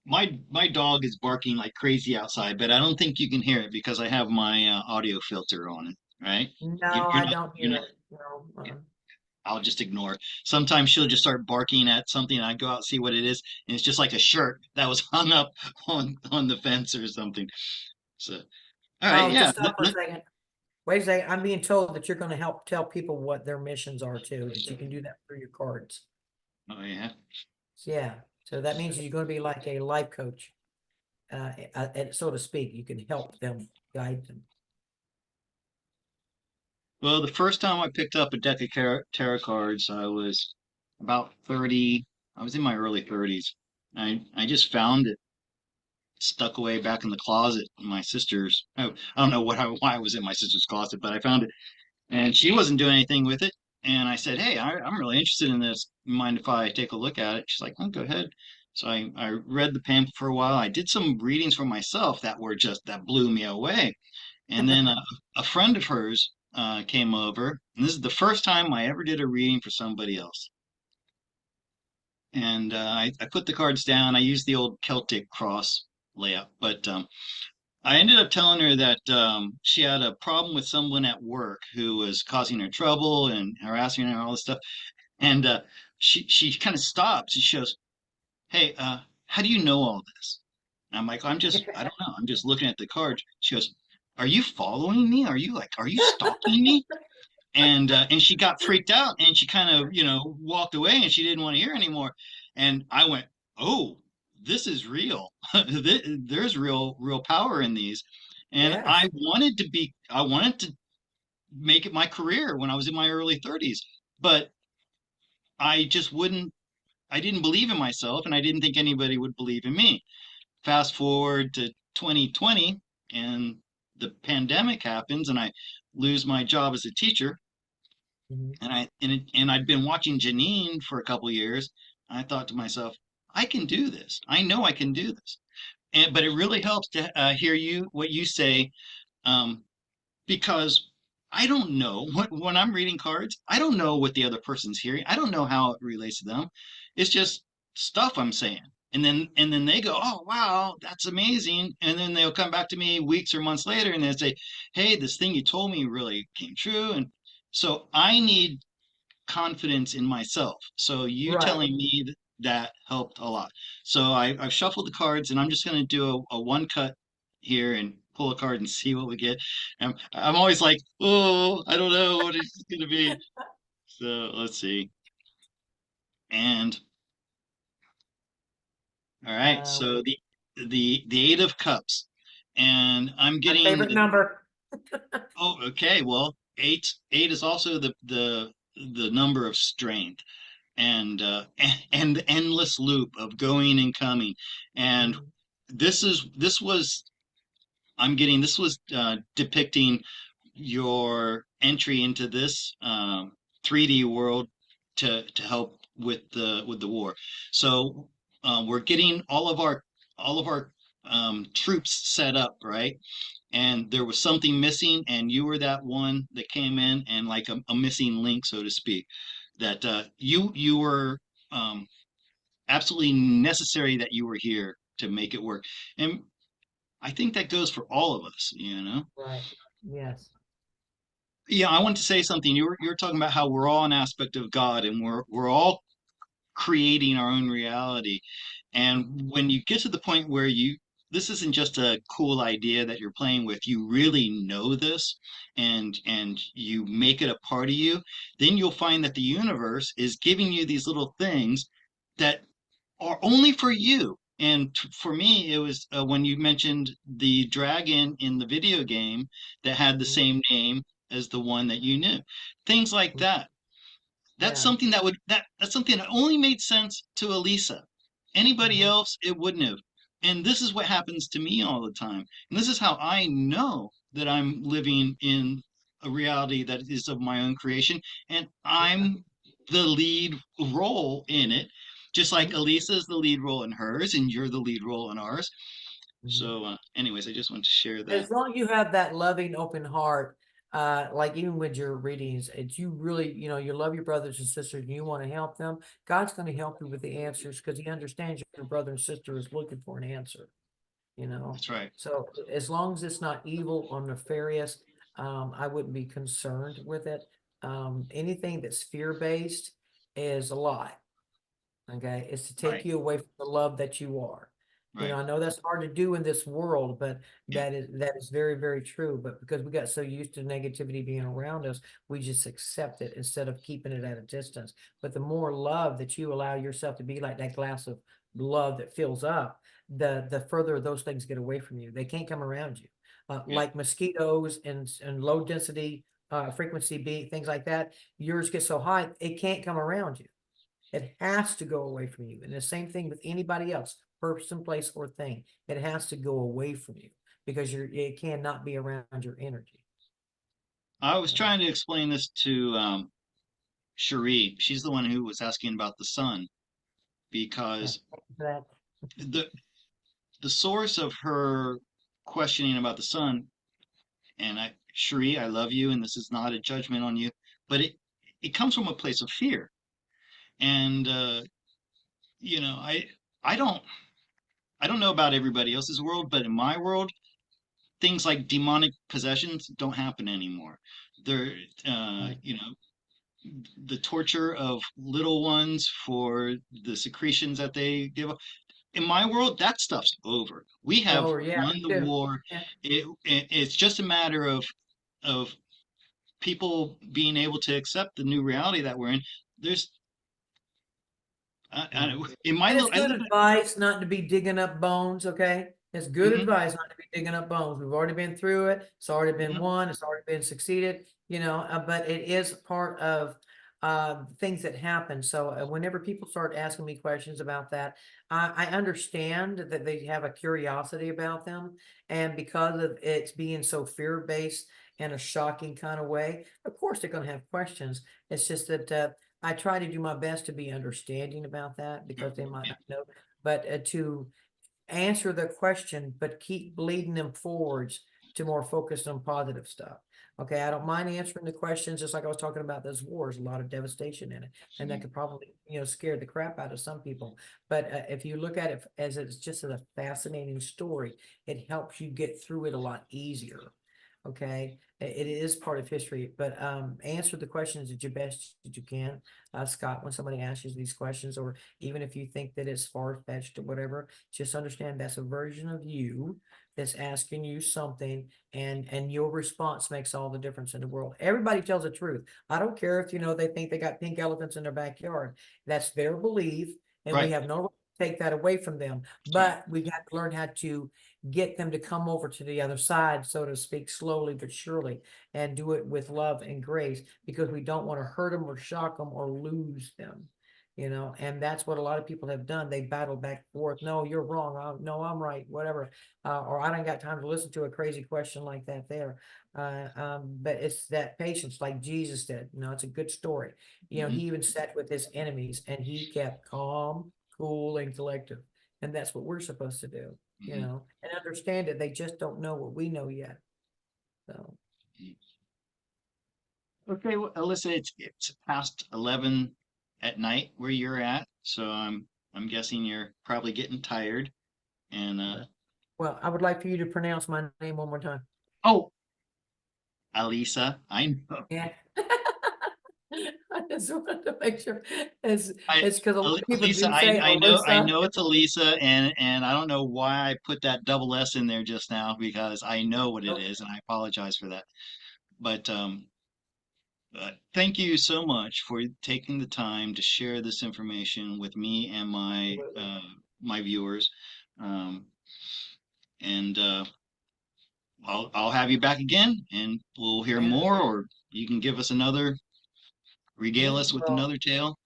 my dog is barking like crazy outside, but I don't think you can hear it because I have my audio filter on it, right? no, You're I not, don't you're hear not, it. No, I'll just ignore it. Sometimes she'll just start barking at something and I go out see what it is, and it's just like a shirt that was hung up on the fence or something. So, all right, Oh, yeah. just stop for a second. Wait a second. I'm being told that you're gonna help tell people what their missions are too, that you can do that through your cards. Oh yeah. So, yeah. So that means you're gonna be like a life coach, so to speak. You can help them, guide them. Well, the first time I picked up a deck of tarot cards, I was about 30. I was in my early 30s. I just found it stuck away back in the closet in my sister's. I don't know why I was in my sister's closet, but I found it, and she wasn't doing anything with it. And I said, "Hey, I'm really interested in this. Mind if I take a look at it?" She's like, "Oh, go ahead." So I read the pamphlet for a while. I did some readings for myself that blew me away. And then a friend of hers came over, and this is the first time I ever did a reading for somebody else. And I put the cards down. I used the old Celtic cross layout, but I ended up telling her that she had a problem with someone at work who was causing her trouble and harassing her and all this stuff. And she kind of stops. She goes, "Hey, how do you know all this?" And I'm like, I don't know. I'm just looking at the cards." She goes, "Are you following me? Are you stalking me?" And she got freaked out and she kind of walked away and she didn't want to hear anymore. And I went, "Oh, this is real. There's real power in these." And Yes. I wanted to make it my career when I was in my early 30s, but I just wouldn't I didn't believe in myself and I didn't think anybody would believe in me. Fast forward to 2020 and the pandemic happens and I lose my job as a teacher. Mhm. And I'd been watching Janine for a couple years. I thought to myself, I can do this. I know I can do this. But it really helps to hear what you say, um, because I don't know when I'm reading cards. I don't know what the other person's hearing. I don't know how it relates to them. It's just stuff I'm saying. and then they go, oh wow, that's amazing. And then they'll come back to me weeks or months later and they'll say, hey, this thing you told me really came true. And so I need confidence in myself. So you Right. telling me that helped a lot. So I've shuffled the cards and I'm just going to do a one cut here and pull a card and see what we get. I'm always like, oh, I don't know what it's going to be. So let's see. And all right, Uh, so the Eight of Cups, and I'm my getting favorite number. oh, okay, well, eight is also the number of strength and and the endless loop of going and coming, and Mhm. this was I'm getting this was depicting your entry into this 3D world to help with the war. So we're getting all of our troops set up, right? And there was something missing, and you were that one that came in and like a missing link, so to speak. That you were absolutely necessary that you were here to make it work. And I think that goes for all of us, you know? Right. Yes. Yeah, I want to say something. You were talking about how we're all an aspect of God and we're all creating our own reality. And when you get to the point where you this isn't just a cool idea that you're playing with, you really know this and you make it a part of you, then you'll find that the universe is giving you these little things that are only for you. And for me, it was when you mentioned the dragon in the video game that had the Mhm. same name as the one that you knew. Things like that. That's Yeah. something that's something that only made sense to Alisa. Anybody Mhm. else, it wouldn't have. And this is what happens to me all the time. And this is how I know that I'm living in a reality that is of my own creation. And Yeah. I'm the lead role in it, just like Mhm. Alisa is the lead role in hers, and you're the lead role in ours. Mhm. So, anyways, I just want to share that. As long as you have that loving, open heart, like even with your readings, it's you really, you love your brothers and sisters and you want to help them, God's going to help you with the answers because he understands your brother and sister is looking for an answer, you know. That's right. So as long as it's not evil or nefarious, I wouldn't be concerned with it. Anything that's fear-based is a lie. Okay, it's to take Right. you away from the love that you are. Right. I know that's hard to do in this world, but Yeah. that is very, very true. But because we got so used to negativity being around us, we just accept it instead of keeping it at a distance. But the more love that you allow yourself to be like that glass of love that fills up, the further those things get away from you. They can't come around you. Yeah. Like mosquitoes and low density frequency things like that, yours get so high, it can't come around you. It has to go away from you. And the same thing with anybody else, person, place, or thing. It has to go away from you because it cannot be around your energy. I was So, trying to explain this to Cherie. She's the one who was asking about the sun yeah, because thank you for that. the the source of her questioning about the sun, and Cherie, I love you, and this is not a judgment on you, but it comes from a place of fear. And you know, I don't I don't know about everybody else's world, but in my world, things like demonic possessions don't happen anymore. They're Right. you know, the torture of little ones for the secretions that they give in my world, that stuff's over. We have Oh, yeah, won me the too. war. Yeah. It's just a matter of people being able to accept the new reality that we're in. There's Yeah. in my And it's little I good live advice not to be digging up bones, okay? It's good in, advice not to be digging up bones. We've already been through it. It's already been mhm, won. It's already been succeeded, but it is part of things that happen. So whenever people start asking me questions about that, I understand that they have a curiosity about them. And because of it's being so fear-based in a shocking kind of way, of course they're going to have questions. It's just that I try to do my best to be understanding about that yeah, because they might yeah, not know, but to answer the question, but keep leading them forwards. to more focus on positive stuff. Okay, I don't mind answering the questions, just like I was talking about those wars, a lot of devastation in it. And that could probably, scare the crap out of some people. But if you look at it as it's just a fascinating story, it helps you get through it a lot easier. Okay, it is part of history, but answer the questions at your best that you can, Scott, when somebody asks you these questions, or even if you think that it's far-fetched or whatever, just understand that's a version of you that's asking you something, and your response makes all the difference in the world. Everybody tells the truth. I don't care if they think they got pink elephants in their backyard. That's their belief, and we Right. have no right to take that away from them. Right. But we got to learn how to get them to come over to the other side, so to speak, slowly but surely, and do it with love and grace, because we don't want to hurt them or shock them or lose them. And that's what a lot of people have done. They battle back and forth. No, you're wrong. No, I'm right. Whatever. Or I don't got time to listen to a crazy question like that there. But it's that patience, like Jesus did. It's a good story. He even sat with his enemies and he kept calm, cool, and collective. And that's what we're supposed to do, and understand it. They just don't know what we know yet. So. Okay, well, Alyssa, it's past 11 at night where you're at, so I'm guessing you're probably getting tired. And Well, I would like for you to pronounce my name one more time. oh, Alisa, I know. Yeah. I just wanted to make sure it's I it's because a lot of people Alisa, do say I Alyssa. know it's Alisa, and I don't know why I put that double S in there just now because I know what it Oh, is, and I apologize for that. But thank you so much for taking the time to share this information with me and my viewers. Um, and I'll have you back again, and we'll hear yeah, more, or you can give us regale yeah. us with Well, another tale.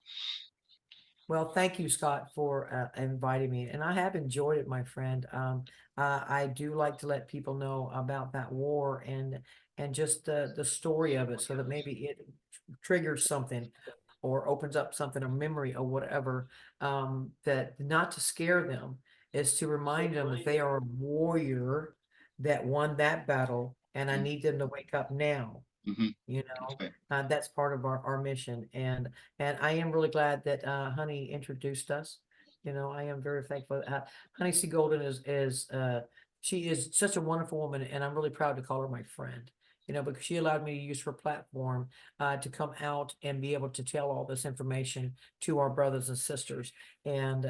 thank you, Scott, for inviting me, and I have enjoyed it, my friend. I do like to let people know about that war and just the story of it, so that maybe it triggers something or opens up something, a memory or whatever. That not to scare them, is to remind them that they are a warrior that won that battle, and I need them to wake up now. Mm-hmm. You That's know, right. that's part of our mission. And I am really glad that Honey introduced us. I am very thankful. Honey C. Golden is she is such a wonderful woman, and I'm really proud to call her my friend. Because she allowed me to use her platform to come out and be able to tell all this information to our brothers and sisters. And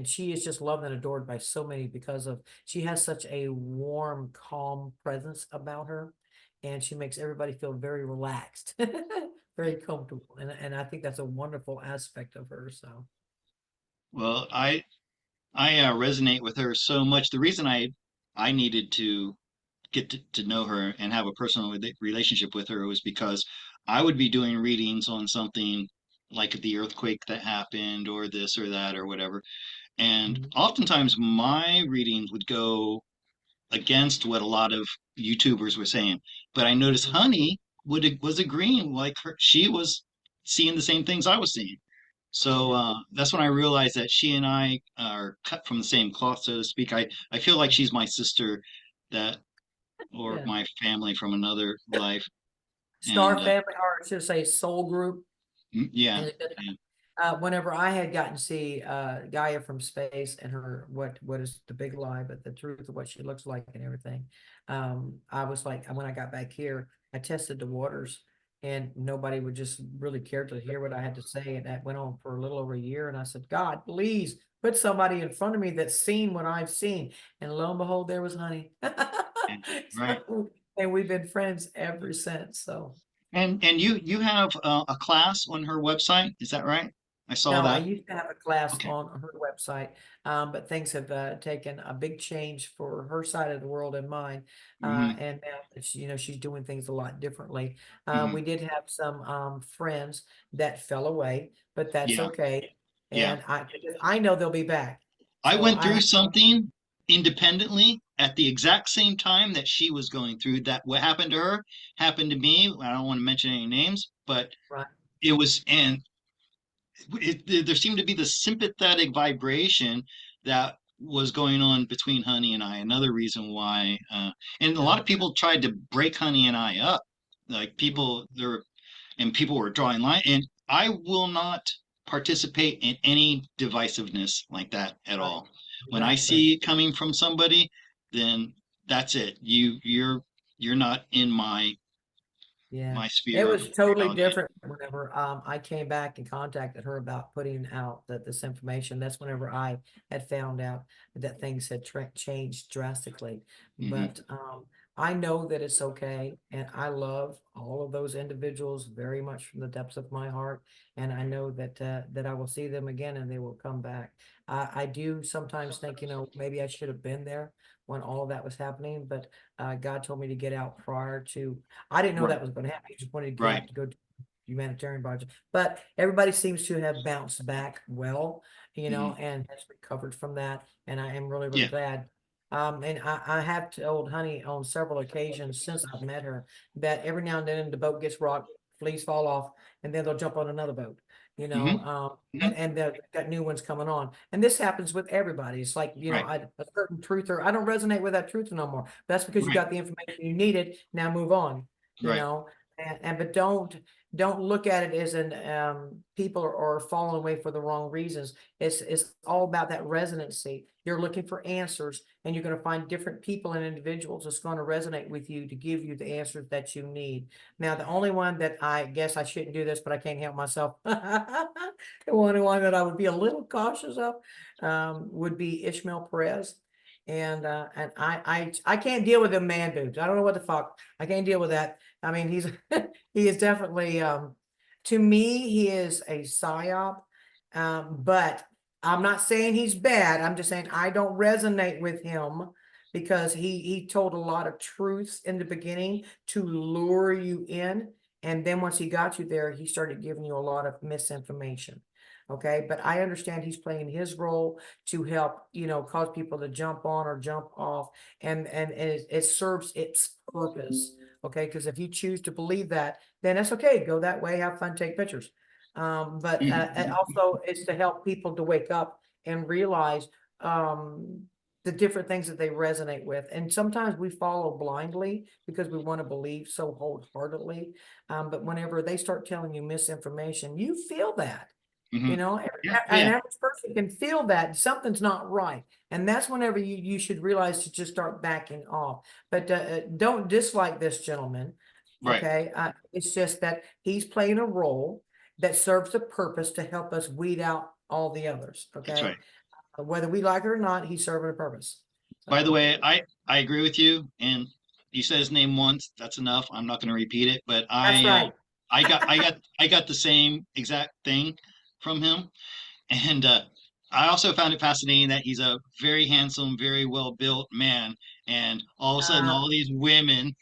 she is just loved and adored by so many, because of she has such a warm, calm presence about her, and she makes everybody feel very relaxed, very comfortable. And I think that's a wonderful aspect of her. So. Well, I resonate with her so much. The reason I needed to get to know her and have a personal relationship with her was because I would be doing readings on something like the earthquake that happened or this or that or whatever. And Mhm. oftentimes my readings would go against what a lot of YouTubers were saying. But I noticed Honey was agreeing, like she was seeing the same things I was seeing. So that's when I realized that she and I are cut from the same cloth, so to speak. I feel like she's my sister, that or Yeah. my family from another life. Star And Family, or I should say Soul Group. yeah, And yeah. whenever I had gotten to see Gaia from space, and her what is the big lie, but the truth of what she looks like and everything, I was like, when I got back here, I tested the waters, and nobody would just really care to hear what I had to say, and that went on for a little over a year. And I said, God, please put somebody in front of me that's seen what I've seen. And lo and behold, there was Honey. Yeah, right. And we've been friends ever since. So. And you have a class on her website, is that right? I saw No, I that. used to have a class Okay. on her website, but things have taken a big change for her side of the world and mine. Hmm. And now that she's doing things a lot differently. Hmm. We did have some friends that fell away, but that's Yeah, okay. yeah. And I know they'll be back. I So went I through have, something independently at the exact same time that she was going through. That what happened to her happened to me. I don't want to mention any names, but right. it was, and there seemed to be the sympathetic vibration that was going on between Honey and I. Another reason why, and a lot of people tried to break Honey and I up. Like people there, and people were drawing line, and I will not participate in any divisiveness like that at Right. all. When I Exactly. see it coming from somebody, then that's it. You're not in Yeah, my it sphere of was totally reality. different whenever I came back and contacted her about putting out this information. That's whenever I had found out that things had changed drastically. Hmm. But I know that it's okay, and I love all of those individuals very much from the depths of my heart. And I know that that I will see them again, and they will come back. I do sometimes think, maybe I should have been there when all of that was happening, but God told me to get out prior to. I didn't know Right, that was going to happen. He just wanted to get right. out to go to humanitarian project. But everybody seems to have bounced back well, Hmm. and has recovered from that. And I am really, really Yeah. glad. And I have told Honey on several occasions since I've met her that every now and then the boat gets rocked, fleas fall off, and then they'll jump on another boat, Hmm. Hmm. and they've got new ones coming on. And this happens with everybody. It's like, Right, a certain truther, I don't resonate with that truther no more. That's because you right, got the information you needed. Now move on, you right. know, and but don't look at it as an people are falling away for the wrong reasons. It's all about that resonancy. You're looking for answers, and you're going to find different people and individuals that's going to resonate with you to give you the answers that you need. Now, the only one that I guess I shouldn't do this, but I can't help myself. The only one that I would be a little cautious of would be Ishmael Perez. And I can't deal with them man boobs. I don't know what the fuck. I can't deal with that. I mean, he is definitely to me, he is a psyop. But I'm not saying he's bad. I'm just saying I don't resonate with him because he told a lot of truths in the beginning to lure you in. And then once he got you there, he started giving you a lot of misinformation. Okay, but I understand he's playing his role to help, cause people to jump on or jump off, and it serves its purpose. Okay, because if you choose to believe that, then that's okay. Go that way, have fun, take pictures. But and Hmm. also it's to help people to wake up and realize the different things that they resonate with. And sometimes we follow blindly because we want to believe so wholeheartedly. But whenever they start telling you misinformation, you feel that. Hmm. Yeah, An yeah. average person can feel that something's not right. And that's whenever you should realize to just start backing off. But don't dislike this gentleman. Right. Okay. It's just that he's playing a role that serves a purpose to help us weed out all the others. That's Okay. right. Whether we like it or not, he's serving a purpose. By the So way, I agree with you, and you said his name once. That's enough. I'm not going to repeat it, but that's right. I got the same exact thing from him, and I also found it fascinating that he's a very handsome, very well built man, and all of a sudden, Uh, all these women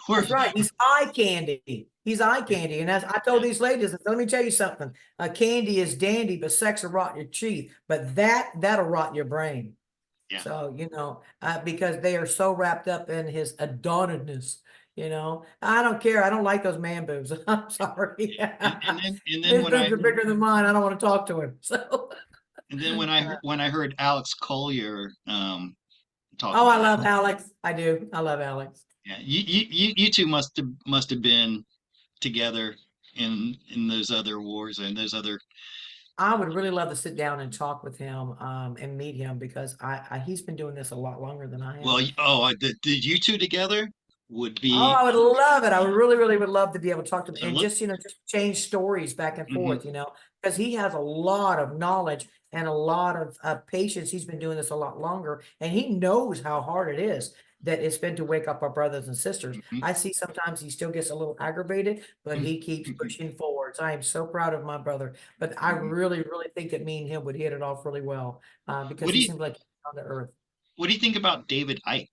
were. That's right. He's eye candy. He's eye candy. And as I told Yeah, these ladies, I said, let me tell you something. Candy is dandy, but sex will rot your teeth. But that'll rot your brain. yeah. So, because they are so wrapped up in his adornedness, I don't care. I don't like those man boobs. I'm sorry. And then His when I boobs are bigger than mine. I don't want to talk to him. So, and then when I heard Alex Collier talk oh, I about it, love Alex. I do. I love Alex. yeah, you two must have been together in those other wars and those other. I would really love to sit down and talk with him and meet him because he's been doing this a lot longer than I have. Well, the you two together would Oh, be. I would love it. I would really, really would love to be able to talk to him So and look. just change stories back and Hmm. forth, because he has a lot of knowledge and a lot of patience. He's been doing this a lot longer, and he knows how hard it is that it's been to wake up our brothers and sisters. Hmm. I see sometimes he still gets a little aggravated, but he keeps pushing forwards. I am so proud of my brother, but I really, really think that me and him would hit it off really well because What do he you seems like he's on the earth. what do you think about David Icke?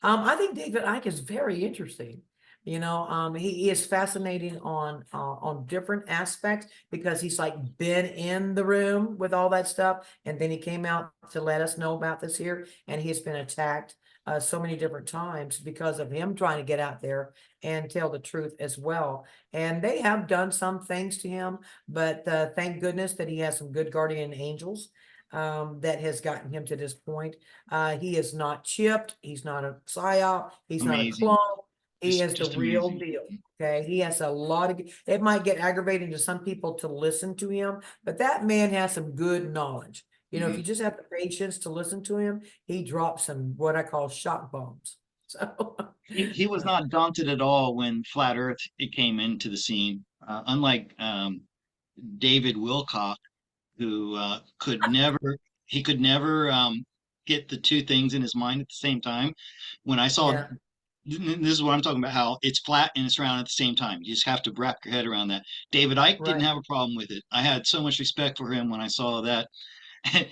I think David Icke is very interesting. He is fascinating on different aspects because he's like been in the room with all that stuff, and then he came out to let us know about this here, and he has been attacked so many different times because of him trying to get out there and tell the truth as well. And they have done some things to him, but thank goodness that he has some good guardian angels that has gotten him to this point. He is not chipped. He's not a psyop. He's not a Amazing. clone. He is the Just real amazing. deal. Okay. He has a lot of, it might get aggravating to some people to listen to him, but that man has some good knowledge. You know, if Mhm. you just have the patience to listen to him, he drops some what I call shock bombs. So, He was not daunted at all when Flat Earth it came into the scene. Unlike David Wilcock, who could never get the two things in his mind at the same time. When I saw, yeah, this is what I'm talking about, how it's flat and it's round at the same time. You just have to wrap your head around that. David Icke didn't right. have a problem with it. I had so much respect for him when I saw that.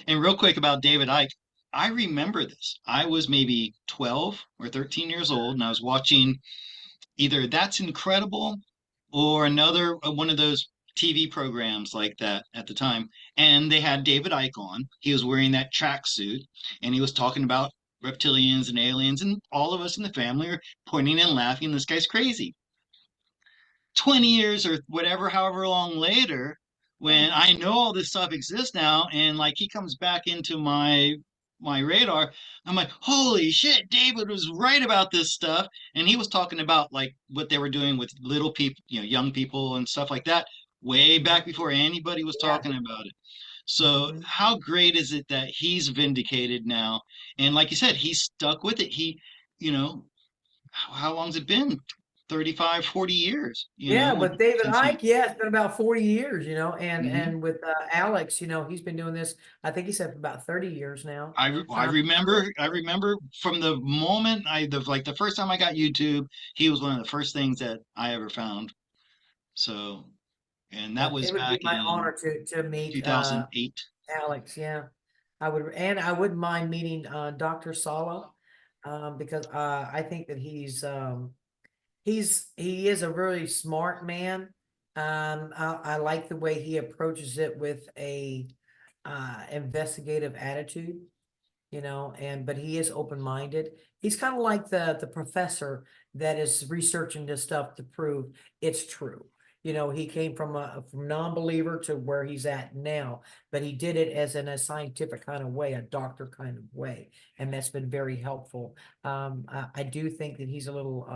And real quick about David Icke, I remember this. I was maybe 12 or 13 years old, and I was watching either That's Incredible or another one of those TV programs like that at the time. And they had David Icke on. He was wearing that tracksuit and he was talking about reptilians and aliens, and all of us in the family are pointing and laughing. This guy's crazy. 20 years or whatever, however long later, when I know all this stuff exists now, and like he comes back into my radar, I'm like, holy shit, David was right about this stuff. And he was talking about like what they were doing with little people, young people and stuff like that, way back before anybody was Yeah. talking about it. So Mhm. how great is it that he's vindicated now? And like you said, he's stuck with it. You know, how long's it been? 35, 40 years, Yeah, with David since he. Icke, yeah, it's been about 40 years, and Mhm. with Alex, he's been doing this, I think he said for about 30 years now. I So, remember from the moment like the first time I got YouTube, he was one of the first things that I ever found. So, and that yeah, was it would be back my in honor to meet 2008. Alex. Yeah, I would, and I wouldn't mind meeting Dr. Sala, because I think that he is a really smart man. I like the way he approaches it with a investigative attitude, and but he is open-minded. He's kind of like the professor that is researching this stuff to prove it's true. He came from non-believer to where he's at now, but he did it as in a scientific kind of way, a doctor kind of way, and that's been very helpful. I do think that he's a little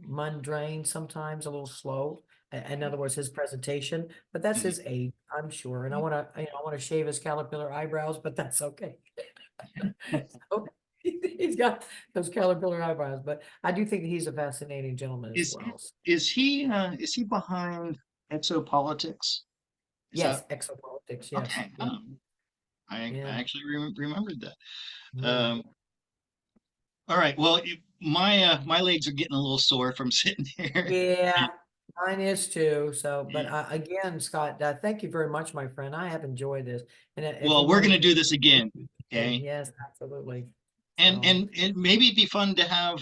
mundane sometimes, a little slow. In other words, his presentation, but that's Mhm. his age, I'm sure. And I want to shave his caterpillar eyebrows, but that's okay. So, he's got those caterpillar eyebrows, but I do think that he's a fascinating gentleman as Is well. is he behind exopolitics? Is Yes, that exopolitics. Yes. okay? Oh, Mhm. I Yeah. actually remembered that. Yeah. Um, all right. Well, my legs are getting a little sore from sitting here. Yeah, mine is too. So, but again, Scott, thank you very much, my friend. I have enjoyed this. And if Well, you we're want to gonna do do it, this again. Okay. yes, absolutely. And So, and and maybe it'd be fun to have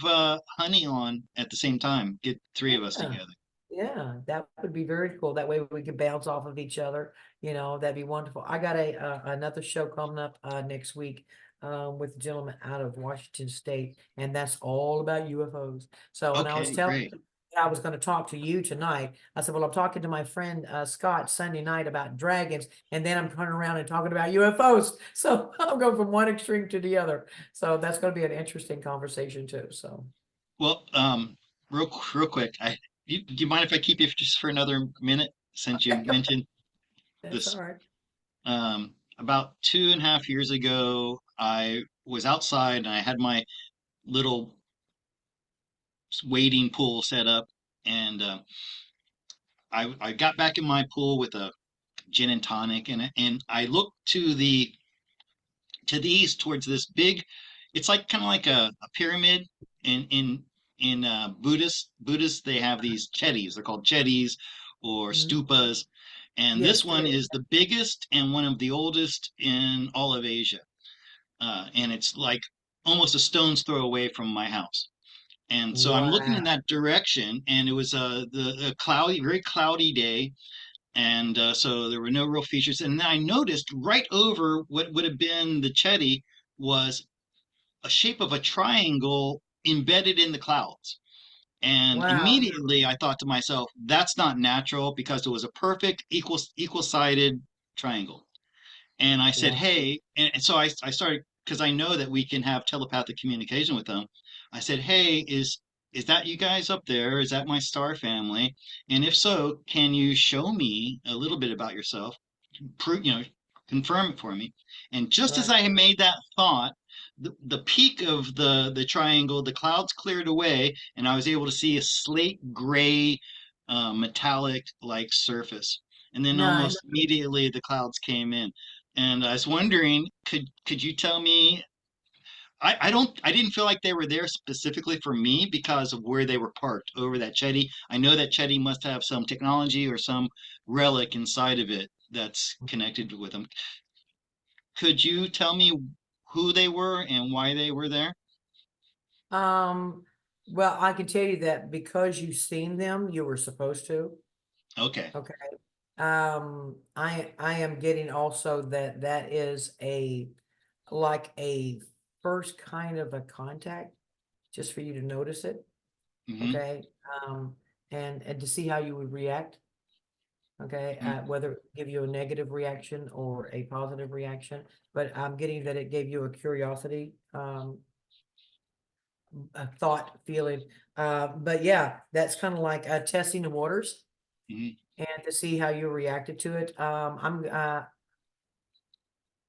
Honey on at the same time. Get three of us yeah. together. Yeah, that would be very cool. That way we could bounce off of each other. That'd be wonderful. I got another show coming up next week with a gentleman out of Washington State, and that's all about UFOs. So, and I was Okay, telling great. you that I was going to talk to you tonight. I said, well, I'm talking to my friend Scott Sunday night about dragons, and then I'm turning around and talking about UFOs. So I'm going from one extreme to the other. So that's going to be an interesting conversation too. So Well, real quick, do you mind if I keep you just for another minute since you mentioned that's all this? right. About 2.5 years ago, I was outside and I had my little wading pool set up, and I got back in my pool with a gin and tonic, and I looked to the east towards this big. It's like kind of like a pyramid in Buddhist they have these chetis. They're called chetis or Mhm. stupas, and this Yes, one there is. is the biggest and one of the oldest in all of Asia. And it's like almost a stone's throw away from my house. And so I'm looking in Wow. that direction, and it was a cloudy, very cloudy day, and so there were no real features. And then I noticed right over what would have been the Chetty was a shape of a triangle embedded in the clouds. And Wow. immediately I thought to myself, that's not natural because it was a perfect equal sided triangle. And I said, Wow. hey, and so I started because I know that we can have telepathic communication with them. I said, hey, is that you guys up there? Is that my star family? And if so, can you show me a little bit about yourself? Prove, confirm it for me. And just as Right. I had made that thought, the peak of the triangle, the clouds cleared away, and I was able to see a slate gray, metallic like surface. And then Nice. almost immediately the clouds came in. And I was wondering, could you tell me? I didn't feel like they were there specifically for me because of where they were parked over that Chetty. I know that Chetty must have some technology or some relic inside of it that's connected with them. Could you tell me who they were and why they were there? Um, well, I can tell you that because you've seen them, you were supposed to. Okay. Okay. I am getting also that that is a like a first kind of a contact, just for you to notice it. Hmm. Okay. And to see how you would react. Okay. Whether it give you a negative reaction or a positive reaction, but I'm getting that it gave you a curiosity, a thought, feeling. But yeah, that's kind of like testing the waters Hmm. and to see how you reacted to it.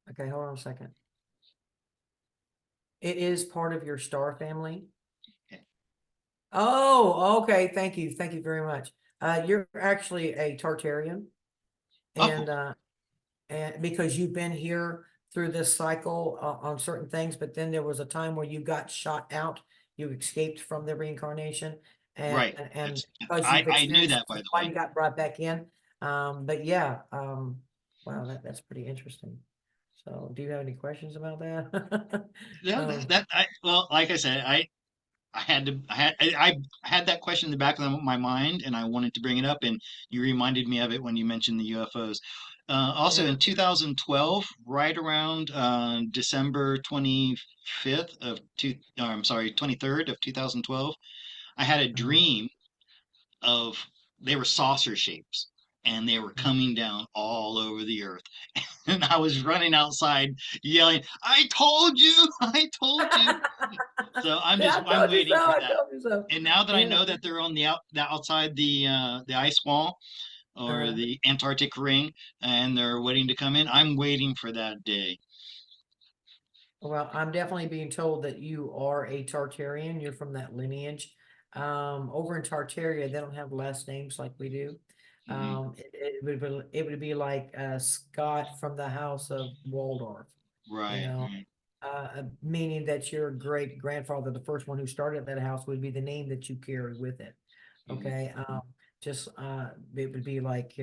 Okay, hold on a second. It is part of your star family. Okay. Oh, okay. Thank you very much. You're actually a Tartarian, Oh, and because you've been here through this cycle on certain things, but then there was a time where you got shot out, you escaped from the reincarnation, and right. and That's because you've I knew experienced that by the why way. you got brought back in. But yeah, wow, that's pretty interesting. So, do you have any questions about that? Yeah, Um, well, like I said, I had that question in the back of my mind, and I wanted to bring it up, and you reminded me of it when you mentioned the UFOs. Also, yeah. in 2012, right around December 25th of I'm sorry, 23rd of 2012, I had a uh, dream of they were saucer shapes, and they were coming down all over the earth. And I was running outside yelling, "I told you! I told you!" So Yeah, I I'm told you so. waiting for I that. told you so. And now that I Yeah. know that they're on the outside the ice wall or Uh, the Antarctic ring, and they're waiting to come in, I'm waiting for that day. well, I'm definitely being told that you are a Tartarian. You're from that lineage. Over in Tartaria, they don't have last names like we do. Hmm. It would be like Scott from the house of Waldorf, you Right, know, right. meaning that your great grandfather, the first one who started that house, would be the name that you carry with it. Hmm. Okay. Just it would be like,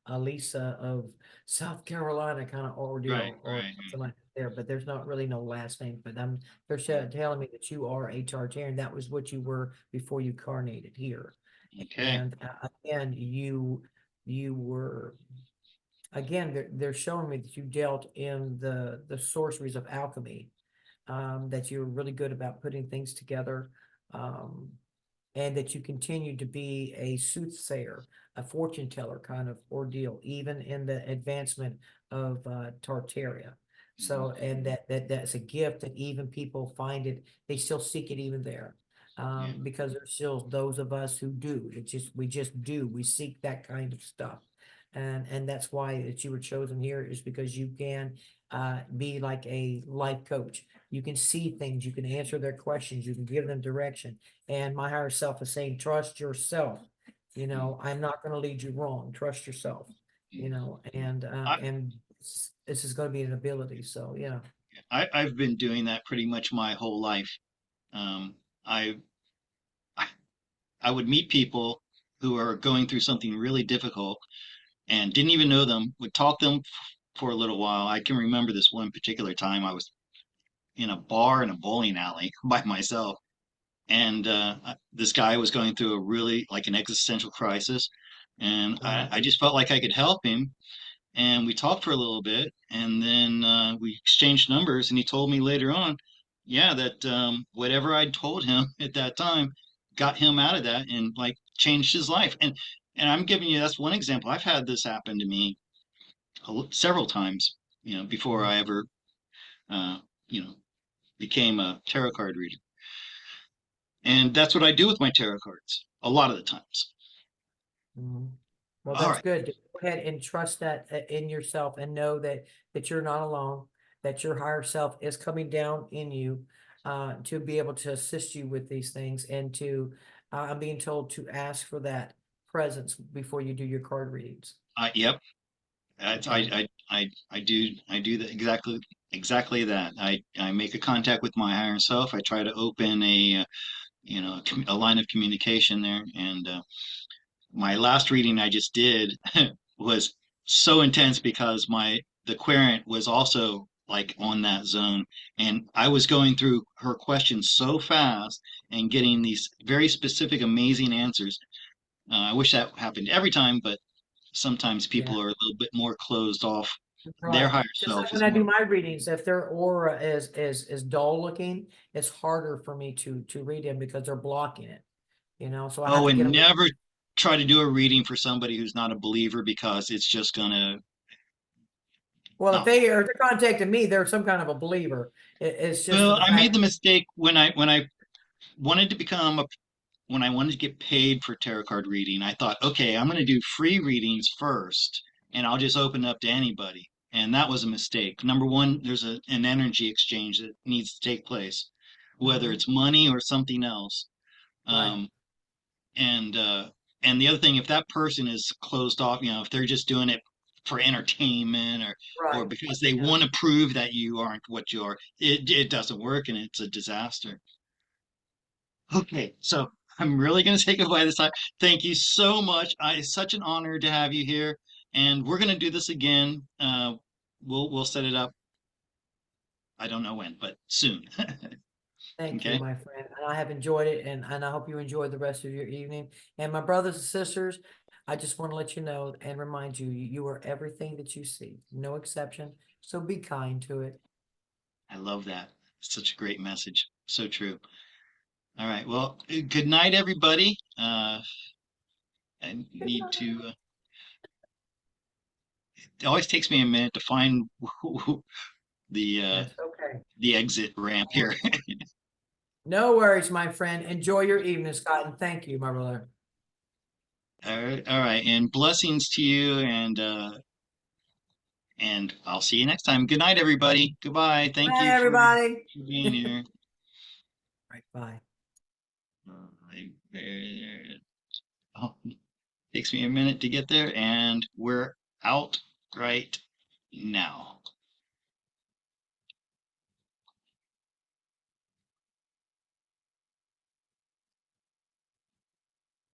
Alisa of South Carolina kind of Right, ordeal or right, something like that there, but there's not really no last name. But they're right. telling me that you are a Tartarian. That was what you were before you carnated here. Okay. And again, you were again, they're showing me that you dealt in the sorceries of alchemy, that you're really good about putting things together. Um, and that you continue to be a soothsayer, a fortune teller kind of ordeal, even in the advancement of Tartaria. Hmm. So, and that's a gift that even people find it, they still seek it even there. Yeah, Because there's still those of us who do. We just do. We seek that kind of stuff. And that's why that you were chosen here is because you can be like a life coach. You can see things, you can answer their questions, you can give them direction, and my higher self is saying, trust yourself. mm, I'm not going to lead you wrong. Trust yourself. mm. I, And this is going to be an ability. So yeah. I've been doing that pretty much my whole life. Um, I I I would meet people who are going through something really difficult and didn't even know them, would talk to them for a little while. I can remember this one particular time I was in a bar in a bowling alley by myself, and this guy was going through a really like an existential crisis, and Right. I just felt like I could help him. And we talked for a little bit, and then we exchanged numbers, and he told me later on, yeah, that whatever I'd told him at that time got him out of that and like changed his life. And I'm giving you that's one example. I've had this happen to me several times. before I ever, uh, you know, became a tarot card reader. And that's what I do with my tarot cards a lot of the times. Mhm. Well, All that's right. good. Go ahead and trust that in yourself, and know that you're not alone, that your higher self is coming down in you to be able to assist you with these things, and to I'm being told to ask for that presence before you do your card readings. Yep. Okay. I do that exactly that. I make a contact with my higher self. I try to open a line of communication there. And my last reading I just did was so intense because the querent was also like on that zone, and I was going through her questions so fast and getting these very specific, amazing answers. I wish that happened every time, but sometimes Yeah. people are a little bit more closed off. Their Right. higher Just self like when is I do more. my readings, if their aura is dull looking, it's harder for me to read them because they're blocking it. So I have Oh, to get and them. never try to do a reading for somebody who's not a believer because it's just gonna Well, if not work. they're contacting me, they're some kind of a believer. It's just Well, the I made fact. the mistake when I wanted to become a when I wanted to get paid for tarot card reading. I thought, okay, I'm going to do free readings first, and I'll just open it up to anybody. And that was a mistake. Number one, there's an energy exchange that needs to take place, whether Mhm. it's money or something else. Right, Um, and and the other thing, if that person is closed off, if they're just doing it for entertainment or right. because they Yeah. want to prove that you aren't what you are, it doesn't work and it's a disaster. Okay, so I'm really going to say goodbye this time. Thank you so much. It's such an honor to have you here, and we're going to do this again. We'll set it up. I don't know when, but soon. Thank you, Okay. my friend. And I have enjoyed it, and I hope you enjoy the rest of your evening. And my brothers and sisters, I just want to let you know and remind you, you are everything that you see, no exception. So be kind to it. I love that. Such a great message. So true. All right. Well, good night, everybody. I need to. It always takes me a minute to find the uh, That's okay. the exit ramp No here. worries. No worries, my friend. Enjoy your evening, Scott, and thank you, my brother. All right, and blessings to you, and I'll see you next time. Good night, everybody. Goodbye. Thank Bye, you for everybody. being here. Right, bye. Oh, takes me a minute to get there, and we're out right now.